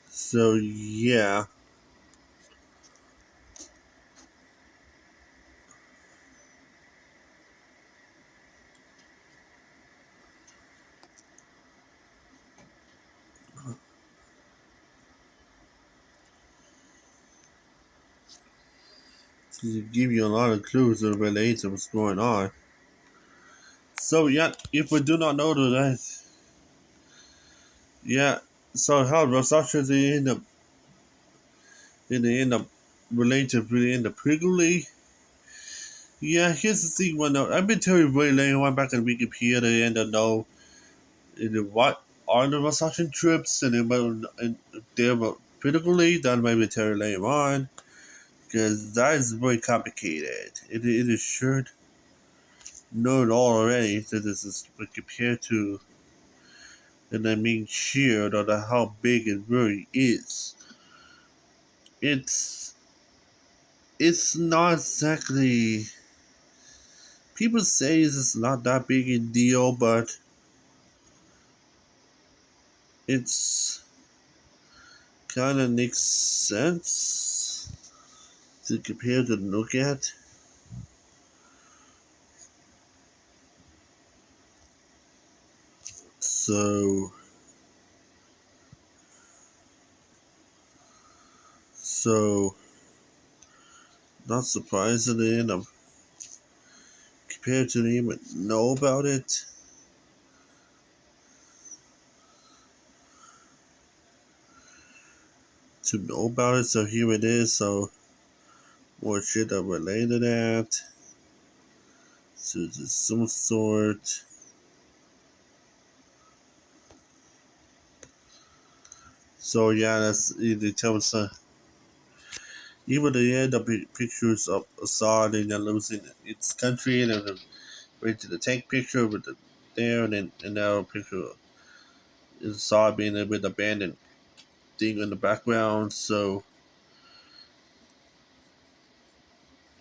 So yeah. to give you a lot of clues that relate to what's going on. So yeah, if we do not know that, yeah. So how Rosacea they end up related really end up prickly. Yeah, here's the thing. When I've been telling you way later on back in Wikipedia, they end up know what are the Rosacea trips and they're critically that might be telling later on because that is very complicated. It is should know it all already that this is compared to and I mean sheer or the how big it really is. It's it's not exactly people say it's not that big a deal, but it's kind of makes sense to compare to look at. So so not surprisingly enough, compared to even know about it. To know about it, so here it is. So more shit that related to that. So just some sort. So yeah, that's they tell us. Even the end of pictures of Assad and then losing its country, and then went to the tank picture with the there, and then and now a picture of Assad being with the abandoned thing in the background. So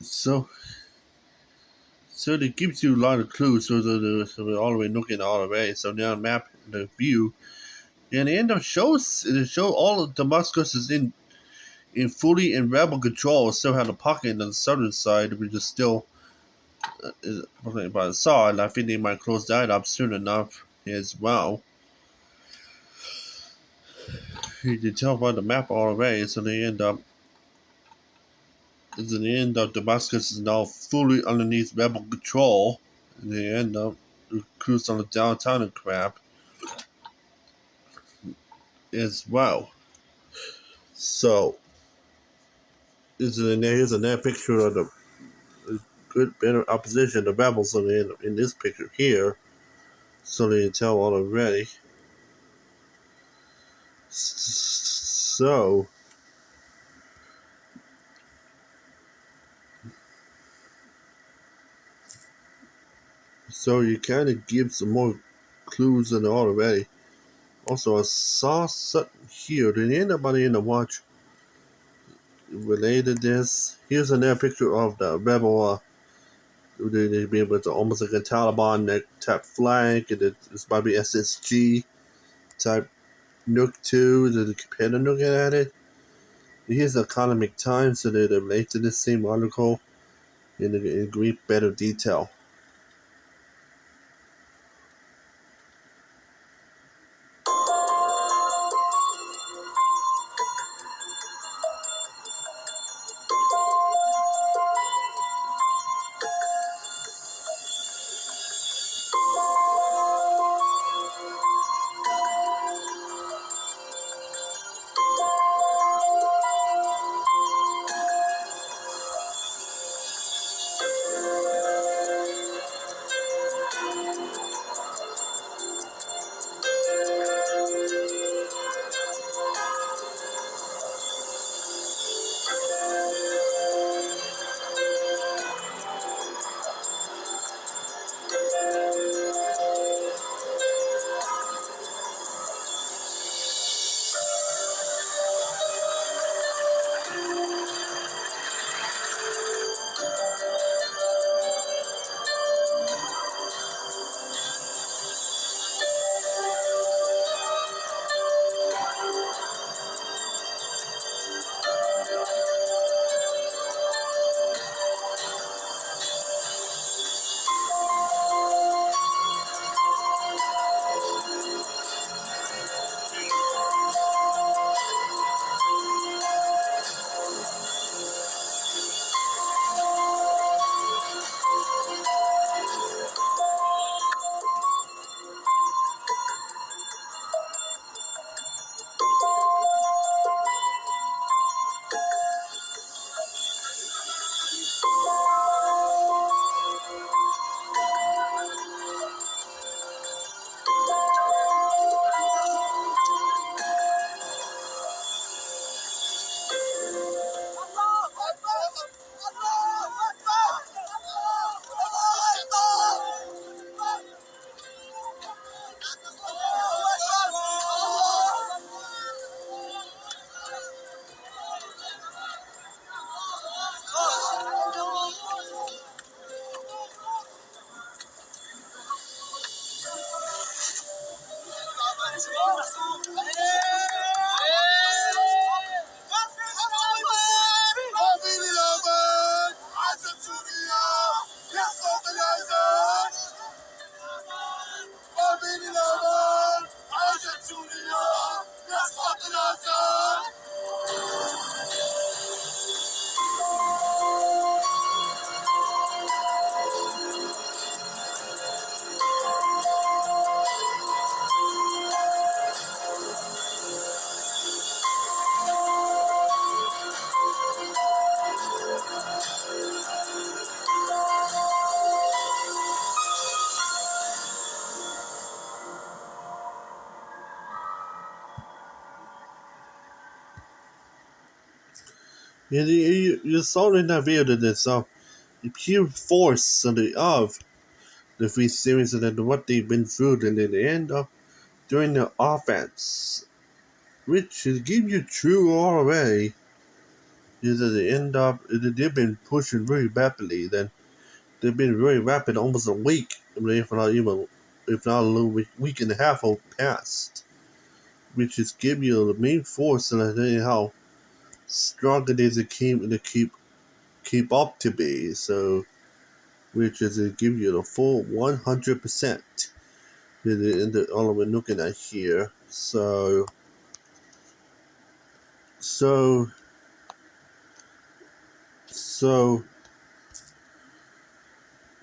so it gives you a lot of clues. So we're all the way looking all the way. So now map the view, and the end of shows it show all of Damascus is in fully in rebel control. Still have a pocket on the southern side, which is still by the side. And I think they might close that up soon enough as well. You can tell by the map already. So they end up. At the end of Damascus is now fully underneath rebel control. And they end up cruise on the downtown and crap as well. So here's another picture of the good better opposition, the rebels in this picture here. So they can tell already. So you kind of give some more clues than already. Also, I saw something here. Did anybody in the watch related this? Here's another picture of the rebel. They be able to almost like a Taliban type flag, and it's probably SSG type Nook 2. The companion looking at it. Here's the Economic Times, so they relate to this same article in great better detail. You saw in that video that there's the pure force of the three series and what they've been through, and then they end up during the offense, which is give you true already. Is that they end up they've been pushing very rapidly. Then they've been very rapid, almost a week, if not a little week and a half past, which is give you the main force and I tell you how strong it is to keep up to be. So, which is to give you the full 100%. All we're looking at here. So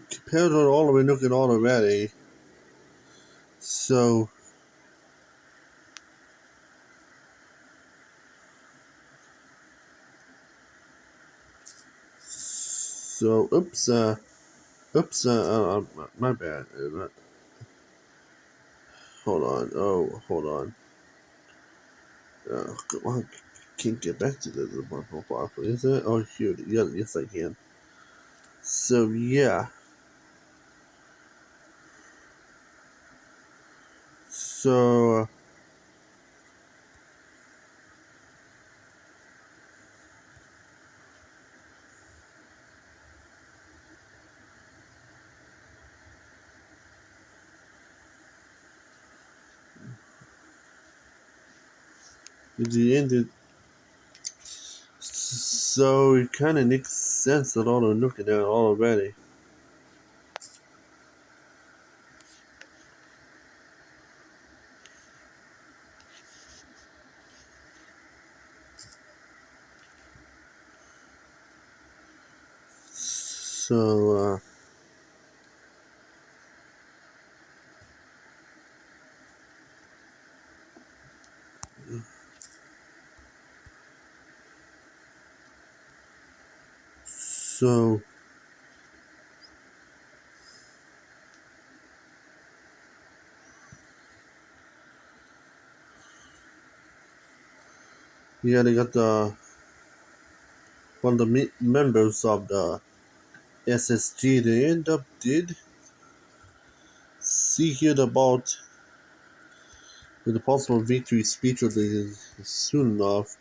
compared to all we're looking at already. So oops, my bad. Hold on. I can't get back to the profile. Is it? Oh, shoot. Yeah, yes, I can. So, yeah. So, at the end, so it kind of makes sense that all I'm looking at already. So, yeah, they got one of the members of the SSG. They end up did see here about with the possible victory speech of the soon enough.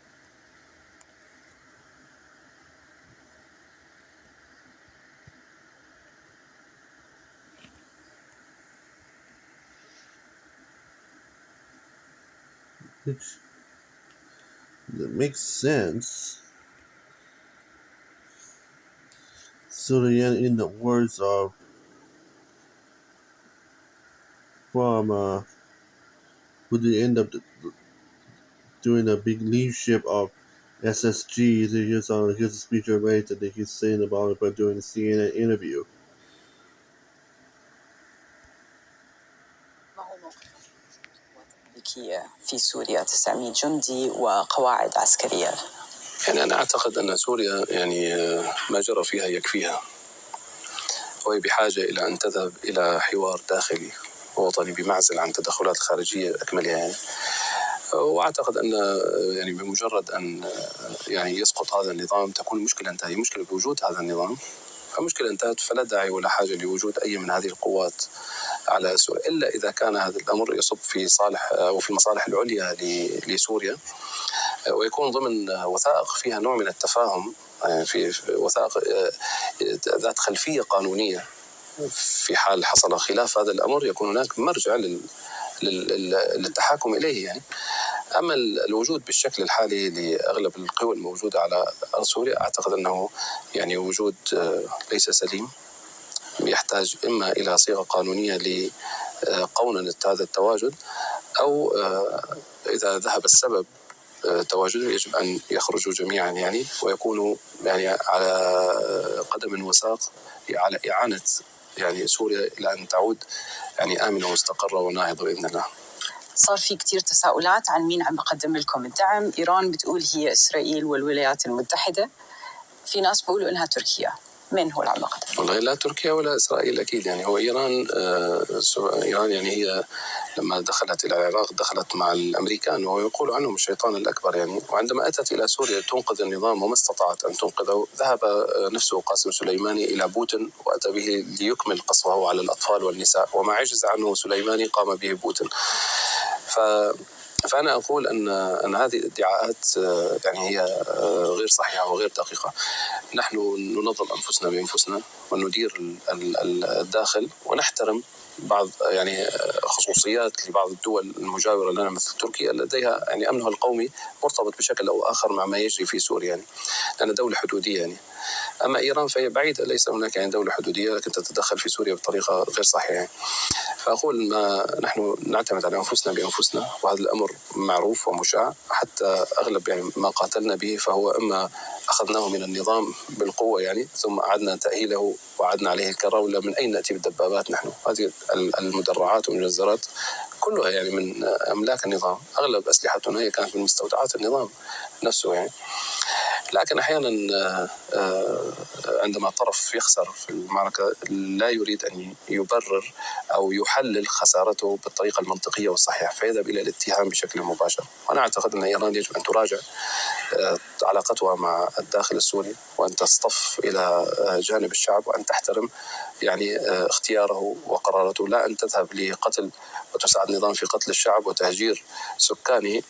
Which that makes sense. So in the words of from would they end up doing a big leadership of SSG? Here's a speech I read that he's saying about it by doing the CNN interview. في سوريا 900 جندي وقواعد عسكرية. يعني أنا أعتقد أن سوريا يعني ما جرى فيها يكفيها، وهي بحاجة إلى أن تذهب إلى حوار داخلي ووطني بمعزل عن التدخلات الخارجية أكملها يعني. وأعتقد أن يعني بمجرد أن يعني يسقط هذا النظام تكون المشكلة انتهت. مشكلة بوجود هذا النظام، فمشكلة انتهت، فلا داعي ولا حاجة لوجود أي من هذه القوات على سوريا، إلا إذا كان هذا الأمر يصب في صالح أو في المصالح العليا لسوريا، ويكون ضمن وثائق فيها نوع من التفاهم، في وثائق ذات خلفية قانونية. في حال حصل خلاف هذا الأمر يكون هناك مرجع للتحاكم إليه يعني. أما الوجود بالشكل الحالي لأغلب القوى الموجودة على أرض سوريا، أعتقد أنه يعني وجود ليس سليم، يحتاج إما إلى صيغة قانونية لقوننة هذا التواجد، أو إذا ذهب السبب تواجده يجب أن يخرجوا جميعا يعني، ويكونوا يعني على قدم وساق على إعانة يعني سوريا إلى أن تعود يعني آمنة ومستقرة وناهضة بإذن الله. صار في كتير تساؤلات عن مين عم بقدم لكم الدعم. إيران بتقول هي إسرائيل والولايات المتحدة، في ناس بيقولوا إنها تركيا. من هو العملاق؟ والله لا تركيا ولا إسرائيل أكيد، يعني هو إيران. إيران يعني هي لما دخلت إلى العراق دخلت مع الأمريكان ويقول عنهم الشيطان الأكبر يعني. وعندما أتت إلى سوريا تنقذ النظام وما استطاعت أن تنقذه، ذهب نفسه قاسم سليماني إلى بوتين وأتى به ليكمل قصفه على الأطفال والنساء، وما عجز عنه سليماني قام به بوتين. فأنا أقول أن هذه الادعاءات يعني هي غير صحيحة وغير دقيقة. نحن ننظم أنفسنا بأنفسنا وندير الداخل ونحترم بعض يعني خصوصيات لبعض الدول المجاورة لنا مثل تركيا لديها يعني أمنها القومي مرتبط بشكل أو آخر مع ما يجري في سوريا يعني، لأن دولة حدودية يعني. أما إيران فهي بعيدة، ليس هناك يعني دولة حدودية لكن تتدخل في سوريا بطريقة غير صحيحة يعني. فأقول ما نحن نعتمد على أنفسنا بأنفسنا، وهذا الأمر معروف ومشاع. حتى أغلب يعني ما قاتلنا به فهو إما أخذناه من النظام بالقوة يعني، ثم أعدنا تأهيله وأعدنا عليه الكرة، ولا من أين نأتي بالدبابات نحن؟ هذه المدرعات والمجزرات كلها يعني من أملاك النظام، أغلب أسلحتنا هي كانت من مستودعات النظام نفسه يعني. لكن أحيانا عندما طرف يخسر في المعركة لا يريد أن يبرر أو يحلل خسارته بالطريقة المنطقية والصحيحة، فيذهب إلى الاتهام بشكل مباشر. وأنا أعتقد أن إيران يجب أن تراجع علاقتها مع الداخل السوري، وأن تصطف إلى جانب الشعب، وأن تحترم يعني اختياره وقراراته، لا أن تذهب لقتل وتساعد النظام في قتل الشعب وتهجير سكانه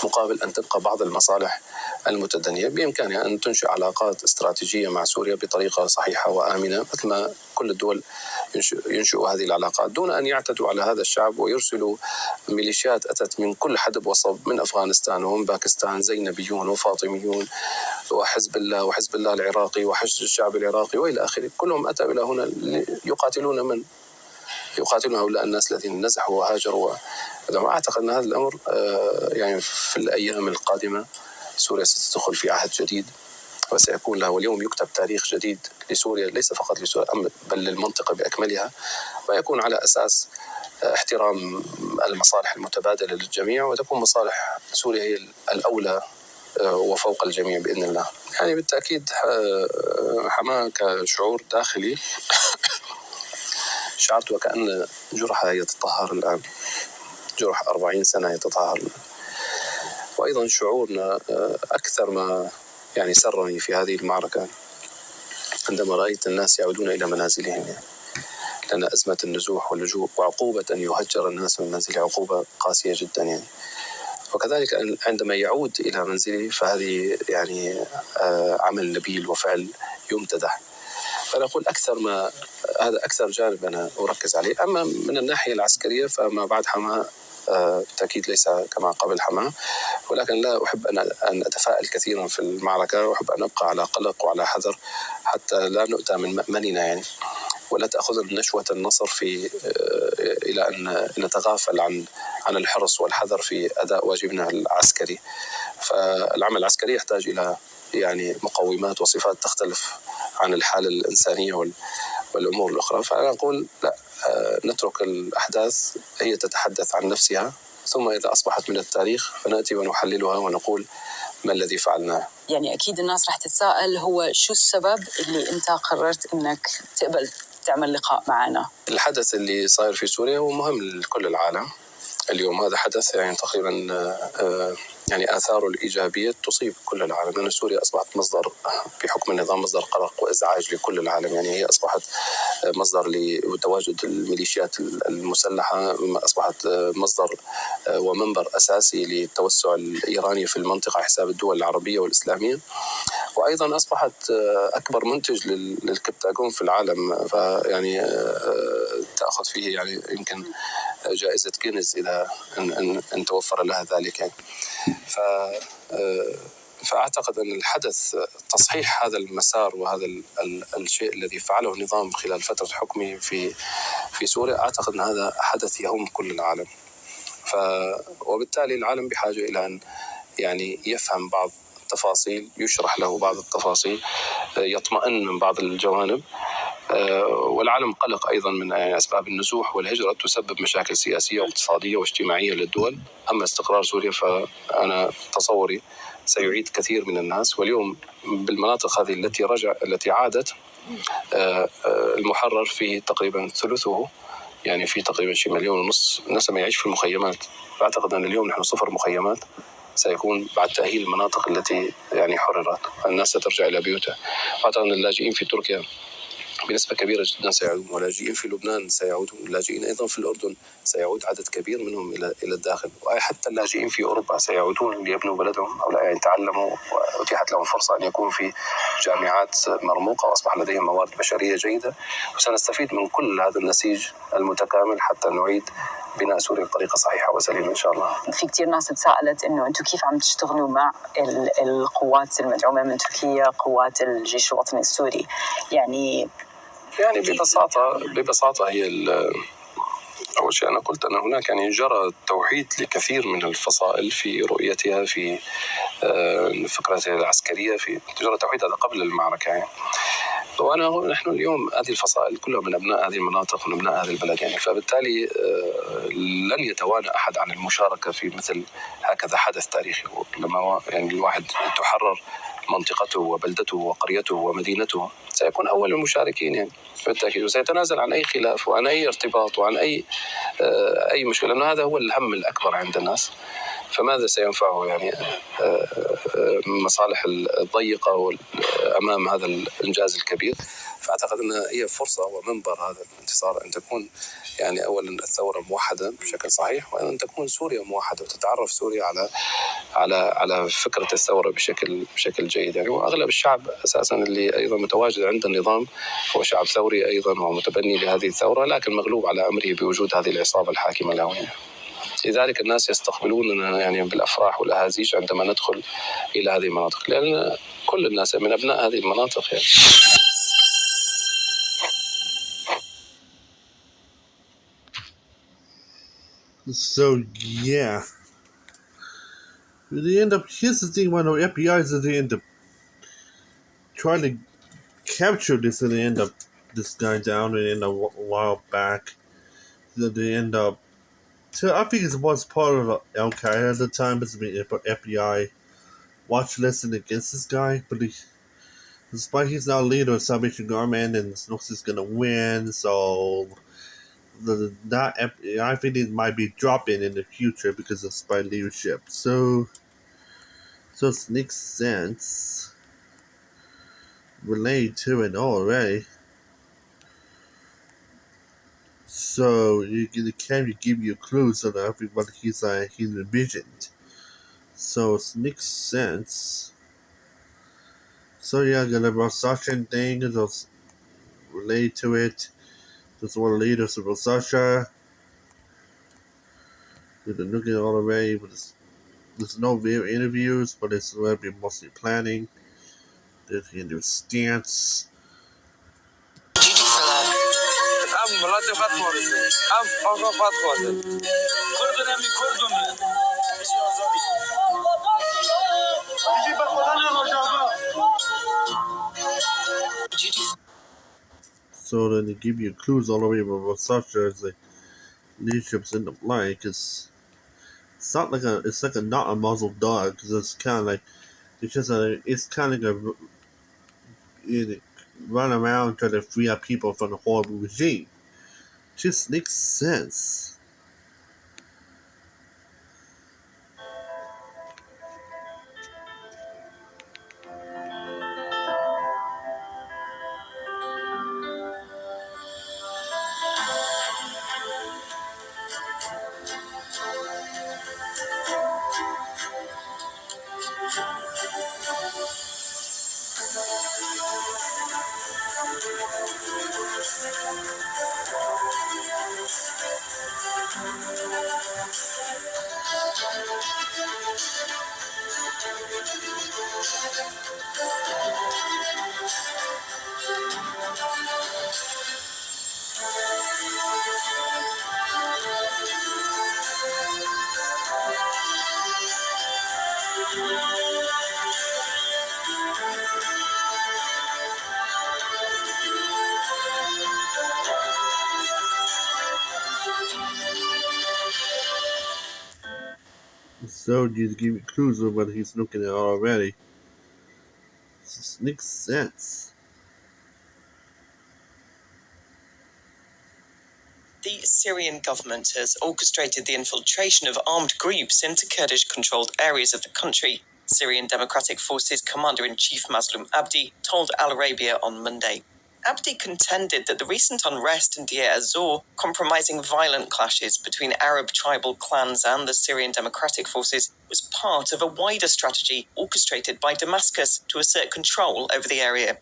مقابل أن تبقى بعض المصالح المتدنية. بإمكانها أن تنشئ علاقات استراتيجية مع سوريا بطريقة صحيحة وآمنة مثل ما كل الدول ينشئوا هذه العلاقات، دون أن يعتدوا على هذا الشعب ويرسلوا ميليشيات أتت من كل حدب وصب، من أفغانستان ومن باكستان، زينبيون وفاطميون وحزب الله وحزب الله العراقي وحشد الشعب العراقي وإلى آخره. كلهم أتوا إلى هنا يقاتلون من؟ يقاتلون هؤلاء الناس الذين نزحوا وهاجروا. أعتقد أن هذا الأمر يعني في الأيام القادمة سوريا ستدخل في عهد جديد، وسيكون لها واليوم يكتب تاريخ جديد لسوريا، ليس فقط لسوريا بل للمنطقة بأكملها، ويكون على أساس احترام المصالح المتبادلة للجميع، وتكون مصالح سوريا هي الأولى وفوق الجميع بإذن الله. يعني بالتأكيد حماة كشعور داخلي شعرت وكأن جرحها يتطهر الآن، جرح 40 سنة يتطهر الآن. وأيضا شعورنا أكثر ما يعني سرني في هذه المعركة عندما رأيت الناس يعودون إلى منازلهم يعني. لأن أزمة النزوح واللجوء وعقوبة أن يهجر الناس من منزله عقوبة قاسية جدا يعني. وكذلك عندما يعود إلى منزله فهذه يعني عمل نبيل وفعل يمتدح. فأنا أقول أكثر ما هذا أكثر جانب أنا أركز عليه. أما من الناحية العسكرية فما بعد حماة بالتأكيد ليس كما قبل حماة، ولكن لا أحب أن أتفائل كثيرا في المعركة، وأحب أن أبقى على قلق وعلى حذر حتى لا نؤتى من مأمننا يعني، ولا تأخذ نشوة النصر في إلى أن نتغافل عن الحرص والحذر في أداء واجبنا العسكري. فالعمل العسكري يحتاج إلى يعني مقومات وصفات تختلف عن الحالة الإنسانية والأمور الأخرى. فأنا أقول لا، نترك الأحداث هي تتحدث عن نفسها، ثم إذا أصبحت من التاريخ فنأتي ونحللها ونقول ما الذي فعلناه. يعني أكيد الناس راح تتساءل هو شو السبب اللي أنت قررت أنك تقبل تعمل لقاء معنا؟ الحدث اللي صاير في سوريا هو مهم لكل العالم اليوم. هذا حدث يعني تقريبا يعني آثاره الإيجابية تصيب كل العالم، لأن سوريا أصبحت مصدر بحكم النظام مصدر قلق وإزعاج لكل العالم يعني. هي أصبحت مصدر لتواجد الميليشيات المسلحة، أصبحت مصدر ومنبر أساسي للتوسع الإيراني في المنطقة حساب الدول العربية والإسلامية، وأيضا أصبحت أكبر منتج للكبتاغون في العالم. فيعني تأخذ فيه يعني يمكن جائزة جينيز إذا أن توفر لها ذلك يعني. فأعتقد أن الحدث تصحيح هذا المسار وهذا الشيء الذي فعله النظام خلال فترة حكمه في سوريا، أعتقد أن هذا حدث يهم كل العالم. وبالتالي العالم بحاجة إلى أن يعني يفهم بعض التفاصيل، يشرح له بعض التفاصيل، يطمئن من بعض الجوانب، والعالم قلق أيضا من أسباب النزوح والهجرة تسبب مشاكل سياسية واقتصادية واجتماعية للدول. أما استقرار سوريا فأنا تصوري سيعيد كثير من الناس. واليوم بالمناطق هذه التي عادت المحرر في تقريبا ثلثه، يعني في تقريبا شيء 1.5 مليون الناس ما يعيش في المخيمات. فأعتقد أن اليوم نحن 0 مخيمات، سيكون بعد تأهيل المناطق التي يعني حررت الناس سترجع إلى بيوتها. أعتقد أن اللاجئين في تركيا بنسبة كبيرة جدا سيعودون، واللاجئين في لبنان سيعودون، اللاجئين أيضا في الأردن سيعود عدد كبير منهم إلى الداخل، وحتى اللاجئين في أوروبا سيعودون ليبنوا بلدهم أو يعني تعلموا وأتيحت لهم فرصة أن يكونوا في جامعات مرموقة وأصبح لديهم موارد بشرية جيدة. وسنستفيد من كل هذا النسيج المتكامل حتى نعيد بناء سوريا بطريقة صحيحة وسليمة إن شاء الله. في كتير ناس تساءلت إنه أنتم كيف عم تشتغلوا مع القوات المدعومة من تركيا، قوات الجيش الوطني السوري؟ يعني ببساطة هي أول شيء أنا قلت أن هناك يعني جرى توحيد لكثير من الفصائل في رؤيتها، في فكرتها العسكرية، في جرى توحيد هذا قبل المعركة يعني. ونحن اليوم هذه الفصائل كلها من أبناء هذه المناطق ومن أبناء هذه البلد يعني، فبالتالي لن يتوانى أحد عن المشاركة في مثل هكذا حدث تاريخي. لما يعني الواحد تحرر منطقته وبلدته وقريته ومدينته سيكون أول المشاركين يعني بالتأكيد، وسيتنازل عن أي خلاف وعن أي ارتباط وعن أي مشكلة، لأنه هذا هو الهم الأكبر عند الناس. فماذا سينفعه يعني مصالح الضيقة أمام هذا الإنجاز الكبير؟ فأعتقد أن هي فرصة ومنبر هذا الانتصار أن تكون يعني أولا الثورة موحدة بشكل صحيح، وأن تكون سوريا موحدة وتتعرف سوريا على فكرة الثورة بشكل جيد يعني. وأغلب الشعب أساسا اللي أيضا متواجد عند النظام هو شعب ثوري أيضا ومتبني لهذه الثورة، لكن مغلوب على أمره بوجود هذه العصابة الحاكمة له يعني. لذلك الناس يستقبلوننا يعني بالأفراح والأهازيج عندما ندخل إلى هذه المناطق، لأن كل الناس من أبناء هذه المناطق يعني. So yeah, they end up. Here's the thing: when the FBI is at the end up trying to capture this, and they end up this guy down, and end up a while back. That they end up. I think it was part of Al Qaeda at the time. It's been FBI watch listing against this guy, but despite he's now leader of Salvation Army and looks is gonna win, so I think it might be dropping in the future because of spy leadership. So it makes sense related to it already. So can give you clues so that everybody he's envisioned. So it makes sense. So yeah, the Rosachan thing is related to it. There's one leaders of Rosachan. With the nuclear already, but there's no real interviews, but it's going to be mostly planning. There's in their stance. So then they give you clues all over about Sasha as the leadership's in the blank. It's not like not a muzzled dog, because it's kind of like it's kind of like run around trying to free up people from the horrible regime. Just makes sense. So you give me clues of what he's looking at already. This makes sense. The Syrian government has orchestrated the infiltration of armed groups into Kurdish-controlled areas of the country. Syrian Democratic Forces Commander-in-Chief Mazloum Abdi told Al Arabiya on Monday. Abdi contended that the recent unrest in Deir ez-Zor, compromising violent clashes between Arab tribal clans and the Syrian Democratic Forces, was part of a wider strategy orchestrated by Damascus to assert control over the area.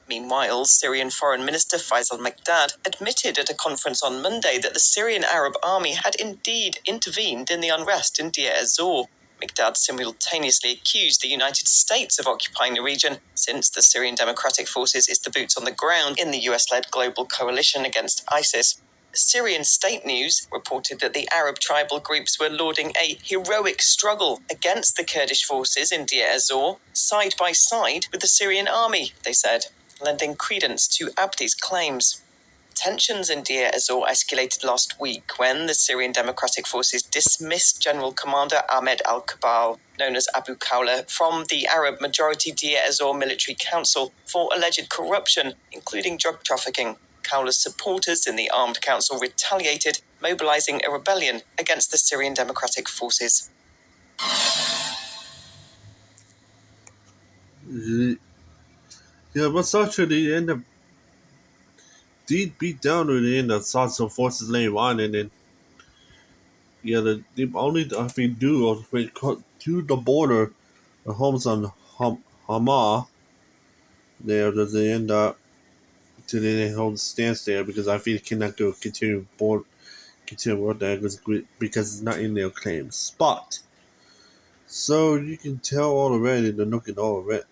Meanwhile, Syrian Foreign Minister Faisal Mekdad admitted at a conference on Monday that the Syrian Arab army had indeed intervened in the unrest in Deir ez-Zor. Mekdad simultaneously accused the United States of occupying the region, since the Syrian Democratic Forces is the boots on the ground in the US-led global coalition against ISIS. Syrian state news reported that the Arab tribal groups were lauding a heroic struggle against the Kurdish forces in Deir ez-Zor, side by side with the Syrian army, they said, lending credence to Abdi's claims. Tensions in Deir ez-Zor escalated last week when the Syrian Democratic Forces dismissed General Commander Ahmed al-Kabal, known as Abu Khawla, from the Arab-majority Deir ez-Zor Military Council for alleged corruption, including drug trafficking. Khawla's supporters in the armed council retaliated, mobilizing a rebellion against the Syrian Democratic Forces. Yeah, but actually they end up did beat down in the end of Assad's forces later on, and then they only I think do to the border, the homes on Hama. There, does they end up to they hold stance there because I think they cannot go continue work there because it's not in their claim spot. So you can tell already they're looking already.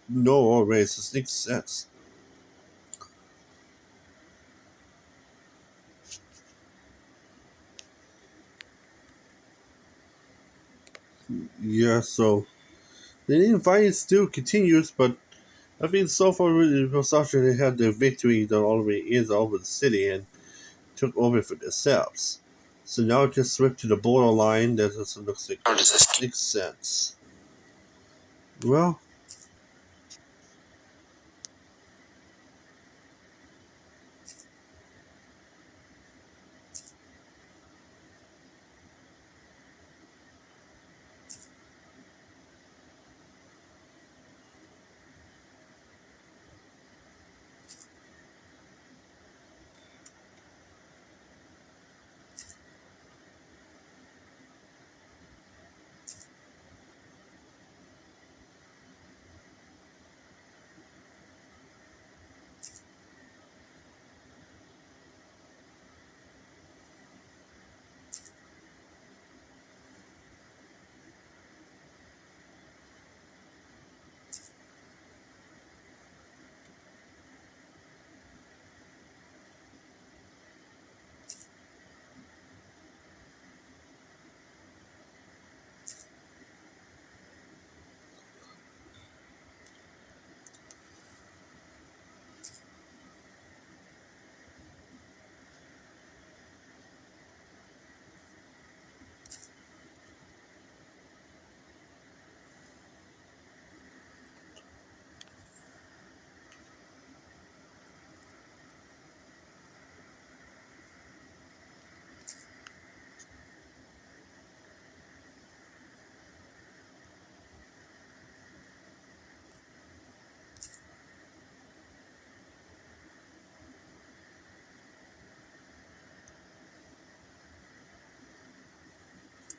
No, already, so it makes sense. Yeah, so the fight still continues, but I think so far Versace they had their victory that already is over the city and took over for themselves. So now it just switched to the borderline. That doesn't look like it makes sense. Well,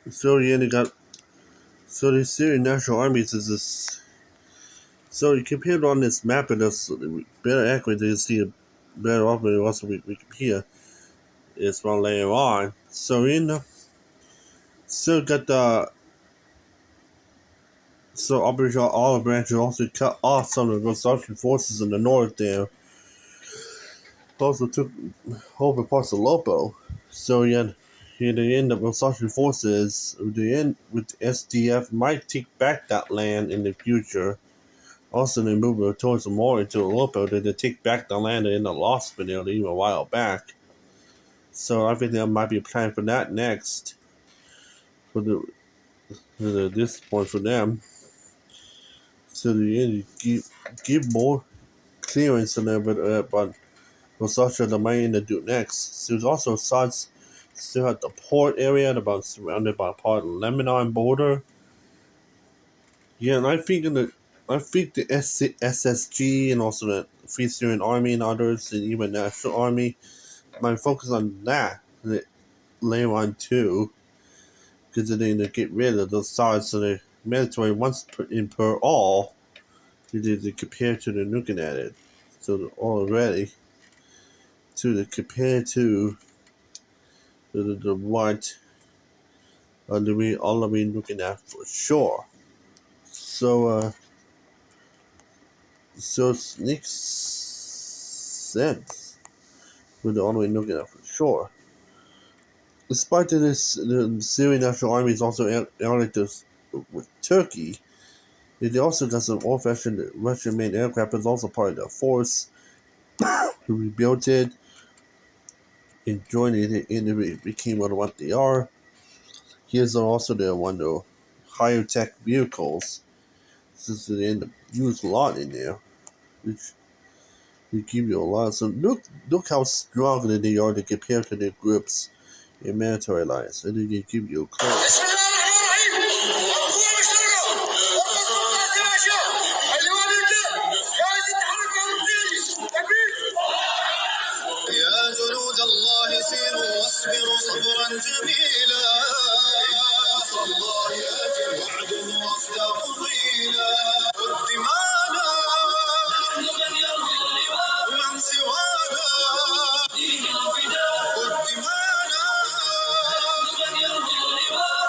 so yeah, they got so the Syrian National Armies is this. So you compare it on this map, and it's better accurate. You see it better off, but also Wikipedia is one later on. So in the so got the so Operation Olive Branch also cut off some of the Russian forces in the north there. Also took over parts of Lopo. So yeah, in the end of Russian forces, the end with SDF might take back that land in the future. Also, they moved towards more into Lopo to take back the land in the lost video even a while back. So I think there might be a plan for that next. for this point for them. So the give more clearance a little bit about what's also the main to do next. So there's also sites still at the port area, about surrounded by part of the Lebanon border. Yeah, and I think the SSG and also the Free Syrian Army and others, and even National Army, might focus on that later on too, because they need to get rid of those sides of the military once per all. They compare to the looking at it, so already to the compare to the what we all have been looking at for sure. So so it makes sense with the only looking at for sure. Despite this, the Syrian National Army is also allied with Turkey. They also got some old-fashioned Russian-made aircraft as also part of the force who rebuilt it and joined it and it became what they are. Here's also the one of the higher tech vehicles, since they end up use a lot in there, which they give you a lot. So look how strong they are to compare to their groups in military alliance, and then they give you a clue. يا جنود الله سيروا واصبروا صبرا جميلا الله ياتي وعده واصداق قيلا والدمانا من سوانا والدمانا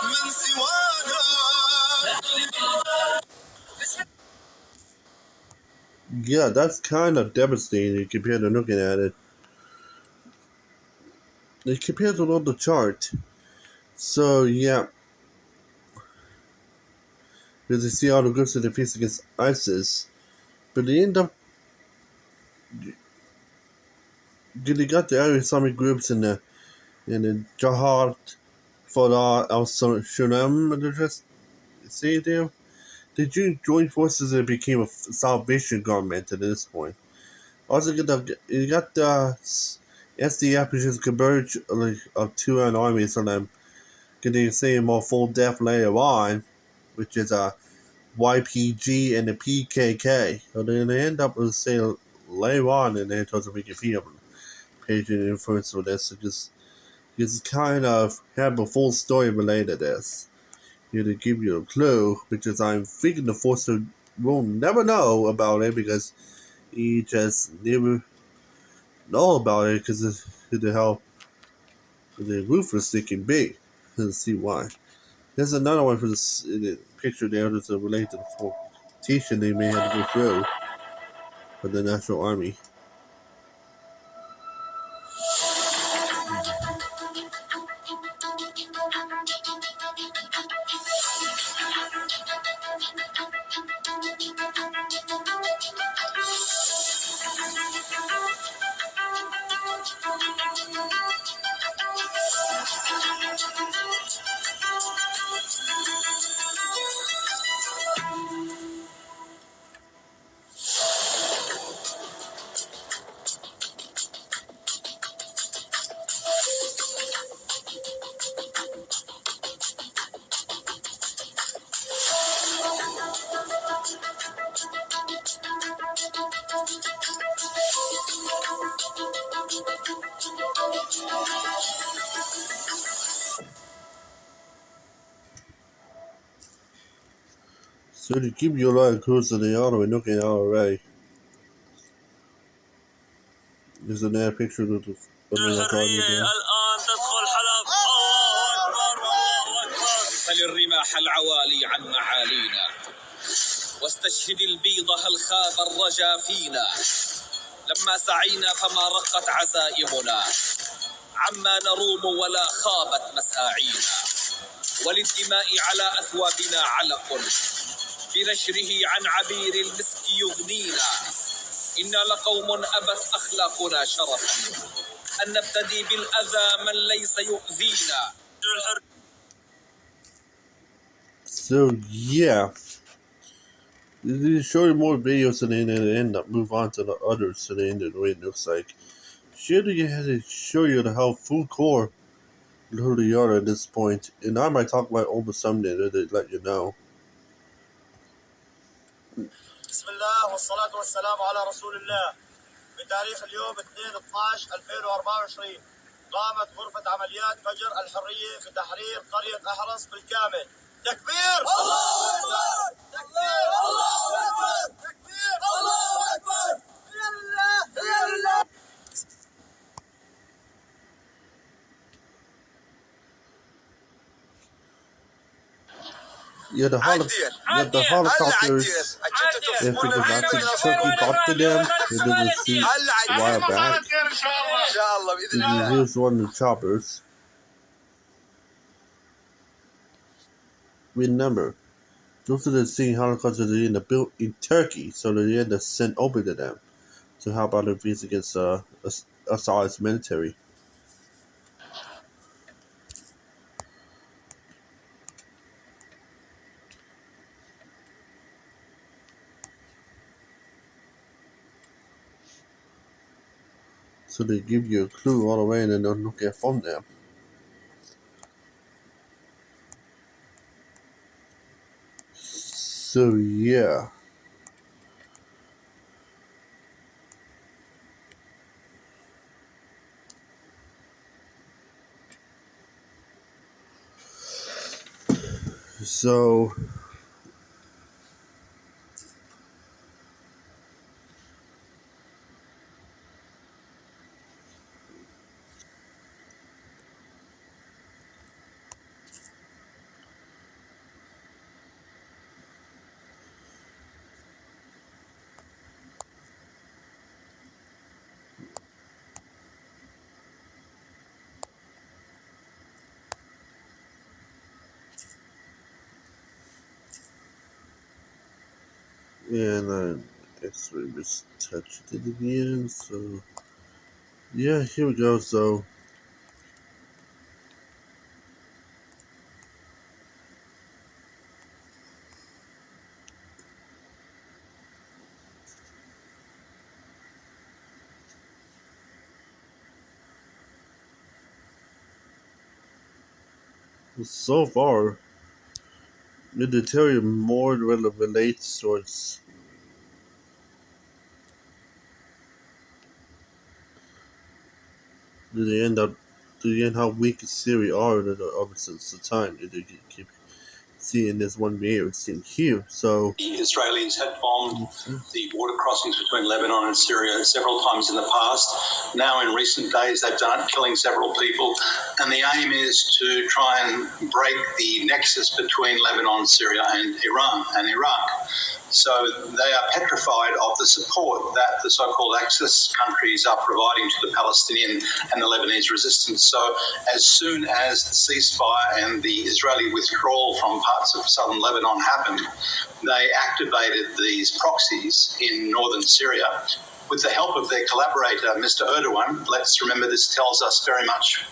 من سوانا. Yeah, that's kind of devastating compared to looking at it. It compares with on the chart. So yeah, because you see all the groups that they face against ISIS, but they end up they got the other Islamic groups in the Jihad Fatah al Shulam. They just see there. They joined forces and became a salvation government at this point. Also, you got the SDF, which is converge of two armies, and then getting say more full depth later on, which is a YPG and the PKK. So then they end up with say later on, and then towards the Wikipedia page and influence with this, because it's kind of have a full story related to this. Here to give you a clue, which is I'm thinking the forcer will never know about it because he just never know about it because of how the ruthless it can be. Let's see why. There's another one for the picture there that's related to the full teaching they may have to go through for the National Army. So to give you a lot of clues in the auto, we're looking at already. There's another picture of the الحرية الآن تدخل حلب. الله أكبر الله أكبر. فللرماح العوالي عن معالينا واستشهد البيض هل خاب الرجا فينا لما سعينا فما رقت عزائمنا عما نروم ولا خابت مساعينا وللدماء على أثوابنا علق بنشره عن عبير المسك يغنينا إنا لقوم أبت أخلاقنا شرفا أن نبتدي بالأذى من ليس يؤذينا. So yeah, they show you more videos and then end up move on to the others to the end of the way it looks like. Surely you had to show you how full core who they are at this point, and I might talk about over something to let you know. بسم الله والصلاة والسلام على رسول الله. بتاريخ اليوم 2/12/2024 قامت غرفة عمليات فجر الحرية بتحرير قرية أحرص بالكامل. تكبير! الله أكبر! تكبير! الله أكبر! تكبير! الله أكبر! يا لله يا لله. Yeah, the helicopters infantry Turkey bought to them, and then we see a while back. Here's one of the choppers. Remember, those are the same helicopters that are built in Turkey, so they end up sent over to them to help out the peace against Assad's military. So they give you a clue all the way and then they'll look at from them. So yeah. So and X-ray was touched it again. So yeah, here we go. So so far, the deteriorate more relates towards they end up the end how weak Syria are ever since the time that they keep seeing this one video seen here. So the Israelis had bombed the border crossings between Lebanon and Syria several times in the past. Now, in recent days, they've done it, killing several people. And the aim is to try and break the nexus between Lebanon, Syria, and Iran and Iraq. So they are petrified of the support that the so-called Axis countries are providing to the Palestinian and the Lebanese resistance. So as soon as the ceasefire and the Israeli withdrawal from parts of southern Lebanon happened, they activated these proxies in northern Syria with the help of their collaborator, Mr. Erdogan. Let's remember this tells us very much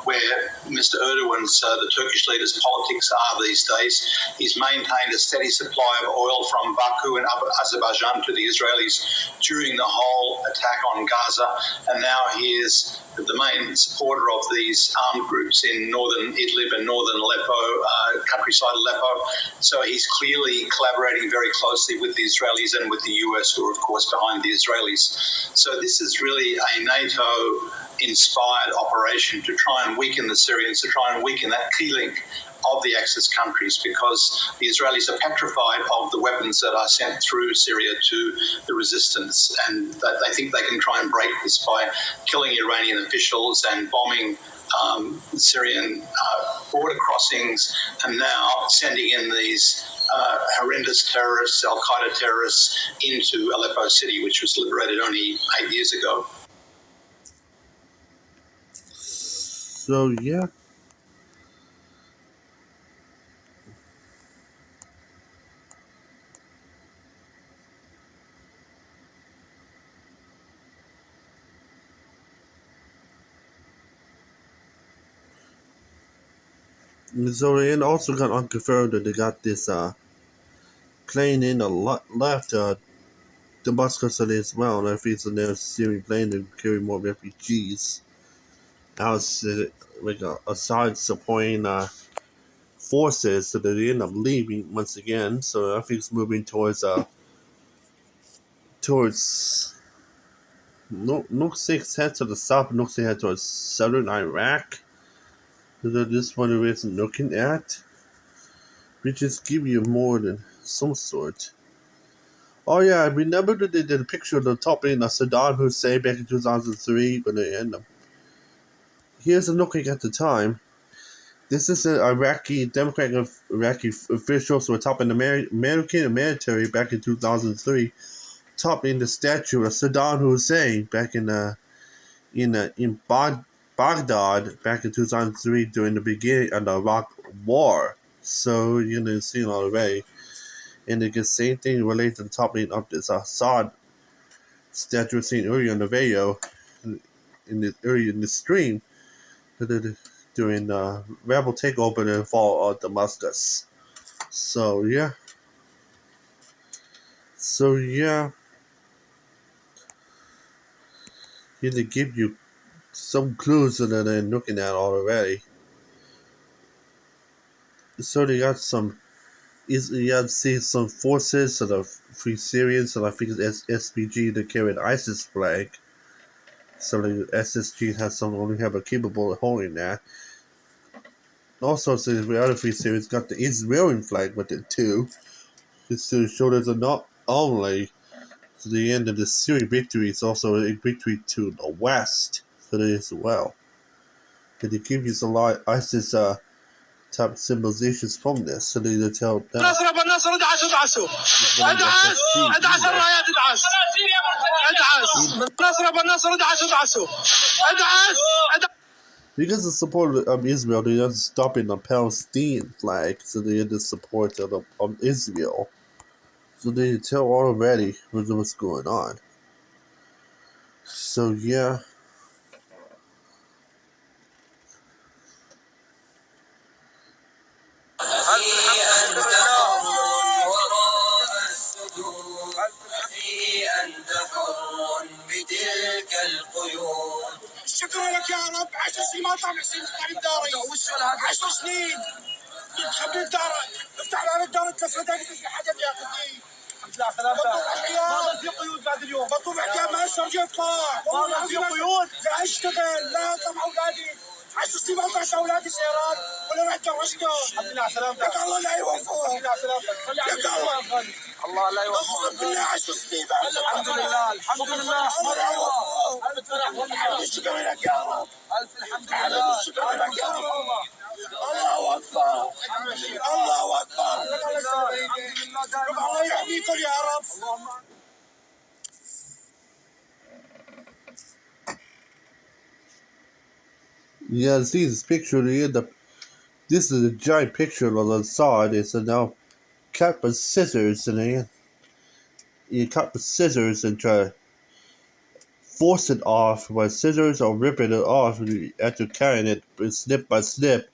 where Mr. Erdogan's, the Turkish leader's politics are these days. He's maintained a steady supply of oil from Baku and Azerbaijan to the Israelis during the whole attack on Gaza, and now he is the main supporter of these armed groups in northern Idlib and northern Aleppo, countryside Aleppo. So he's clearly collaborating very closely with the Israelis and with the US, who are, of course, behind the Israelis. So this is really a NATO-inspired operation to try and weaken the Syrians, to try and weaken that key link of the Axis countries, because the Israelis are petrified of the weapons that are sent through Syria to the resistance, and that they think they can try and break this by killing Iranian officials and bombing Syrian border crossings, and now sending in these horrendous terrorists, Al-Qaeda terrorists, into Aleppo city, which was liberated only 8 years ago. So yeah. And so they also got unconfirmed that they got this plane in the left Damascus as well. And I think it's a new Syrian plane to carry more refugees. Now it's like a side supporting forces, so that they end up leaving once again. So I think it's moving towards Nook 6 head to the south, Nook 6 head towards southern Iraq. So this is what it is looking at. We just give you more than some sort. Oh yeah, I remember that they did a picture of the top end of Saddam Hussein back in 2003 when they end up. Here's a looking at the time. This is an Iraqi, Democratic Iraqi officials who were top in the American military back in 2003, topping the statue of Saddam Hussein back in Baghdad back in 2003 during the beginning of the Iraq War. So you see already. And the same thing related to the topping of this Assad statue seen earlier in the video, earlier in the stream, during the rebel takeover and fall of Damascus. So yeah. Here to give you some clues that they're looking at already. So they got some. You have to see some forces of the Free Syrians, and I think it's SPG that carry an ISIS flag. So the SSG has some only have a capable of holding that. Also, so the other Free Syrians got the Israeli flag with it too. Just to show that not only to the end of the Syrian victory, it's also a victory to the West for it as well. And it gives you a lot of ISIS type symbolizations from this, so they tell that. Because of support of Israel, they are stopping the Palestinian flag, so they are the support of Israel. So they tell already what's going on. So yeah. شكرا لك يا رب 10 سنين ما طلع حسين طالب داري 10 سنين خبيت دارك افتح لنا الدار 3 دقائق تفتح حاجه يا اخي لا سلامتك ما في قيود بعد اليوم بطلب احتياج ما هسه رجعت طلع ما في قيود لا اشتغل لا طلع اولادي 10 سنين ما طلعت اولادي سيارات ولا رحت درجتهم الحمد لله على سلامتك لك الله لا يوفقك الحمد لله على سلامتك لك الله لا يوفقك اقسم بالله 10 سنين الحمد لله الحمد لله الف فرح شكرا لك يا رب الف الحمد لله شكرا لك يا رب الله اكبر الله اكبر الله يحميكم يا رب. Yeah, see this picture here. This is a giant picture of Assad. It's now cut with scissors, and you cut with scissors and try to force it off with scissors or ripping it off after carrying it snip by snip.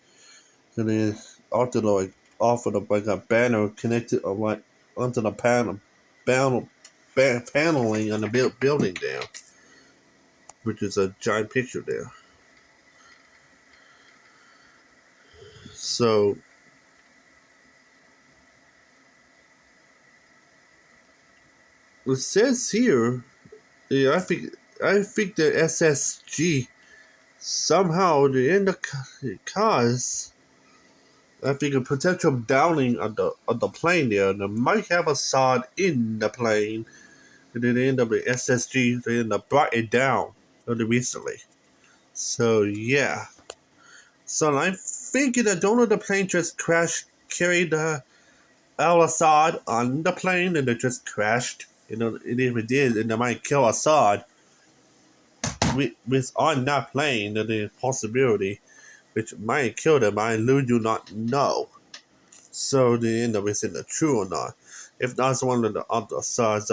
And then after like off of the like a banner connected like onto the paneling on the building there, which is a giant picture there. So it says here, I think the SSG somehow the end of cause. I think a potential downing of the plane there. They might have Assad in the plane, and then they end up with SSG. They end up brought it down really recently. So yeah. So I'm thinking that don't know the plane just crashed, carried al-Assad on the plane, and it just crashed. And if it did, and they might kill Assad with on that plane. There's a possibility, which might kill them. I do not know. So they end up with it true or not. If that's one of the other sides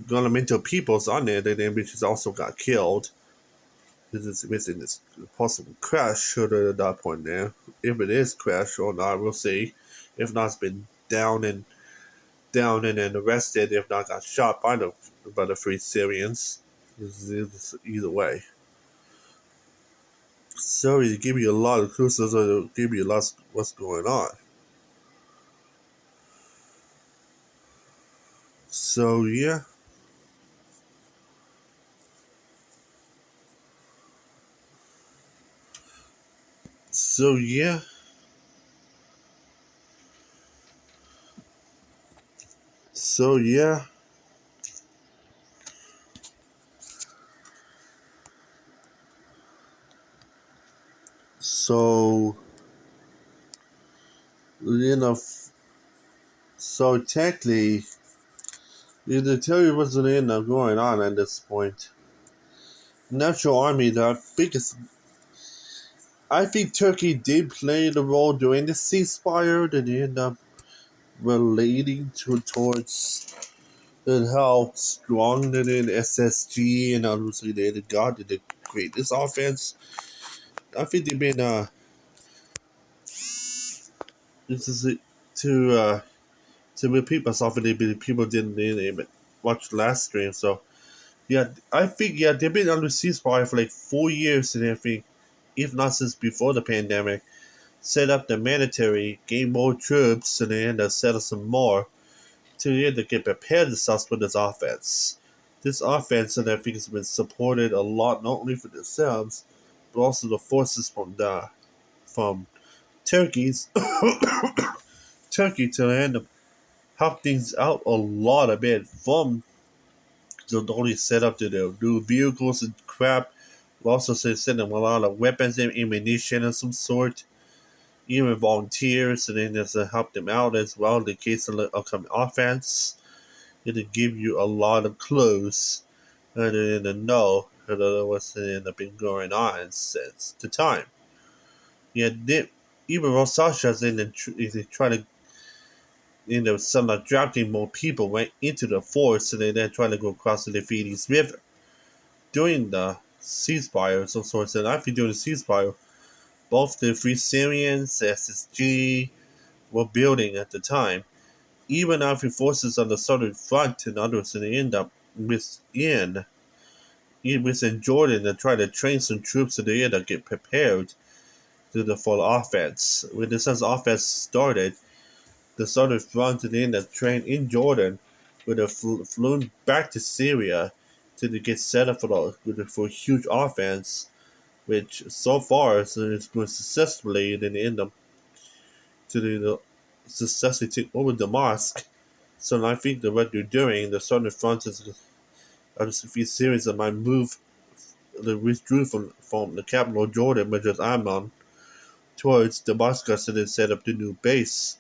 governmental peoples on there, then which also got killed. This is within this possible crash at that point now. If it is crash or not, we'll see. If not, it's been down and then arrested. If not, got shot by the three Syrians. This is either way. So it give you a lot of clues. So it'll give you a lot of what's going on. So yeah. So yeah. So yeah. So you know. So technically, to tell you what's going to end up going on at this point. National Army, the biggest. I think Turkey did play the role during the ceasefire that they end up relating towards and how strong that in SSG and obviously they got to create this offense. I think they've been this is to repeat myself, and people didn't even watch the last stream. So yeah, I think they've been under ceasefire for like 4 years and everything, if not since before the pandemic. Set up the military, gain more troops, and they end up settle some more to get prepared themselves for this offense. This offense, and I think, has been supported a lot, not only for themselves, but also the forces from Turkey's Turkey to end up help things out a lot a bit from the only set up to the new vehicles and crap. We also send them a lot of weapons and ammunition of some sort, even volunteers, and then just to help them out as well in the case of the upcoming offense. It'll give you a lot of clues and to know what's been going on since the time. Yeah, even Rosasha's they try to some drafting more people went into the force, and they then try to go across the Euphrates River during the ceasefire of some sorts. And after during the ceasefire, both the Free Syrians, SSG, were building at the time. Even after forces on the southern front and others, and they end up within Jordan to try to train some troops in the air to get prepared for the offense. When the Sun's offense started, the southern front and then the train in Jordan would have flown back to Syria to get set up for a huge offense, which so far is going successfully, then end up to successfully take over Damascus. So I think that what they're doing, the southern front is a few series that might move, they withdrew from the capital of Jordan, which is Amman, towards Damascus, and then set up the new base,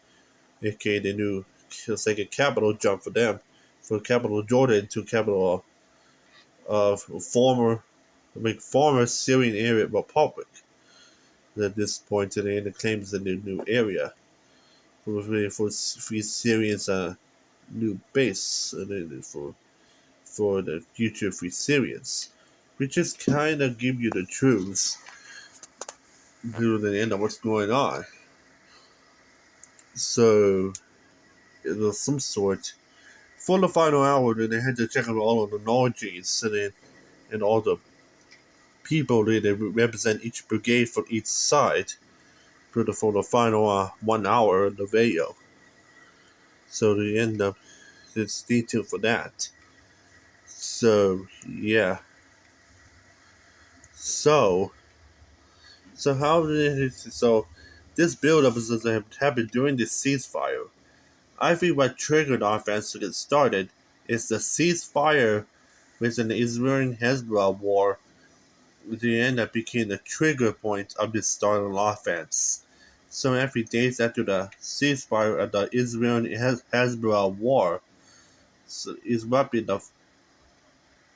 aka the new, it's like a capital jump for them, from capital of Jordan to capital of former Syrian Arab Republic. At this point, today, the claims the new area for Free Syrians new base, and then for the future Free Syrians, which just kind of give you the truths to the end of what's going on. So it was some sort. For the final hour, then they had to check out all of the knowledges and all the people that represent each brigade from each side for the final 1 hour of the video. So they end up it's detailed for that. So yeah. So this build up is happened during this ceasefire. I think what triggered the offense to get started is the ceasefire within the Israeli-Hezbollah war. The end that became the trigger point of this starting offense. So every days after the ceasefire of the Israeli-Hezbollah war,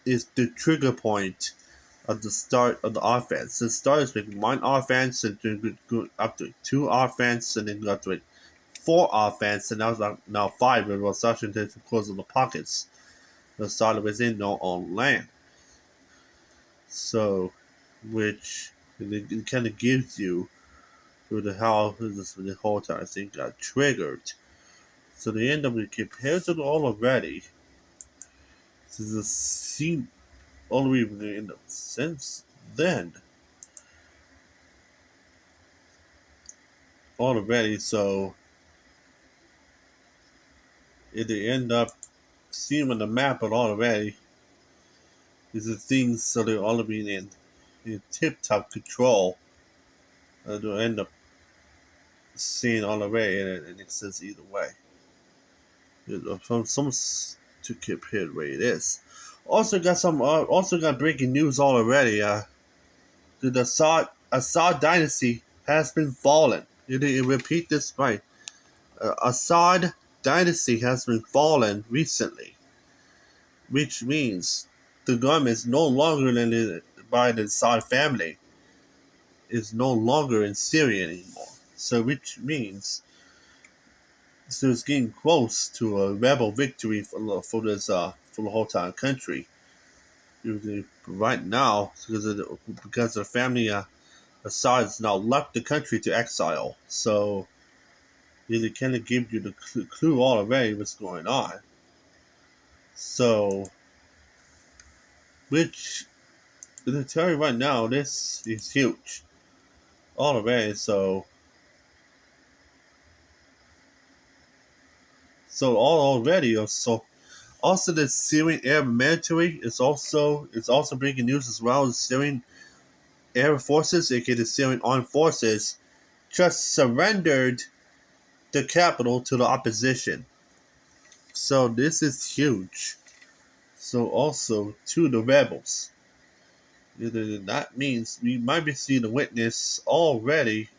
is the trigger point of the start of the offense. It starts with one offense and then go up to two offense and then go up to 4 offense, and now 5 with Rosasha to close on the pockets that started within their own land. So which it kind of gives you through how the whole time thing got triggered. So they end up compared to all already. This is a scene all the way in the since then already. So they end up seeing on the map but already. These are things so they're all being in tip top control. They'll end up seeing all the way, and it says either way. From some to compare the way it is. Also got breaking news already. The Assad dynasty has been fallen. You repeat this right. Assad dynasty has been fallen recently, which means the government is no longer by the Assad family. Is no longer in Syria anymore. So, which means it's getting close to a rebel victory for the whole entire country. Right now, because the family Assad has now left the country to exile. So it kind of gives you the clue already what's going on. So, which to tell you right now, this is huge already. So already. So also the Syrian Air Military is also breaking news as well. The Syrian Air Forces, aka the Syrian Armed Forces, just surrendered the capital to the opposition. So this is huge. So also to the rebels. That means we might be seeing a witness already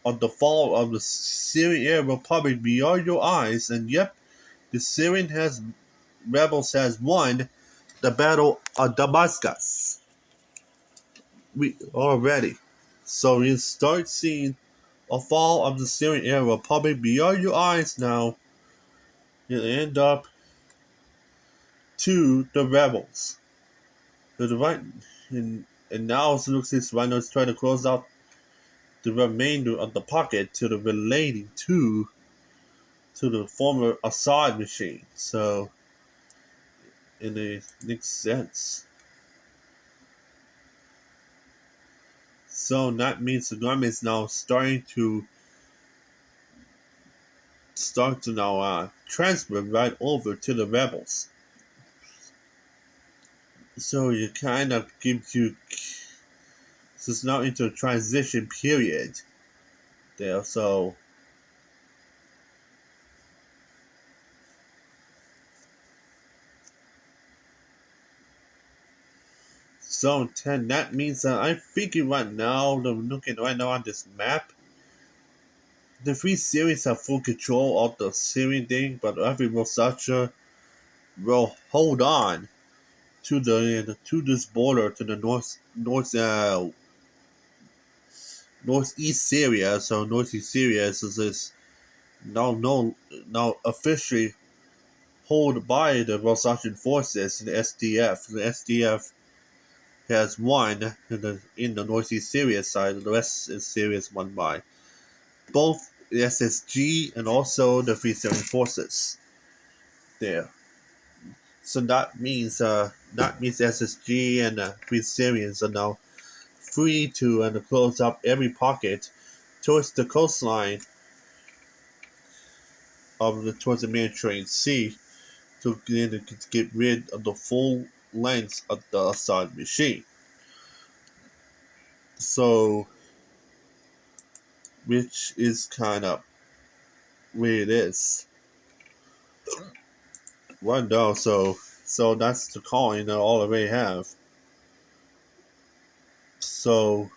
of the fall of the Syrian Air Republic beyond your eyes, and yep, the Syrian rebels has won the battle of Damascus. We already. So you start seeing a fall of the Syrian Air Republic beyond your eyes now. You'll end up to the rebels. To the right, and now it looks like right now it's trying to close out the remainder of the pocket to the relating to the former Assad machine. So it makes sense. So that means the government is now starting to now transfer right over to the rebels. So you kind of gives you this is now into a transition period there. So Zone 10, that means that I'm thinking right now, I'm looking right now on this map, the three series have full control of the Syrian thing, but every Rosaccia will hold on to this border to the northeast Syria. So northeast Syria is now officially held by the Rosaccian forces and the SDF. The SDF has won in the northeast Syria side, and the rest is Syria is won by both the SSG and also the Free Syrian forces there. So that means SSG and the Free Syrians are now free to close up every pocket towards the coastline towards the Mediterranean Sea to get rid of the full length of the Assad machine. So, which is kind of where it is. Right now, so that's the calling that all of they have. So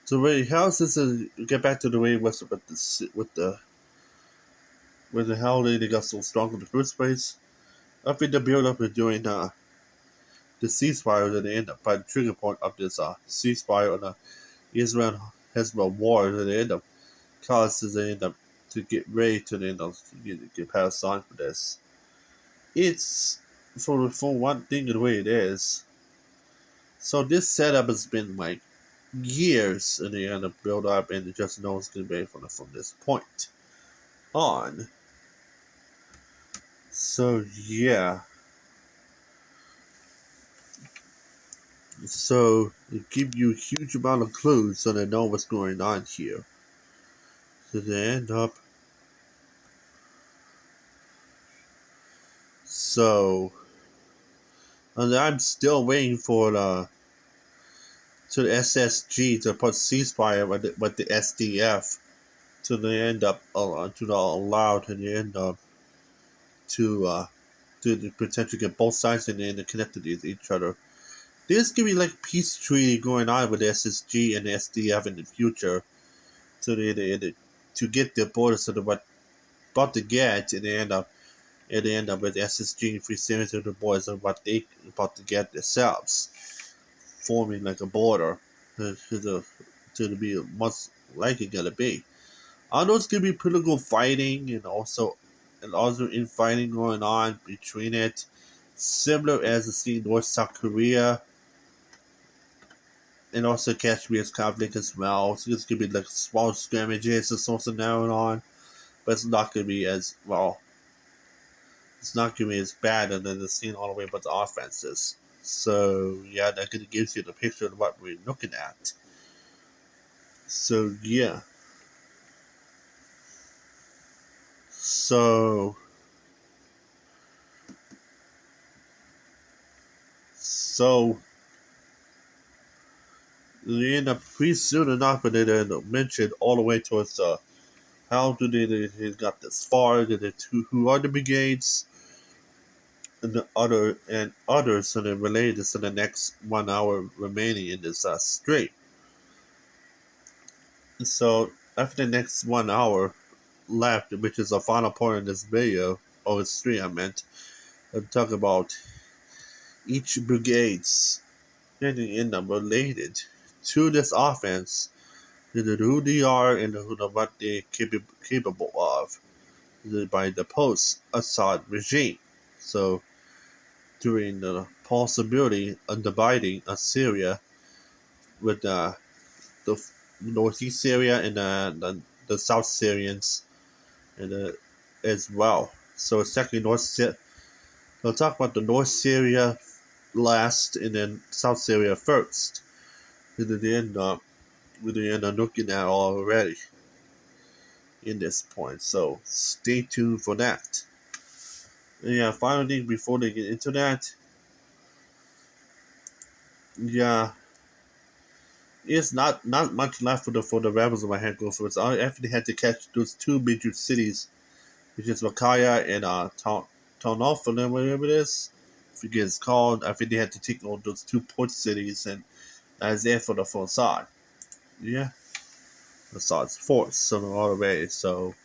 how is this get back to the way it was with the how they got so strong in the first place? I think the build up is during the ceasefire that they end up by the trigger point of this ceasefire on the Israel Hezbollah war that they end up causes they end up to get ready to the end of get passed on for this. It's for one thing the way it is. So this setup has been like years, and they end up build up, and it just knows going to be from this point on. So yeah. So it give you a huge amount of clues so they know what's going on here. So they end up. So, and I'm still waiting for the SSG to put ceasefire with the SDF to the end up to the allow to the end up to potentially get both sides in the end connected to each other. There's gonna be like peace treaty going on with the SSG and the SDF in the future to get the borders to the what about to get and they end up with SSG and Free Syria to the borders of what they about to get themselves, forming like a border to be most likely gonna be. I know it's gonna be political fighting and also infighting going on between it, similar as the scene North South Korea and also Kashmir's conflict as well. So it's gonna be like small skirmishes and also going on, but it's not gonna be as well. It's not gonna be as bad as the scene all the way but the offenses. So yeah, that kind of gives you the picture of what we're looking at. So yeah. So they end up pretty soon enough, but they end up mentioned all the way towards how do they got this far? Did they who are the brigades and the others, so they relate this to the next 1 hour remaining in this stream. So after the next 1 hour left, which is the final part of this video or stream, I meant, I'll talk about each brigade's and they end up related to this offense, to who they are and what they're capable of by the post-Assad regime. So during the possibility of dividing Syria with the northeast Syria and the South Syrians and as well. So it's actually we'll talk about the North Syria last and then South Syria first. And then they end up looking at already in this point. So stay tuned for that. And yeah, final thing before they get into that, yeah, it's not much left for the rebels of my hand go. So it's I actually had to catch those two major cities, which is Wakaya and Tonof, or whatever it is. I forget it's called. I think they had to take all those two port cities, and that's it for the full side. Yeah, the side's force, so all the way. So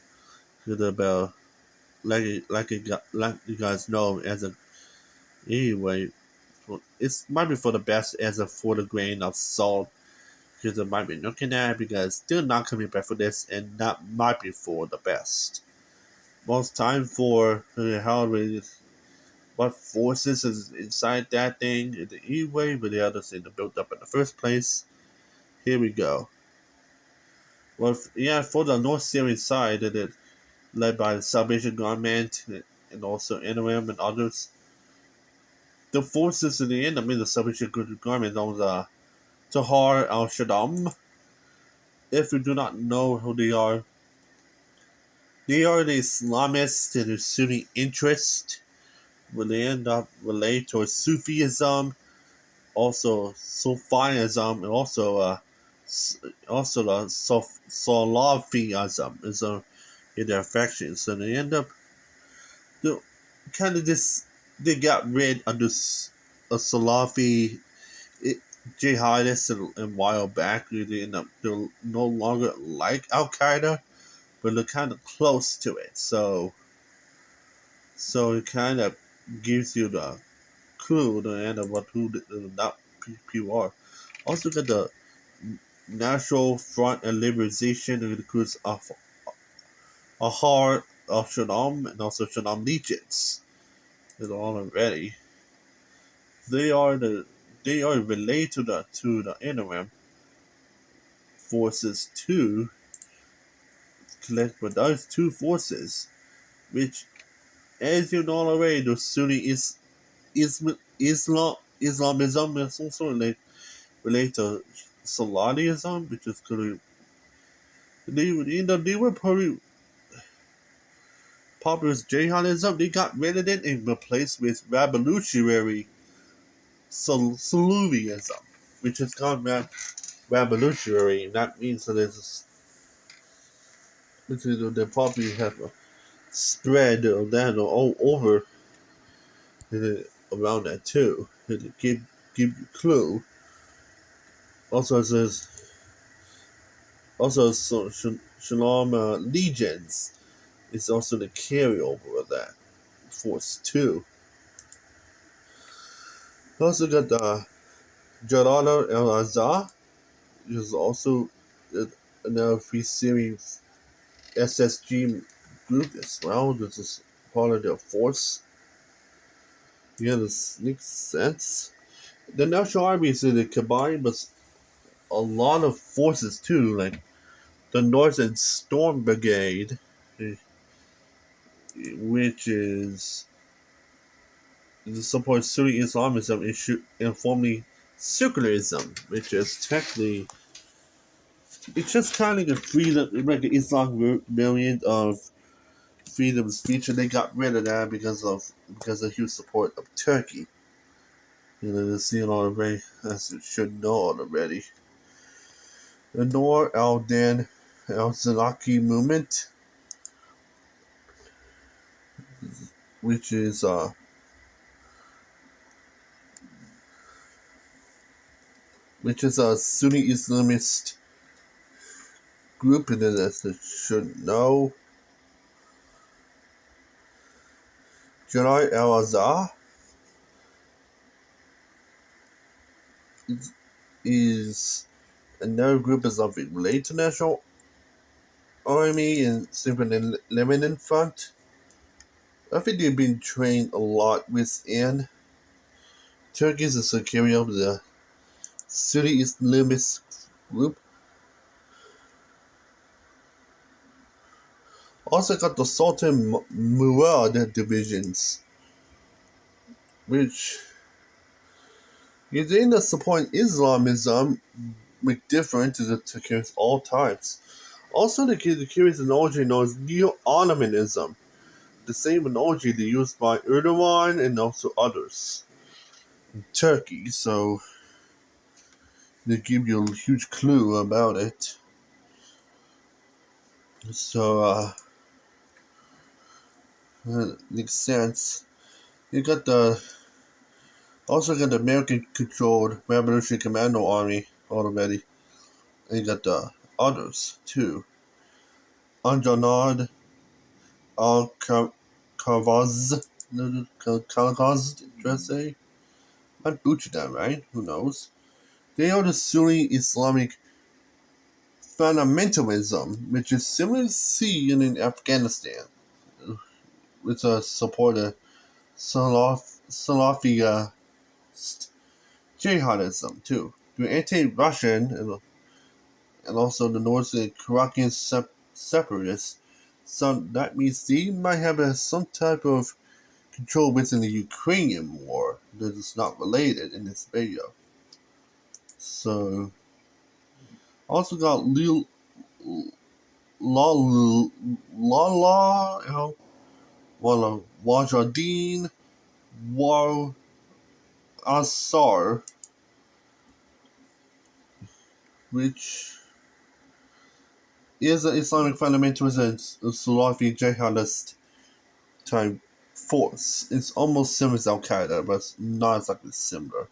the like you guys know, as a anyway, it might be for the best as a for the grain of salt because it might be looking at because still not coming back for this and that might be for the best. Most time for how what forces is inside that thing in the E-way, but the others in the built up in the first place. Here we go. Well, yeah, for the North Syrian side, it led by the Salvation Government and also NOM and others. The forces in the end, I mean, the Salvation Government owns Tahar al-Shaddam. If you do not know who they are the Islamists and the Sunni interest when they end up related to Sufism, also Sufism, and also the Salafism is in their factions. So they end up kind of this. They got rid of this Salafi jihadists a while back. They end up they're no longer like Al Qaeda, but they're kind of close to it. So it kind of gives you the clue the end of what who that people are. Also got the National Front and Liberalization, and includes Ahar of Shaddam and also Shaddam legions. Is all already. They are they are related to the interim forces too. Collect with those two forces, which, as you know already, the Sunni Islamism is also related to Salafism, which is going they were probably populist jihadism. They got rid of it and replaced with revolutionary Salafism, which has gone revolutionary. And that means that they probably have a spread of that all over around that too. To give you a clue. Also, it says Shalom Legions is also the carryover of that force too. We also got the Jalala El Azhar, which is also another free series SSG group as well. This is part of their force. Yeah, this makes sense. The National Army is combined with a lot of forces too, like the Northern Storm Brigade, which is supports Sunni Islamism and formerly secularism, which is technically it's just kind of a freedom, like an Islam variant of freedom of speech, and they got rid of that because of huge support of Turkey. You know, this seen already, as you should know already. The Noor al-Din al-Zalaki movement, which is a Sunni Islamist group, and as you should know. Jannat al-Azhar is another group is of related to National Army and Syrian Lebanon Front. I think they've been trained a lot within Turkey's security of the Sunni Islamist group. Also got the Sultan Murad divisions, which is in the support Islamism with different to the Turkish all types. Also, the curious analogy known as Neo-Ottomanism, the same analogy they used by Erdogan and also others in Turkey. So they give you a huge clue about it. So makes sense. You got also got the American-controlled Revolutionary Commando Army already, and you got the others too. Anjanad al-Kawaz, did I say? I butchered that, right? Who knows? They are the Sunni Islamic fundamentalism, which is similar to seen in Afghanistan, with a supporter Salafia jihadism too. They're anti-Russian and also the North Iraqi separatists. So that means they might have some type of control within the Ukrainian war that is not related in this video. So also got Wajadin War Asar, which is an Islamic fundamentalist and Salafi jihadist type force. It's almost similar to Al Qaeda, but it's not exactly similar,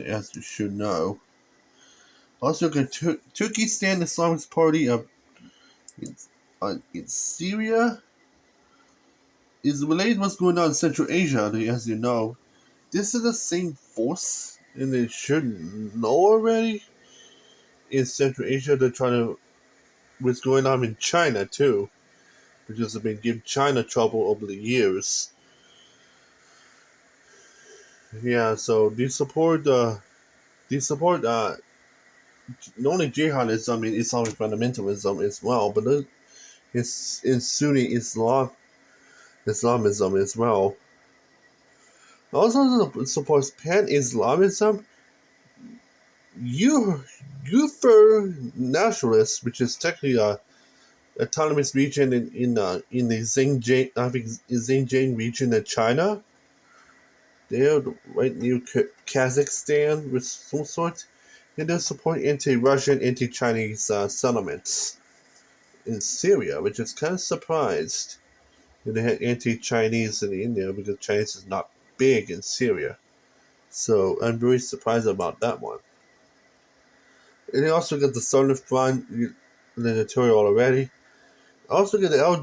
as you should know. Also, Turkestan Islamist Party in Syria is related to what's going on in Central Asia, as you know. This is the same force, and they should know already. In Central Asia, they're trying to what's going on in China too, which has been giving China trouble over the years. Yeah, so they support not only jihadism and Islamic fundamentalism as well, but it's in Sunni Islamism as well. Also supports pan-Islamism, Uyghur nationalists, which is technically a autonomous region in the Xinjiang, I think Xinjiang region in China. They're right near Kazakhstan with some sort, and they support anti-Russian, anti-Chinese settlements in Syria, which is kind of surprised. And they had anti-Chinese in India because Chinese is not big in Syria. So I'm very surprised about that one. And they also got the Southern Front in the territorial already. I also get the El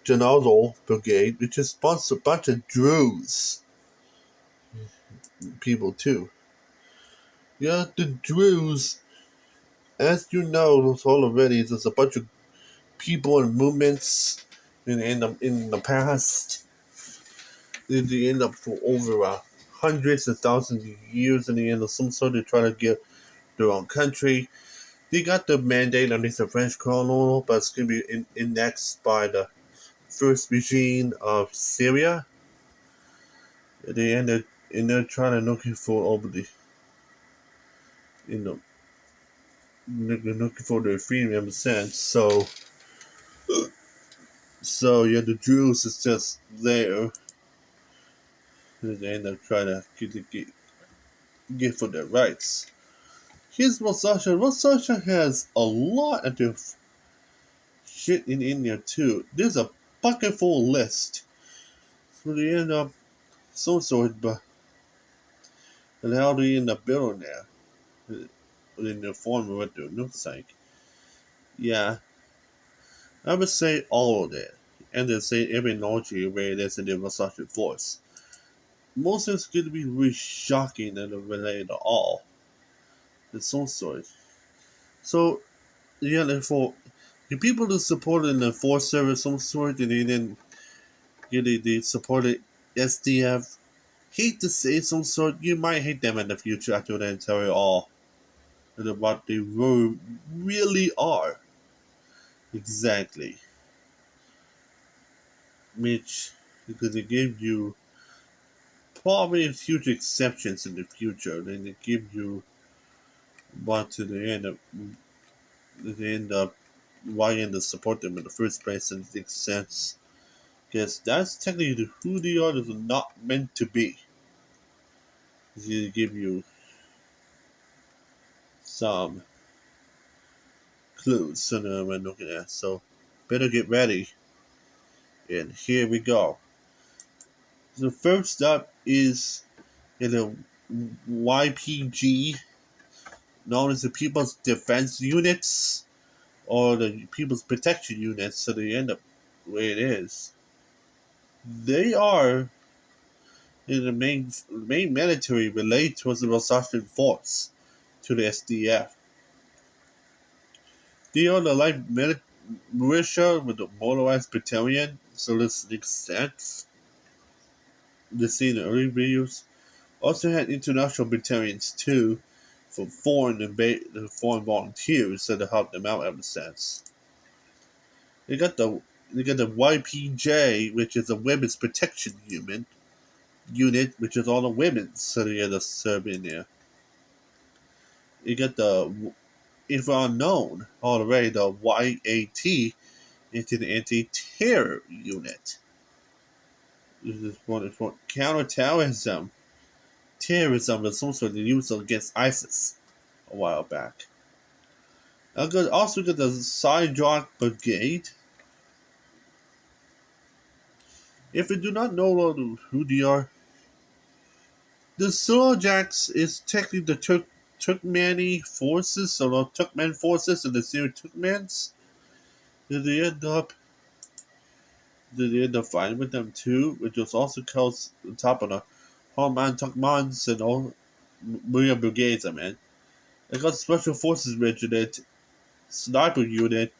Janazal Brigade, which is sponsored a bunch of Druze people too. Yeah, the Druze, as you know already, there's a bunch of people and movements in the past. They end up for over hundreds of thousands of years in the end of some sort of try to get their own country. They got the mandate underneath the French colonial, but it's going to be annexed by the first regime of Syria. They ended and they're trying to looking for over the looking for their freedom in a sense. So yeah, the Jews is just there. And they end up trying to get for their rights. Here's Rosasha. Rosasha has a lot of shit in India too. There's a bucket full list. So they end up some sort, but and how they end up building there in the form of what it looks like. Yeah, I would say all of that, and then say every knowledge where there's a demonstration force. Most of it's going to be really shocking and related to all. In some sort. So, yeah, therefore, the people who supported the force service some sort, and they didn't, they supported SDF. Hate to say some sort, you might hate them in the future after they tell you all and what they really are. Exactly. Which, because they gave you probably huge exceptions in the future, then they give you what to the end up why you end up support them in the first place and it makes sense. Because that's technically who they are is not meant to be. To give you some clues so that we're looking at. So better get ready. And here we go. The first up is in the YPG, known as the People's Defense Units or the People's Protection Units, so they end up where it is. They are in the main military related towards the Rosatian force to the SDF. They are the light militia with the motorized battalion, so this makes sense. To see in the early videos. Also had international battalions too for foreign volunteers so to help them out ever since. They got the YPJ, which is a women's protection unit, which is all the women, so they got to serve in there. You got the, if unknown already, the YAT into the anti-terror unit. This is for counter-terrorism. Terrorism was some sort of use against ISIS a while back. Also got the Sidrock Brigade. If you do not know who they are, the Surajaks is technically the Turkmeni forces, so the Turkmen forces and the Syrian Turkmens. They end up fighting with them too, which was also called on top of the Harman Turkmans and all Maria Brigades, I mean. They got Special Forces Regiment, Sniper Unit,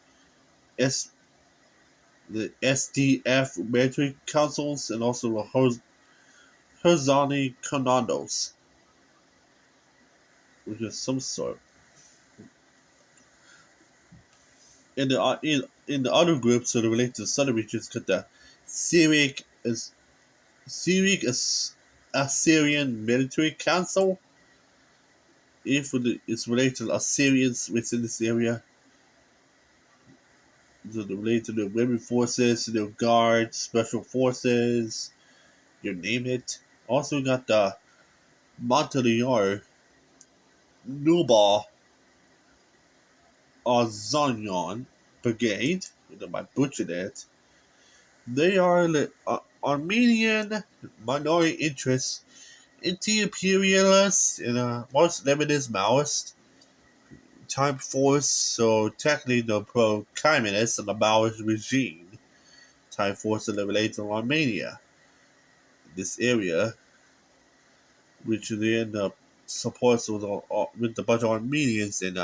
the SDF military councils, and also the Herzani Commandos, which is some sort. In the other groups that are related to the southern regions, got the Syriac Assyrian Military Council. If it's related to Assyrians within this area, related to the women forces, the guards, special forces, you name it. Also got the Montagnard Nubal Azanian Brigade. I might butcher that. They are the Armenian minority interests, anti-imperialist and most Lebanese Maoist type force, so technically the pro-communist and the Maoist regime type force that relates to Armenia. This area, which they end up supports with a bunch of Armenians in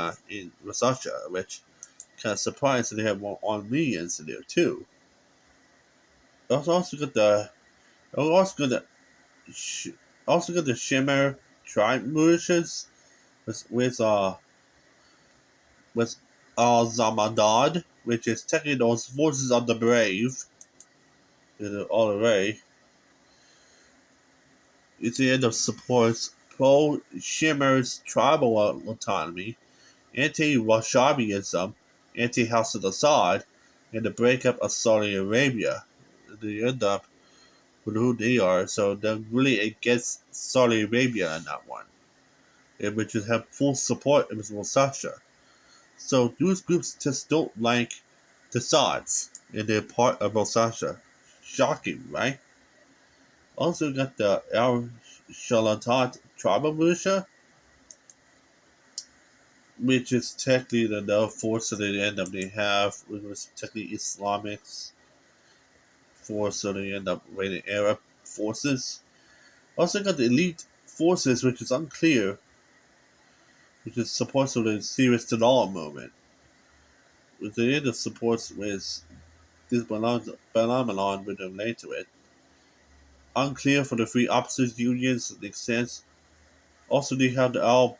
Russia, which kind of surprised that they have more Armenians in there too. Also got the also got the Shimmer tribe militias with Al-Zamadad, which is technically those forces of the brave, all array. It's the end of supports pro-Shimmer's tribal autonomy, anti-Wahhabism, anti-House of Assad, and the breakup of Saudi Arabia. They end up with who they are, so they're really against Saudi Arabia in that one, which is have full support of Sasha. So those groups just don't like the Saudis, and they're part of Sasha. Shocking, right? Also got the Al Shalatat tribal militia, which is technically the force that they end up they have, which was technically Islamic force, so they end up raiding Arab forces. Also got the elite forces, which is unclear, which is supports of the Syria Stadal movement. With the end of supports with this phenomenon with relate to it. Unclear for the three opposite unions the extent. Also they have the Al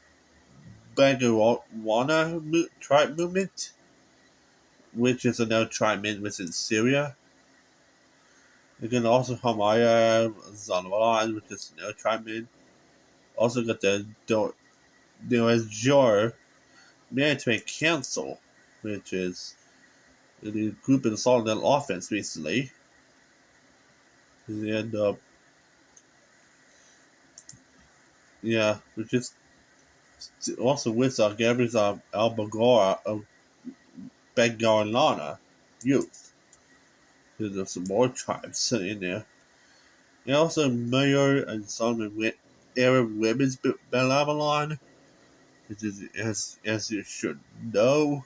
Bagawana tribe movement, which is another tribe within Syria. Again, also Hamaya Zanwalan, which is another tribe. Also got the Doazjor Military Council, which is the group in Solid offense recently. And which is also with Gabriel Albagora of Begarlana youth. There's some more tribes in there. And also Mayor and some Arab Women's Babylon, which is, as you should know,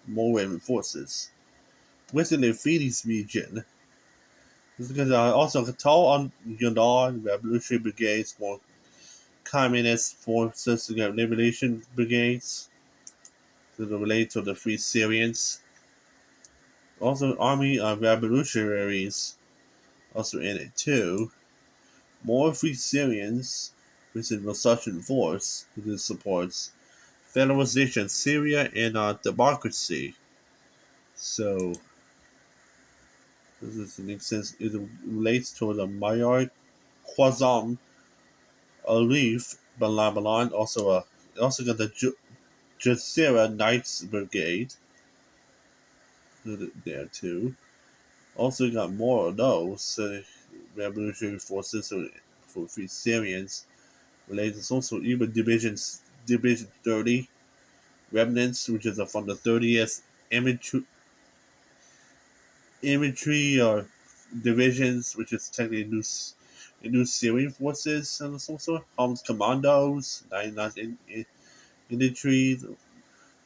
more women forces. Within the Phoenix region, this is because also Qatar on Yunnan Revolutionary Brigades, more communist forces, liberation brigades, that are related to the Free Syrians. Also, Army of Revolutionaries, also in it too. More Free Syrians within the Russian force, which supports federalization, Syria, and democracy. So, this is an sense it relates to the Mayor Quazam Alif Balabalan, also got the Jazeera Knights Brigade there too. Also got more of those revolutionary forces for Free Syrians related. It's also even Division 30 remnants, which is from the 30th infantry or divisions, which is technically new Syrian forces, and also Homs Commandos, 99th Infantry,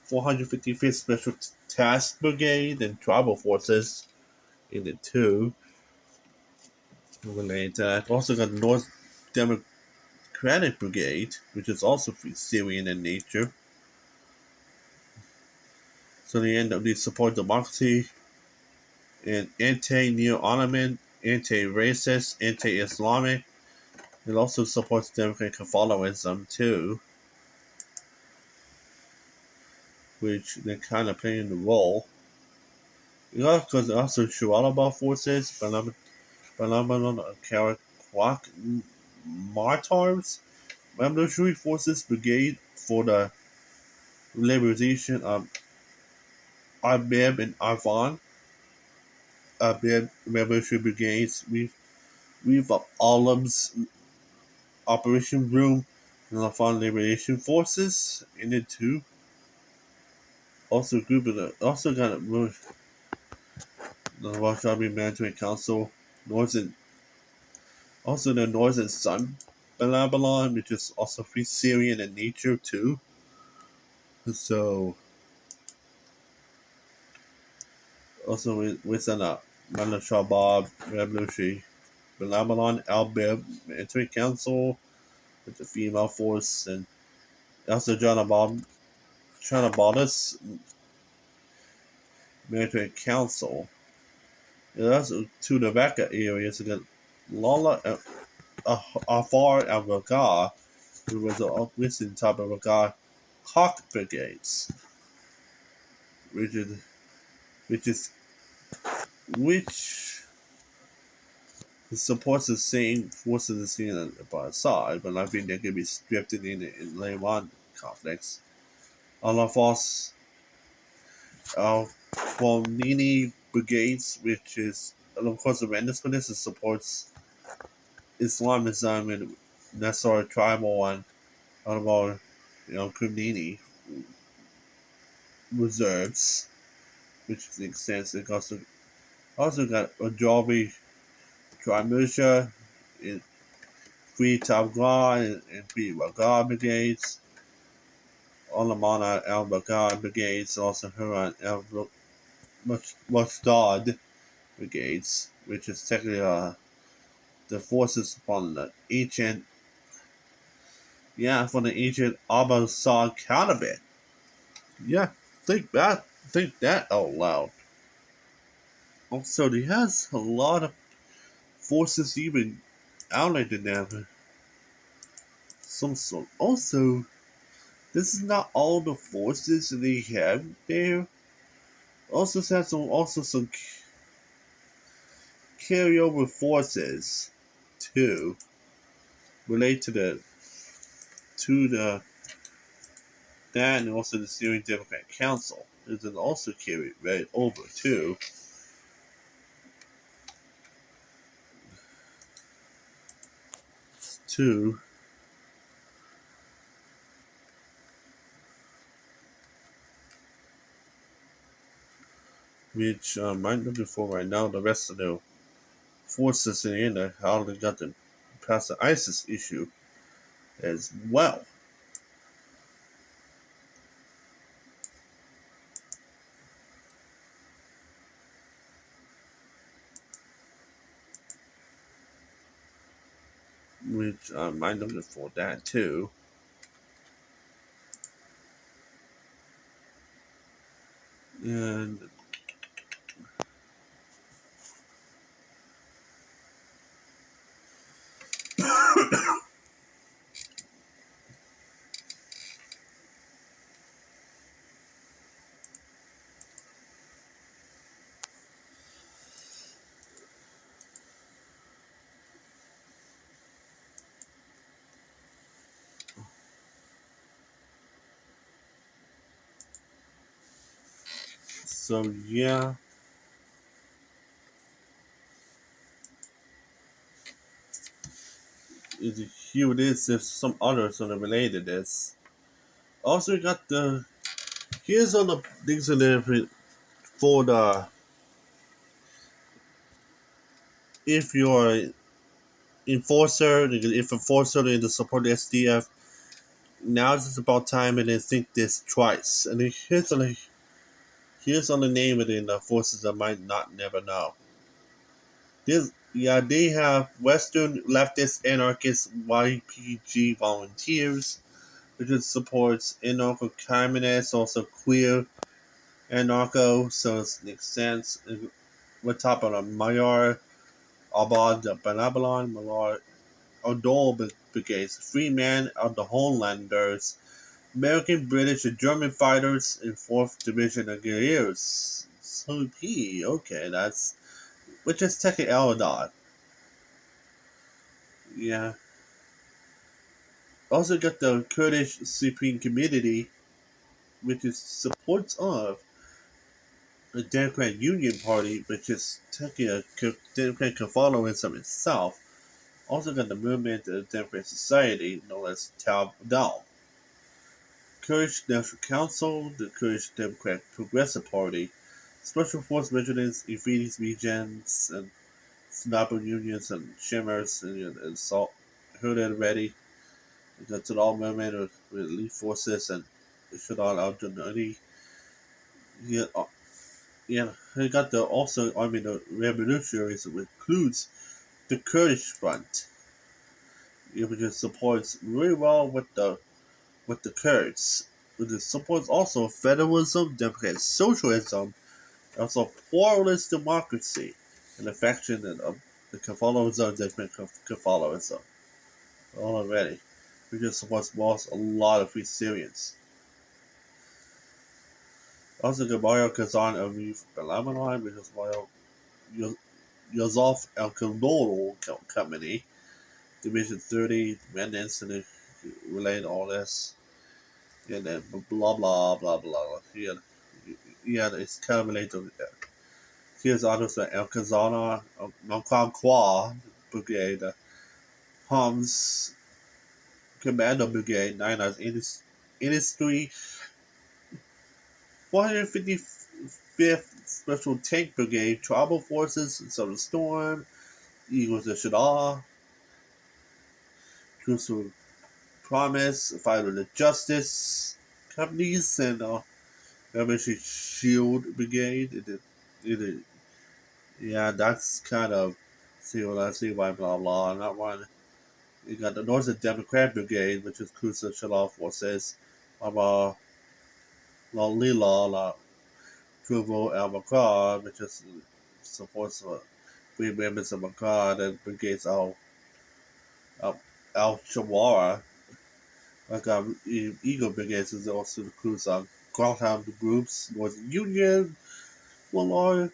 455th Special Task Brigade, and tribal forces in it too. Related to that. Also got the North Democratic Brigade, which is also Free Syrian in nature. So they end up they support democracy and anti-neo-Ottoman, anti-racist, anti-Islamic, It also supports Democratic Catholicism too, which they're kind of playing the role. Because also Shualaba forces, Phenomenon Karawak Martars, Revolutionary Forces Brigade for the Liberation of Arbeb and Arvan, Arbeb Revolutionary Brigades, Reef of Olives Operation Room, and Lafon Liberation Forces in it too. Also, group of also got the Rosh Army Management Council, Northern, also the Northern Sun Babylon, which is also free Syrian in nature too. So, also within a Mala Shabab Revolutionary Babylon Albib Military Council with the female force, and also Chanabaldus Military Council. And also to the Becca areas against Lala Afar al Raga, who was a listed top of Raga Cock Brigades, which is which is which supports the same forces as seen by Assad, but I think they could be stripped in the Lebanon conflicts. Al-Nafas Al-Qawmini Brigades, which is, and of course, the Renders for this, supports Islamism and Nasser tribal and Al Qawmini reserves, which makes sense. It also got Ajabi Trimusha, Free Tabgha, and Free Wagah Brigades. Alamana al Baghdad Brigades, also Huran al Mustad Brigades, which is technically the forces from the ancient Abbaside Caliphate. Yeah, think that out loud. Also, he has a lot of forces even allied in them. Some sort. Also, this is not all the forces they have there. Also has some carryover forces too relate to the that and also the Syrian Democratic Council is also carried right over to which I'm looking for right now. The rest of the forces in there how they got to pass the ISIS issue as well. Which I'm looking for that too. And so yeah. Here it is if some others are related to this. Also got the here's all the things in there for the if you're enforcer, if enforcer in the support the SDF, now it's about time and they think this twice. And here's on the name of it in the forces that might not never know. They have Western leftist anarchist YPG volunteers, which supports anarcho communists, also queer anarcho, so it makes sense. We're top of the Mayor Abad Benabalon, Malar Odol brigades, 3 men of the Homelanders, American, British, and German fighters in 4th Division Engineers. So okay, that's which is taking Eldon. Yeah. Also got the Kurdish Supreme Committee, which is supports of the Democrat Union Party, which is taking a Democrat Catholicism itself. Also got the Movement of Democrat Society, known as Tal. Kurdish National Council, the Kurdish Democrat Progressive Party, Special Force Regiments in these regions, and sniper unions and shimmers and assault heard it already. That's an all movement with elite forces and should all out the yeah, yeah. They got the also army the revolutionaries, which includes the Kurdish Front, which supports really well with the Kurds. Which supports also federalism, democratic socialism, also pluralist democracy, and the faction of the Catholicism, democratic Catholicism. Already, which supports lost a lot of free Syrians. Also, Gabriel Kazan of Lebanon, which is Royal Yazov El Kandoro Company, Division 30, Maintenance, and relate all this. And then blah blah blah blah. Yeah, it's kind of related. Here's others like El Kazana, Kwa Brigade, Homs Commando Brigade, 9th Industry, 155th Special Tank Brigade, Tribal Forces, Southern Storm, Eagles of Shadar, Crucial Promise, Fighter of Justice companies, and Revolutionary Shield Brigade. Yeah, that's kind of see what I see by blah blah. Not one. You got the Northern Democrat Brigade, which is Crucial Shadar Forces, blah blah, La Truvo Al Makar, which is supports three members of Makar that brigades Al Shawara. Like Eagle Brigades is also the crews on Groundhound Groups, Northern Union, Malloy,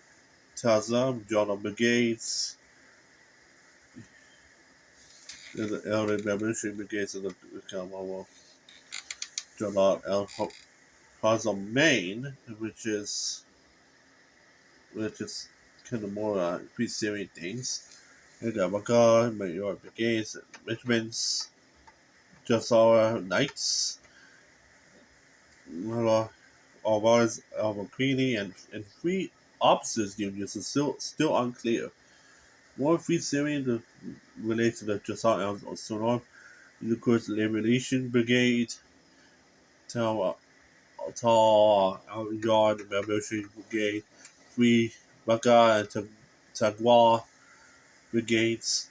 Tazam, Jonah Brigades, and the Elder Revolutionary Brigades of the Commonwealth. Jonah Al Hazam Main, which is kind of more pretty serious things. And Makar, Mayor Brigades, Regiments, just our Knights, Alvarez, Albuquerque, and three officers' unions is still unclear. More free Syrian related to the Jasar al Sonor, of course, the Liberation Brigade, Tal Al Yard, the Revolutionary Brigade, three Baka and Tagwa brigades,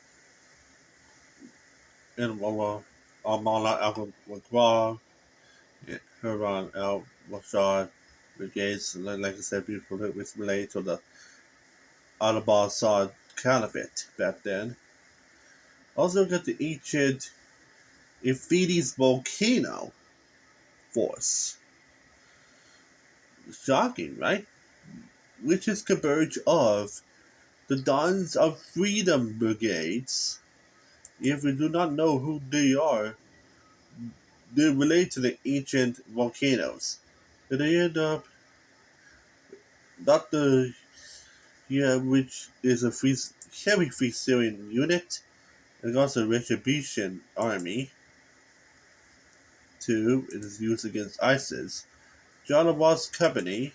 and Amala al Waqwa, Huron al Washad brigades, like I said, people that was related to the Al-Assad Caliphate back then. Also got the ancient Ephesus volcano force. Shocking, right? Which is converge of the Dons of Freedom brigades. If we do not know who they are, they relate to the ancient volcanoes. And they end up not the which is a heavy free Syrian unit, and also a retribution army. 2. It is used against ISIS. John of Ross Company,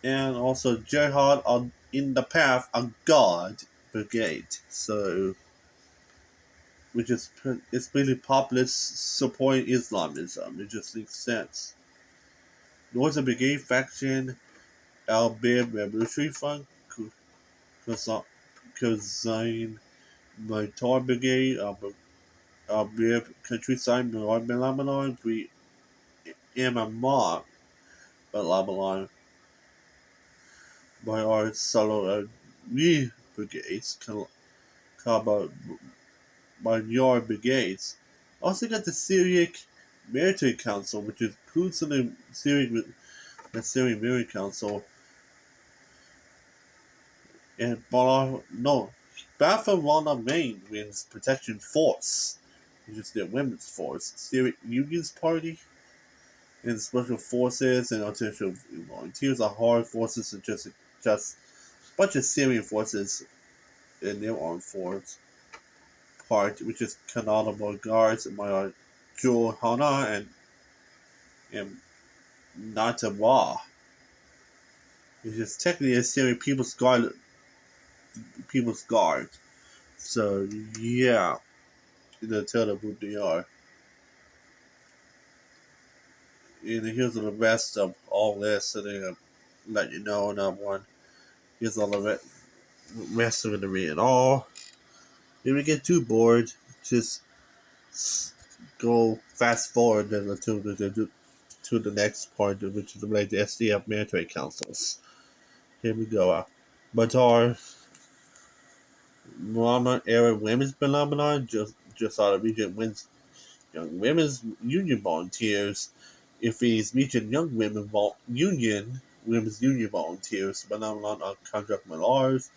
and also Jihad in the Path of God Brigade. So, which is it's really populist supporting Islamism. It just makes sense. Northern Brigade faction, Al Bib Revolutionary Front, Kazine Maitar Brigade, Al Bib Countryside, Lebanon, Imamah, Lebanon, by our solo brigades, Kaba Major Brigades. Also got the Syriac Military Council, which includes the Syrian Military Council, and Barcelona Main Women's Protection Force, which is their women's force. Syrian Union's Party, and Special Forces and Artificial Volunteers are hard forces, and just a bunch of Syrian forces in their armed force part, which is Canada Guards, my Johanna and Natawa. Which is technically a Syrian People's Guard. So yeah, they'll tell them who they are. And here's the rest of all this, so they're gonna let you know on that one. Here's all the rest of it to read it all. If you get too bored, just go fast forward to the next part, which is related to SDF military councils. Here we go. Batar Muhammad Arab Women's Phenomenon, just out of region wins young women's union volunteers. If he's meeting young women's union volunteers, phenomenon on contract Malars,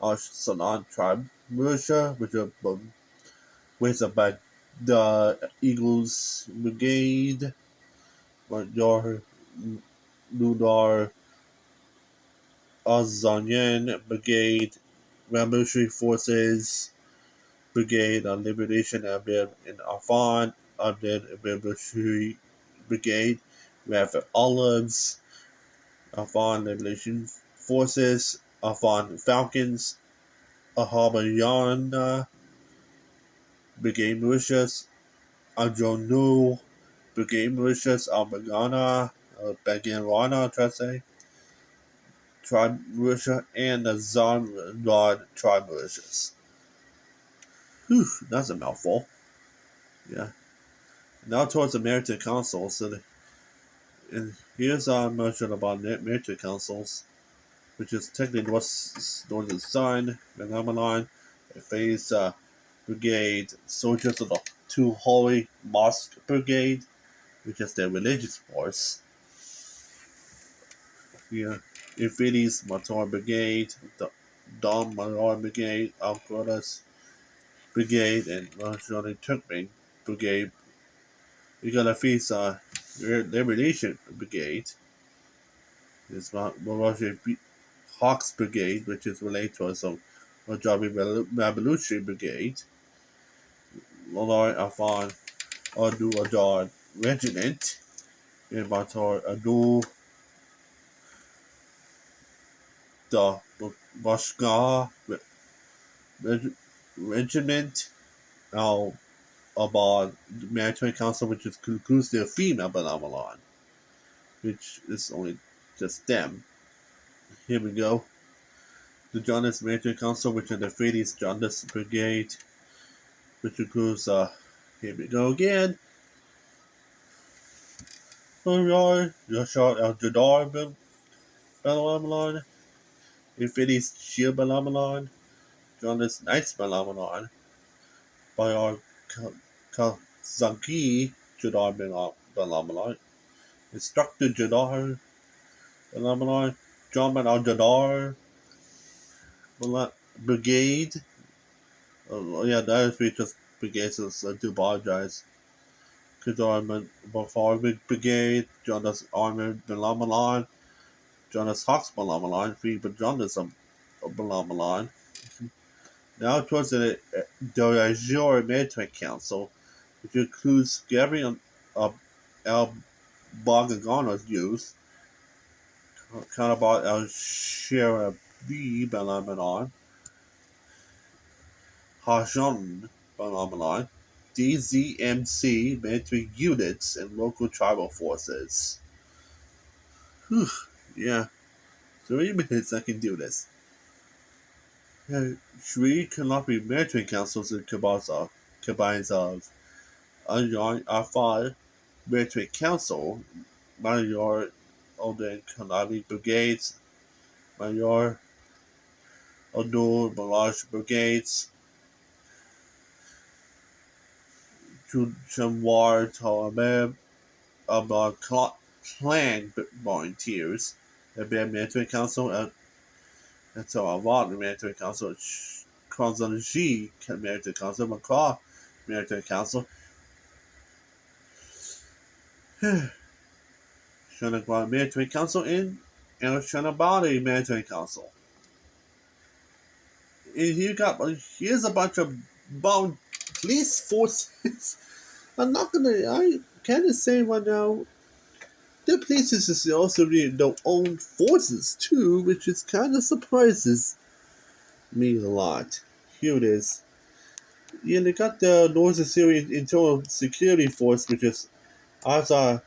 our Salon tribe militia, which are raised up by the Eagles Brigade, Major Ludar Azanyan Brigade, Revolutionary Forces Brigade on Liberation Abed in Afan, Abed Revolutionary Brigade, Rapid Olives, Afan Liberation Forces, Afan Falcons, Ahabayana Brigade Militias, Ajonu Brigade Militias, Albagana, Baganrana, Tribe Militia, and the Zanrod Tribe Militias. Whew, that's a mouthful. Yeah. Now towards the military councils, and here's our mention about military councils, which is technically Northern Sun, Phenomenon, Phase Brigade, soldiers of the Two Holy Mosque Brigade, which is their religious force. Here, Infiniti's Matar Brigade, the Dom Matar Brigade, Al Qaeda's Brigade, and Rajani Turkmen Brigade. We got a face Liberation Brigade. It's Maraji Hawks Brigade, which is related to some Rajabi Revolutionary Brigade. Lolai Afan Adu Adar Regiment. In Batar Adu the Bashgar Regiment. Now about the Military Council, which includes their female phenomenon, which is only just them. Here we go. The Jaundice Military Council, which is the Freddy's Jaundice Brigade, which includes, here we go again. Yashar Al Jadar Balamalon, Freddy's Shield Balamalon, Jaundice Knights Balamalon, Bayar Kazanki Jadar Balamalon, Instructor Jadar Balamalon, John Al Jadar Brigade. Yeah, that is just brigades, so I do apologize. Kadar Armored Brigade, Jonas Armored Belamalan, Jonas Hawks Belamalan, Free Jonas Belamalan. Now towards the Azure Military Council, which includes Gabriel El Bagagano's youth, Counterpart El Sherabi Belamalan, Hajan Belamalan, DZMC military units and local tribal forces. Whew, yeah. 3 minutes I can do this. Sri Kalapi Military Councils and combines of Anjan Afal Military Council, Major Olden Kalapi Brigades, Major Odor Balaj Brigades, Trojan war to about clan volunteers, a military council, and so a lot military council, Kronzonji military council, Macron military council, Shanagwan military council, and Shanabali military council. And here's a bunch of police forces. I kind of say right now, the police is also their own forces too, which is kind of surprises me a lot. Here it is. Yeah, they got the Northern Syrian Internal Security Force, which is Asa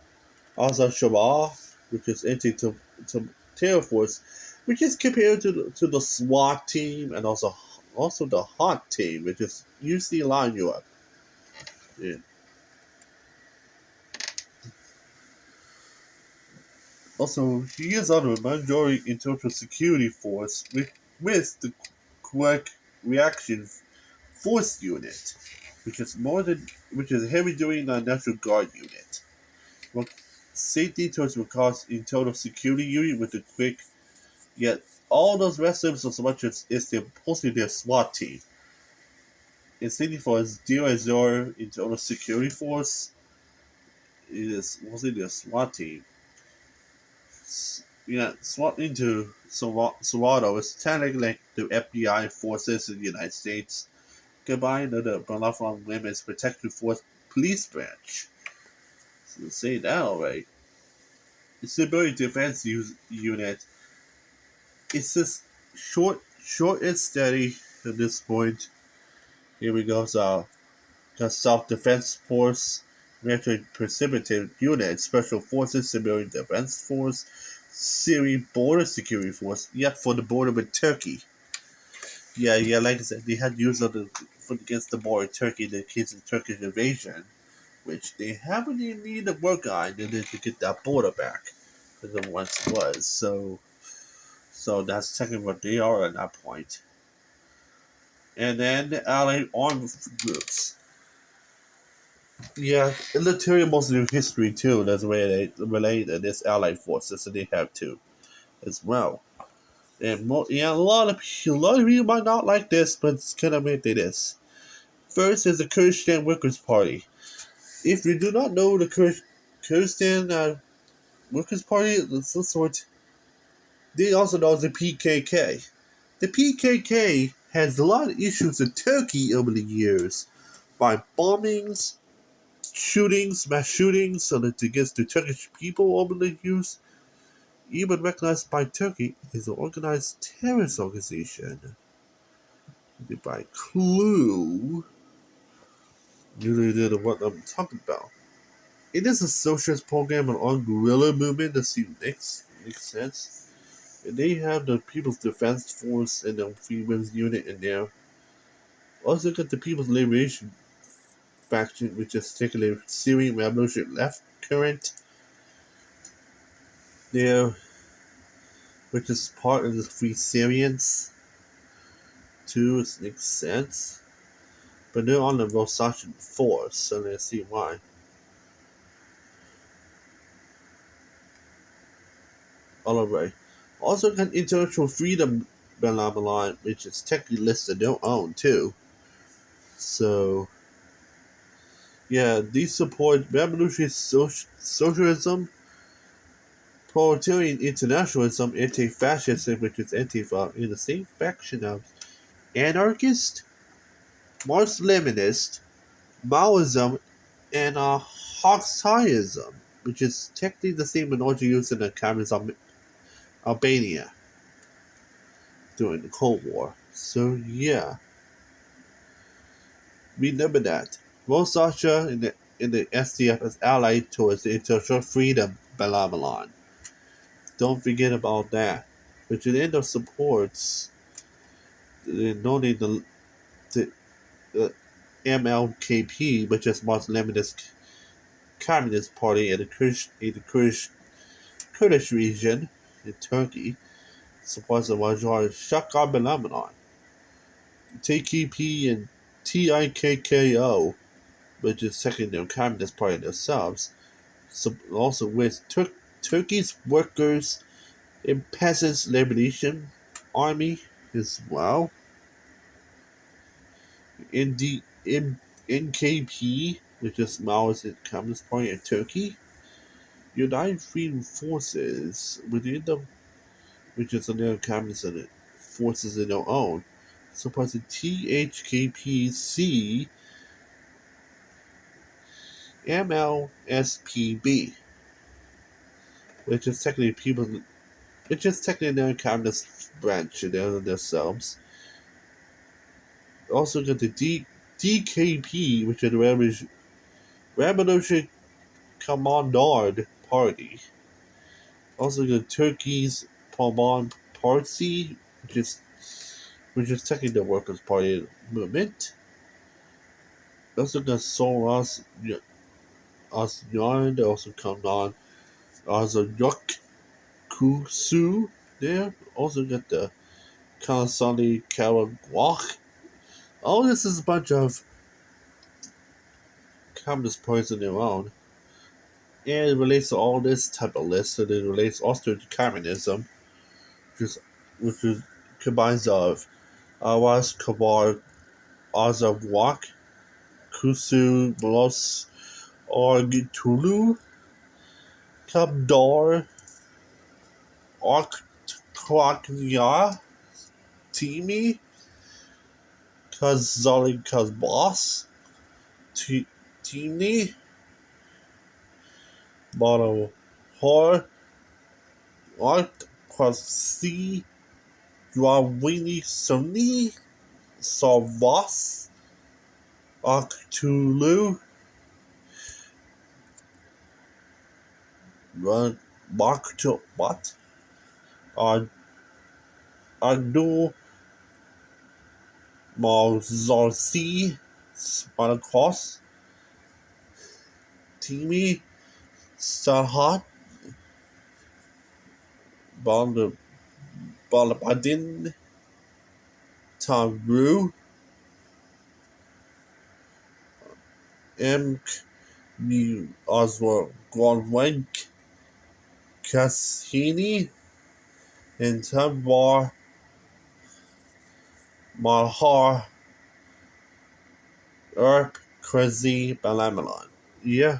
Shabah, which is anti-terror force, which is compared to the SWAT team and also the HOT team, which is usually a lot in Europe. Yeah. Also, he is on the majority internal security force with the quick reaction force unit, which is heavy duty National Guard unit. Well, safety towards requires internal security unit with the quick, yet all those rest of them so much as they're mostly their SWAT team. In safety force 0 internal security force is mostly their SWAT team. Yeah, SWAT into Serato is technically like the FBI forces in the United States combined with the Belafron Women's Protective Force Police Branch. So say that already. The Civilian Defense Unit. It's just short and steady at this point. Here we go. So, Self-Defense Force, Military Precipitate Unit, Special Forces, Civilian Defense Force, Syrian Border Security Force. Yep, for the border with Turkey. Yeah, like I said, they had used against the border of Turkey in the case of Turkish invasion, which they haven't even needed to work on in order to get that border back as it once was. So that's technically what they are at that point. And then the Allied armed groups. Yeah, in the most of their history too, that's where they relate to this Allied forces that they have too, as well. And a lot of people might not like this, but it's kind of what it is. First is the Kurdistan Workers' Party. If you do not know the Kurdistan Workers' Party, of some sort, they also know the PKK. The PKK has a lot of issues with Turkey over the years by bombings, mass shootings, against the Turkish people over the years, even recognized by Turkey as an organized terrorist organization. By clue, you know what I'm talking about. It is a socialist program on guerrilla movement that makes sense. And they have the People's Defense Force and the Free Women's Unit in there. Also got the People's Liberation Faction, which is particularly Syrian Revolution Left Current there, which is part of the Free Syrians too, it makes sense. But they're on the Rosachan force, so let's see why. Alright. Also got International Freedom Benevolent, which is technically listed their own too. So yeah, these support revolutionary socialism, proletarian internationalism, anti-fascism, which is Antifa, in the same faction of anarchist, Marxist-Leninist, Maoism, and Marxism, which is technically the same minority used in the communist Albania during the Cold War. So yeah, remember that. Rosaccia in the SDF is allied towards the International Freedom Benevolent. Don't forget about that. Which in the end of supports the MLKP, which is Marxist-Leninist Communist Party in the Kurdish region in Turkey, supports the majority Shaka Benevolent. TKP and TIKKO, which is second their Communist Party themselves, so also with Turkey's Workers' and Peasants' Liberation Army as well. NKP, which is Maoist Communist Party in Turkey. United Freedom Forces within them, which is another communist forces in their own. Supposed to THKPC MLSPB, which is technically another communist branch in themselves. Also got the DKP, which is the Revolutionary Commandard Party. Also got Turkey's Palman Party, which is technically the Workers' Party movement. Also got Soros Asyan, they also come on as a Yok Kusu there. Also got the Kansani Karagwach. All this is a bunch of communist parties in their own. And it relates to all this type of list, and it relates also to communism, which combines of Awas Kabar Azawak, Kusu Blos Argitulu, Kabdar Arkwakya, Timi, Kazali Kazbas, Tini, Bono Hor, Art Kwasi, Drawini Soni, Savas, Aktulu, Run Bakto What? Adu Malzarsi, Spartakos, Timi, Sarhat, Balabadin, Taru, M. Oswald Gwanwank, Cassini, and Tabar Malhar Krezi Balamelon. Yeah.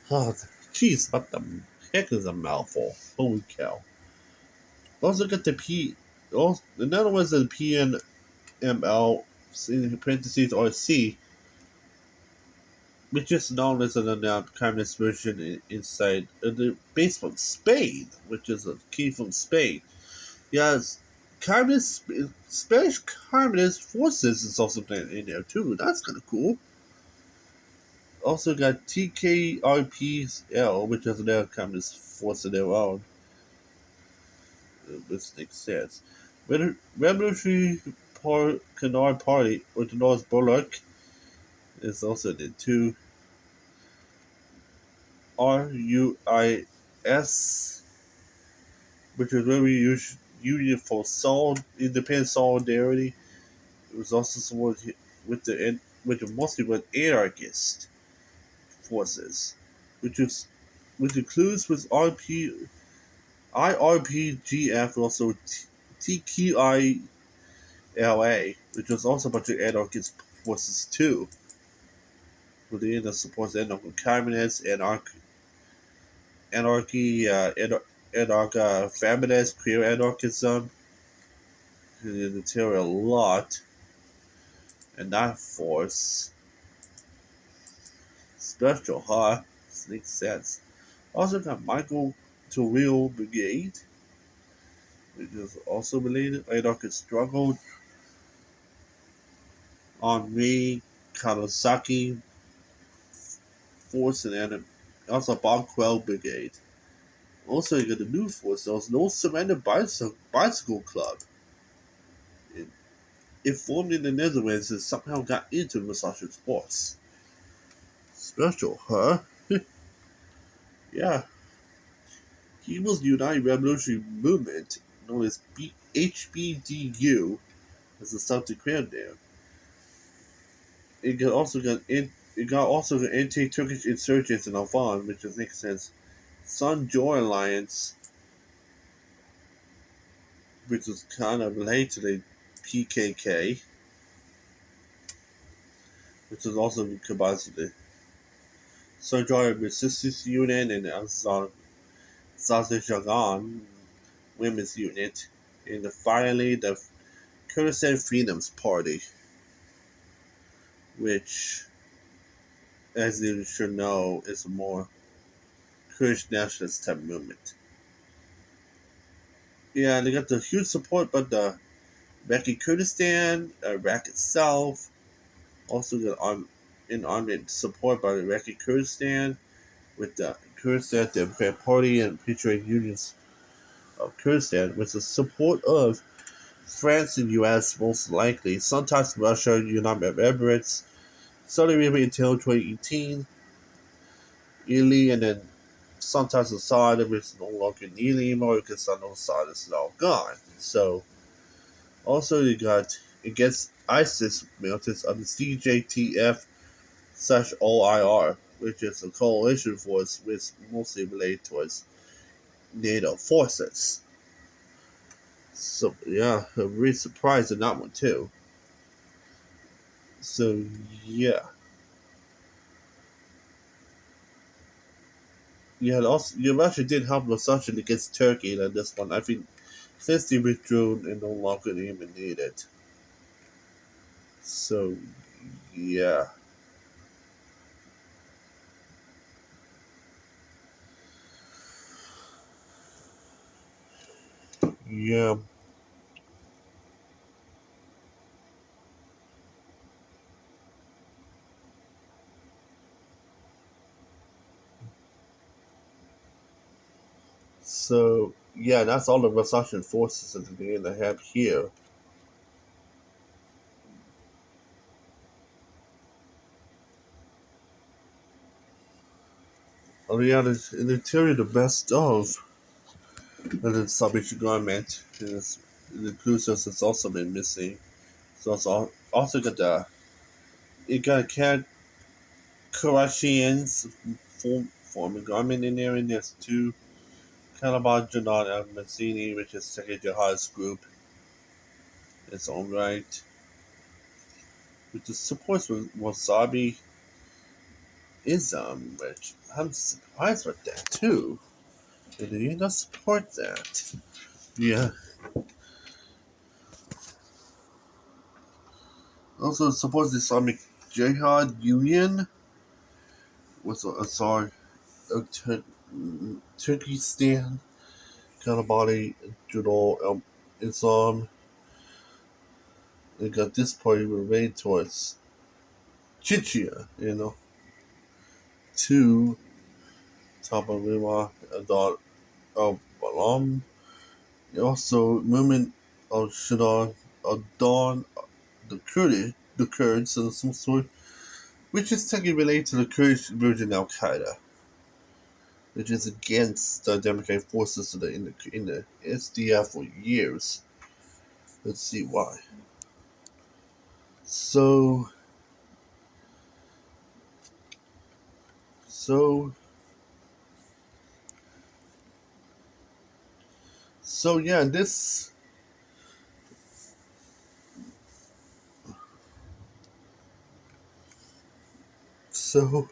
Oh, jeez, what the heck is a mouthful? Holy cow. Also got the another one is the PNML, in parentheses, or C, which is known as an announced communist version inside the base from Spain, which is a key from Spain. Yes, Spanish communist forces is also in there too. That's kind of cool. Also got TKRPL, which is another communist force of their own. This makes sense. Revolutionary Canard Party, or the North Bollock, is also there too. RUIS, which is very Union for Independent Solidarity. It was also supported with mostly with anarchist forces, which includes with IRPGF, also TQILA, which was also a bunch of anarchist forces too. Within that supports anarcho communists, anarcho-feminist, queer anarchism, and the terror a lot. And that force, special, huh? This makes sense. Also got Michael Toril Brigade, which is also related. Anarchist struggle. Henri Kawasaki force and also Bonquel Brigade. Also, you got the new force. There was no Surrender Bicycle Club. It formed in the Netherlands and somehow got into massage sports. Special, huh? Yeah. People's United Revolutionary Movement, known as HBDU, as the South Korean name. it got also got anti-Turkish insurgents in Afghan, which makes sense. Sun Joy Alliance, which is kind of related to the PKK, which is also combined with the Sun Joy Resistance Unit and Azerbaijan Women's Unit, and finally the Kurdistan Freedoms Party, which, as you should know, is a more Kurdish nationalist type movement. Yeah, they got the huge support by the Iraqi Kurdistan, Iraq itself, also got in armed support by the Iraqi Kurdistan, with the Kurdistan Democratic Party and Patriot Unions of Kurdistan, with the support of France and US most likely, sometimes Russia, United Arab Emirates, Saudi Arabia until 2018, Italy, and then sometimes Assad, which is no longer in Italy anymore because Assad is now gone. So, also you got against ISIS militants of the CJTF/OIR, which is a coalition force which mostly related towards NATO forces. So yeah, I'm really surprised in that one too. So yeah. Russia did help Russia against Turkey in this one. I think since they withdrew and no longer even need it. So yeah. Yeah. So yeah, that's all the Russian forces at the beginning I have here. Oh yeah, in the interior the best of, and then Soviet government is the cruisers has also been missing. So it's also got the it got Croatians forming government in there, and there's two Kalabajanot and Mazzini, which is second jihadist group in its own right, which supports Wasabi Ism, which I'm surprised with that too. They do not support that. Yeah. Also supports the Islamic Jihad Union, with Asar Turkestan, Kalabadi, Judal Islam. They got this party related towards Chechnya, to Tabalima, Adar al-Balam. Also, movement of Shadar al-Dawn, the Kurds of some sort, which is technically related to the Kurdish version Al Qaeda, which is against the Democratic forces in the SDF for years. Let's see why. So yeah, this. So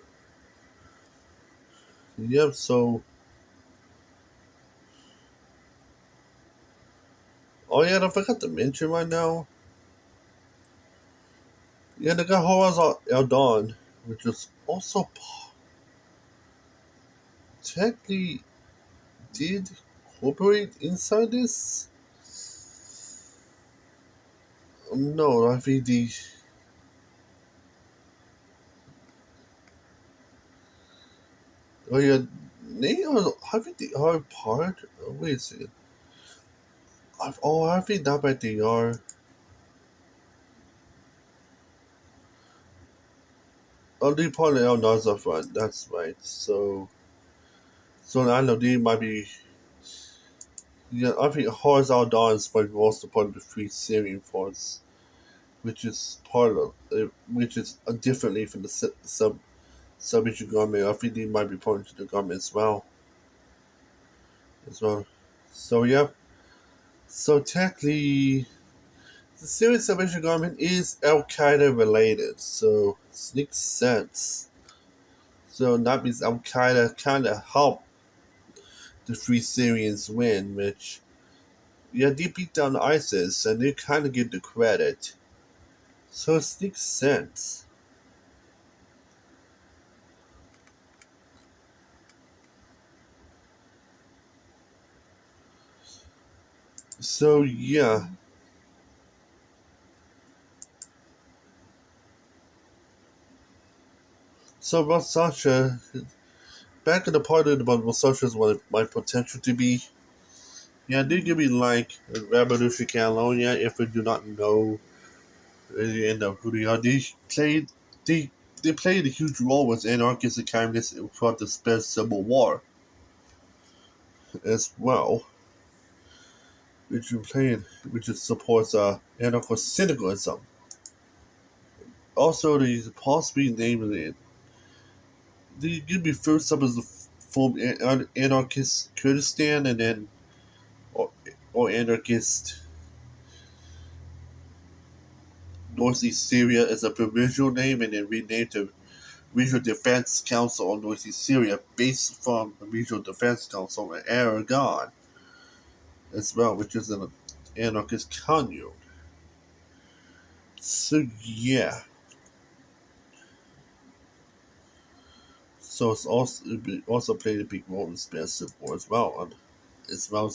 yep. So oh yeah, I forgot to mention right now. Yeah, they got Horaz Al Dawn, which is also technically did incorporate inside this. No, I think the. Oh yeah, they are. I think they are part. Wait a second. I think that might they are. Oh, they part of El Nazar Front. That's right. So I know they might be. Yeah, I think Horaz Al Dawn is probably also part of the Free Syrian Force. which is part of which is a different name from the Salvation Government. I think they might be part of the government as well. So yeah. So technically, the Syrian Salvation Government is Al Qaeda related, so it makes sense. So that means Al Qaeda kind of helped the Free Syrians win, which, yeah, they beat down ISIS and they kind of get the credit. So it makes sense. So yeah. So about Sasha, back in the part about what Sasha's what my potential to be. Yeah, they give me like Revolution Catalonia. If you do not know, you end up who they are. They they played a huge role with anarchists and communists throughout the Spanish Civil War as well, which supports anarcho-syndicalism. Also, they possibly named it. They give me first up as the form anarchist Kurdistan, and then or anarchist Northeast Syria as a provisional name, and then renamed to Regional Defense Council of Northeast Syria, based from the Regional Defense Council in Aragon as well, which is an anarchist commune. So yeah. So it also played a big role in Spanish Civil War as well.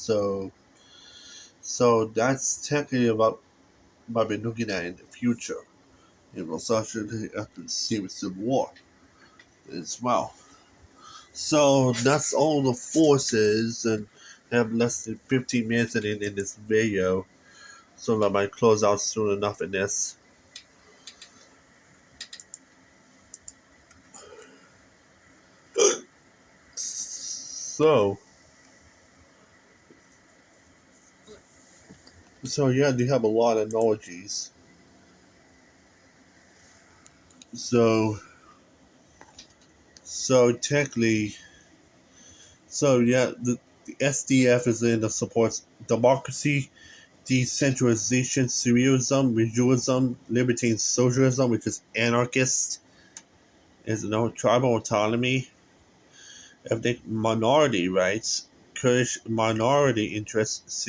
So that's technically about what we're looking at in the future. It was actually after the Syrian Civil War as well. So that's all the forces, and have less than 15 minutes in this video. So I might close out soon enough in this. So yeah, they have a lot of analogies. So technically, the SDF is in the supports democracy, decentralization, Syrianism, regionalism, libertarian socialism, which is anarchist, is no tribal autonomy, ethnic minority rights, Kurdish minority interests,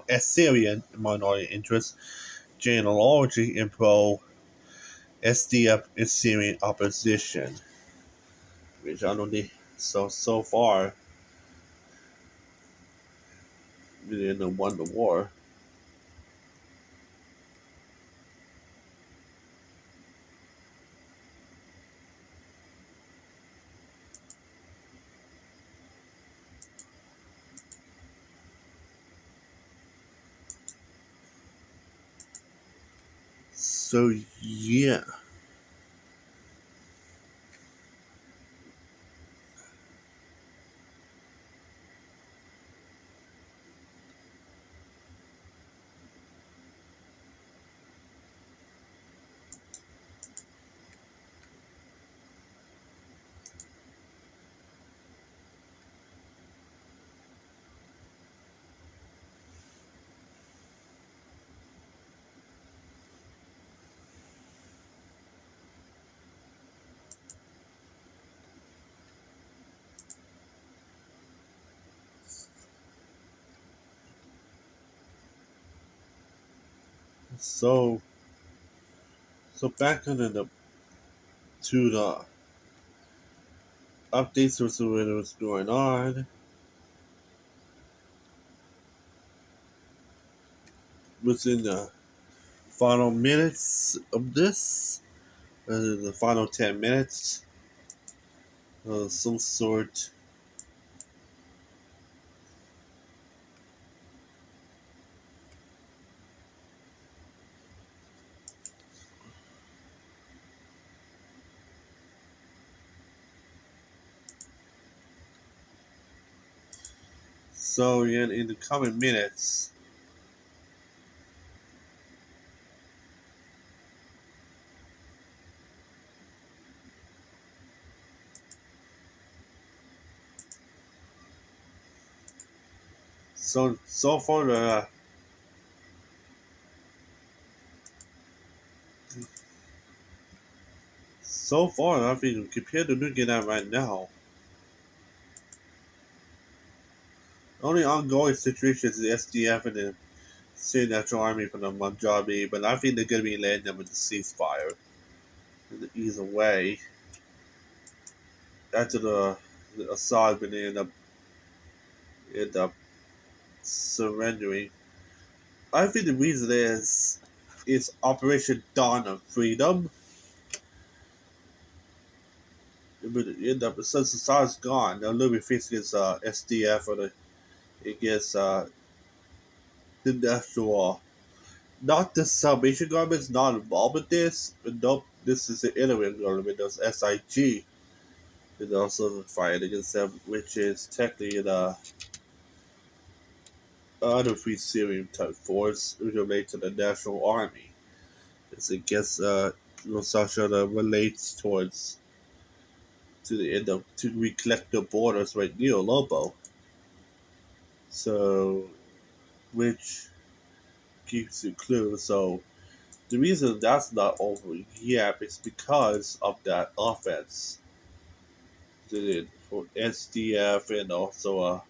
Assyrian minority interests, genealogy, and pro SDF and Syrian opposition. Which I don't think so far we didn't won the war. So yeah. So back into the updates of what was going on. Within the final minutes of this, the final 10 minutes, some sort. So in the coming minutes, so far I think compared to looking at right now, the only ongoing situation is the SDF and the Syrian National Army from the Punjabi, but I think they're going to be landing them with the ceasefire. Either way, after the Assad when they end up surrendering. I think the reason is Operation Dawn of Freedom. But end up since Assad's gone, they'll literally face against SDF or against the national. Not the Salvation Government's not involved with this, but nope, this is the interim government. There's SIG is also fighting against them, which is technically the other Free Syrian type force related to the National Army. It's against Sasha that relates towards to the end of to recollect the borders right near Lobo. So which keeps you clue. So the reason that's not over yet is because of that offense. For SDF and also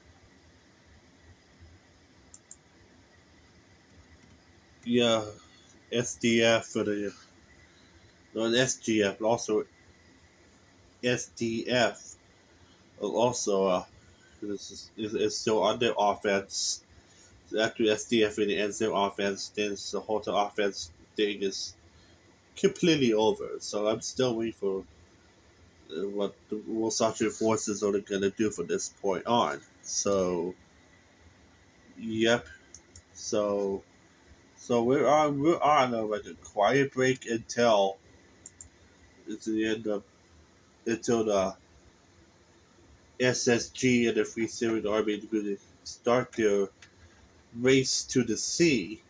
SDF for the not SGF but also SDF also is still under offense. So after SDF really ends their offense, then the whole offense thing is completely over. So I'm still waiting for what the Wasatch forces are going to do from this point on. So, yep. So we're on like a quiet break until it's the end of until the SSG and the Free Syrian Army are going to start their race to the sea.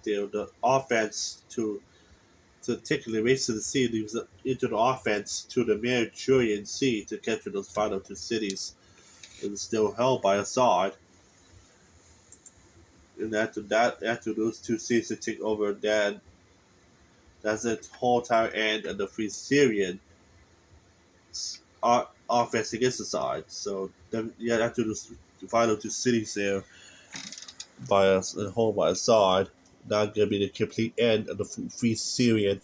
The offense to particularly race to the sea leaves into the offense to the Mediterranean Sea to capture those final two cities that are still held by Assad. And after those two cities take over, then that's the whole entire end of the Free Syrian offense against Assad. So then, after those final two cities there held by Assad, that's gonna be the complete end of the Free Syrian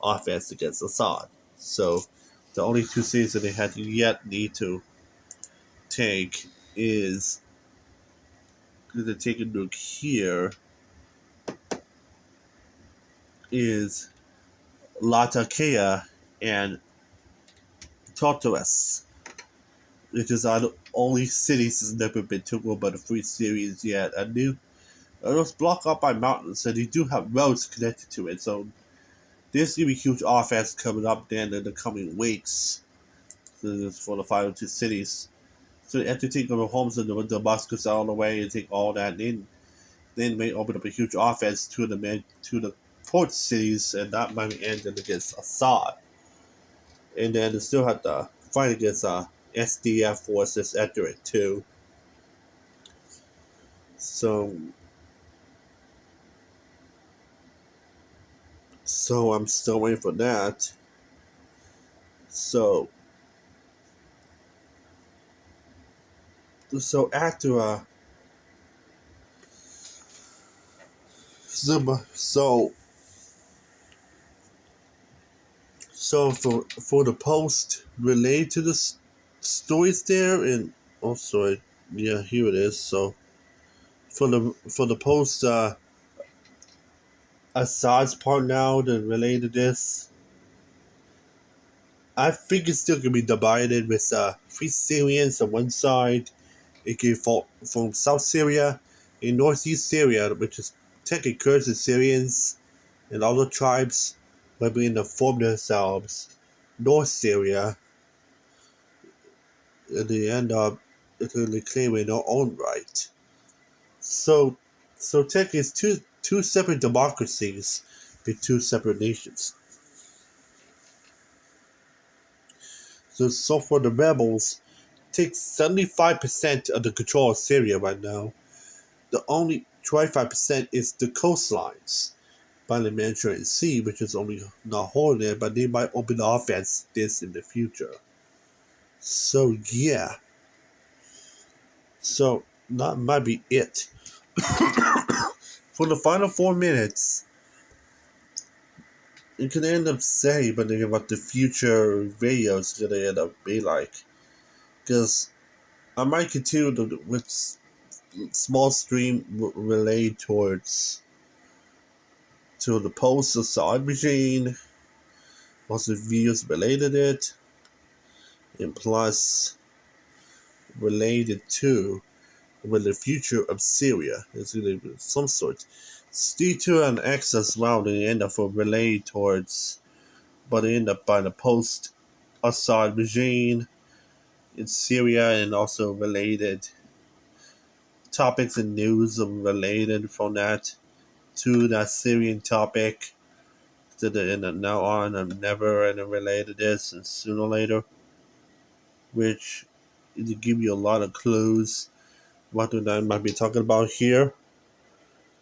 offense against Assad. So the only two cities that they had to yet need to take is to take a look here is Latakia and Tartarus, which is the only cities that's never been taken over by the Free Syrians yet. And it was blocked up by mountains, so they do have roads connected to it. So there's gonna be huge offense coming up then in the coming weeks for the final two cities. So they have to take over Homs and Damascus all the way and take all that, and then may open up a huge offense to the port cities, and that might end against Assad. And then they still have to fight against SDF forces after it too. So I'm still waiting for that. So after so for the post related to the stories there, and also here it is. So for the post Assad's part now that related to this, I think it's still gonna be divided with Free Syrians on one side, aka from South Syria, and Northeast Syria, which is technically Kurds and Syrians and other tribes, but being to form themselves North Syria, and they end up literally claiming their own right. So technically, it's two separate democracies, with two separate nations. So for the rebels, take 75% of the control of Syria right now, the only 25% is the coastlines by the Mediterranean Sea, which is only not holding there, but they might open off as this in the future. So yeah. So that might be it. For the final 4 minutes, it could end up saying, but think about the future videos gonna end up be like. Because I might continue with small stream related towards to the post-Assad regime, also videos related it, and plus related to with the future of Syria. It's going to be some sort. Stay tuned and access well they end up related towards, but they end up by the post-Assad regime in Syria, and also related topics and news related from that to that Syrian topic. To the end now on, I'm never related this, and sooner or later, which to give you a lot of clues what I might be talking about here,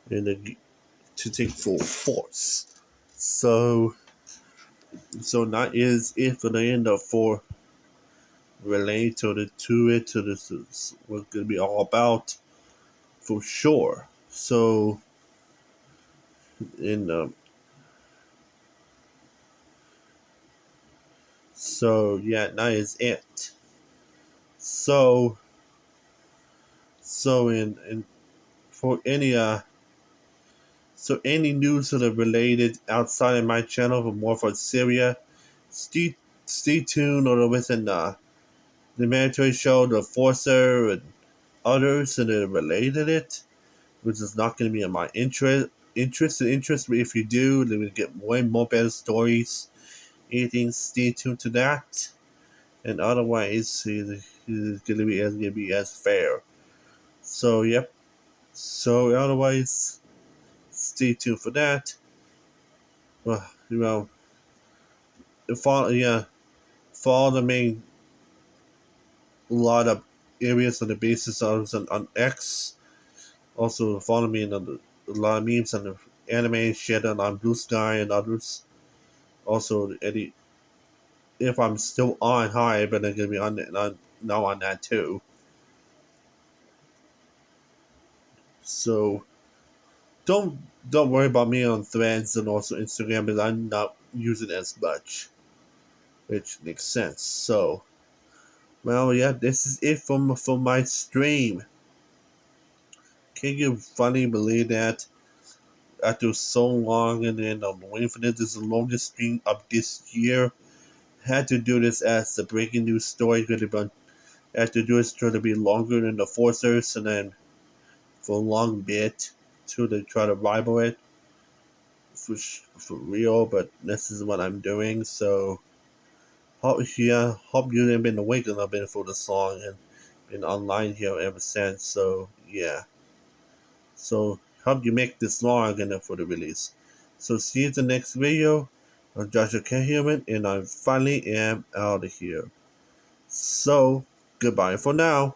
and to take full force. So that is it for the end of for related to it to this is what gonna be all about for sure. So in so yeah, that is it. So in for any news that are related outside of my channel for more for Syria, stay tuned or within the military show, the Forcer and others that are related it, which is not going to be in my interest. But if you do, then we get way more better stories. Anything, stay tuned to that. And otherwise, it's going to be as fair. So yep. So otherwise, stay tuned for that. Well, follow the main lot of areas on the basis of on X. Also follow me in a lot of memes on the anime shit on Blue Sky and others. Also, if I'm still on high, but I'm gonna be on now on that too. So don't worry about me on Threads and also Instagram, because I'm not using it as much, which makes sense. So, well, yeah, this is it from my stream. Can you finally believe that? After so long, and then I'm waiting for this. This is the longest stream of this year. Had to do this as the breaking news story. Had to do it to be longer than the Forcers, and then for a long bit to try to rival it for real. But this is what I'm doing. So hope you have been awake a little bit for the song and been online here ever since. So yeah. So hope you make this long enough for the release. So see you in the next video. I'm Joshua K. Human, and I finally am out of here. So goodbye for now.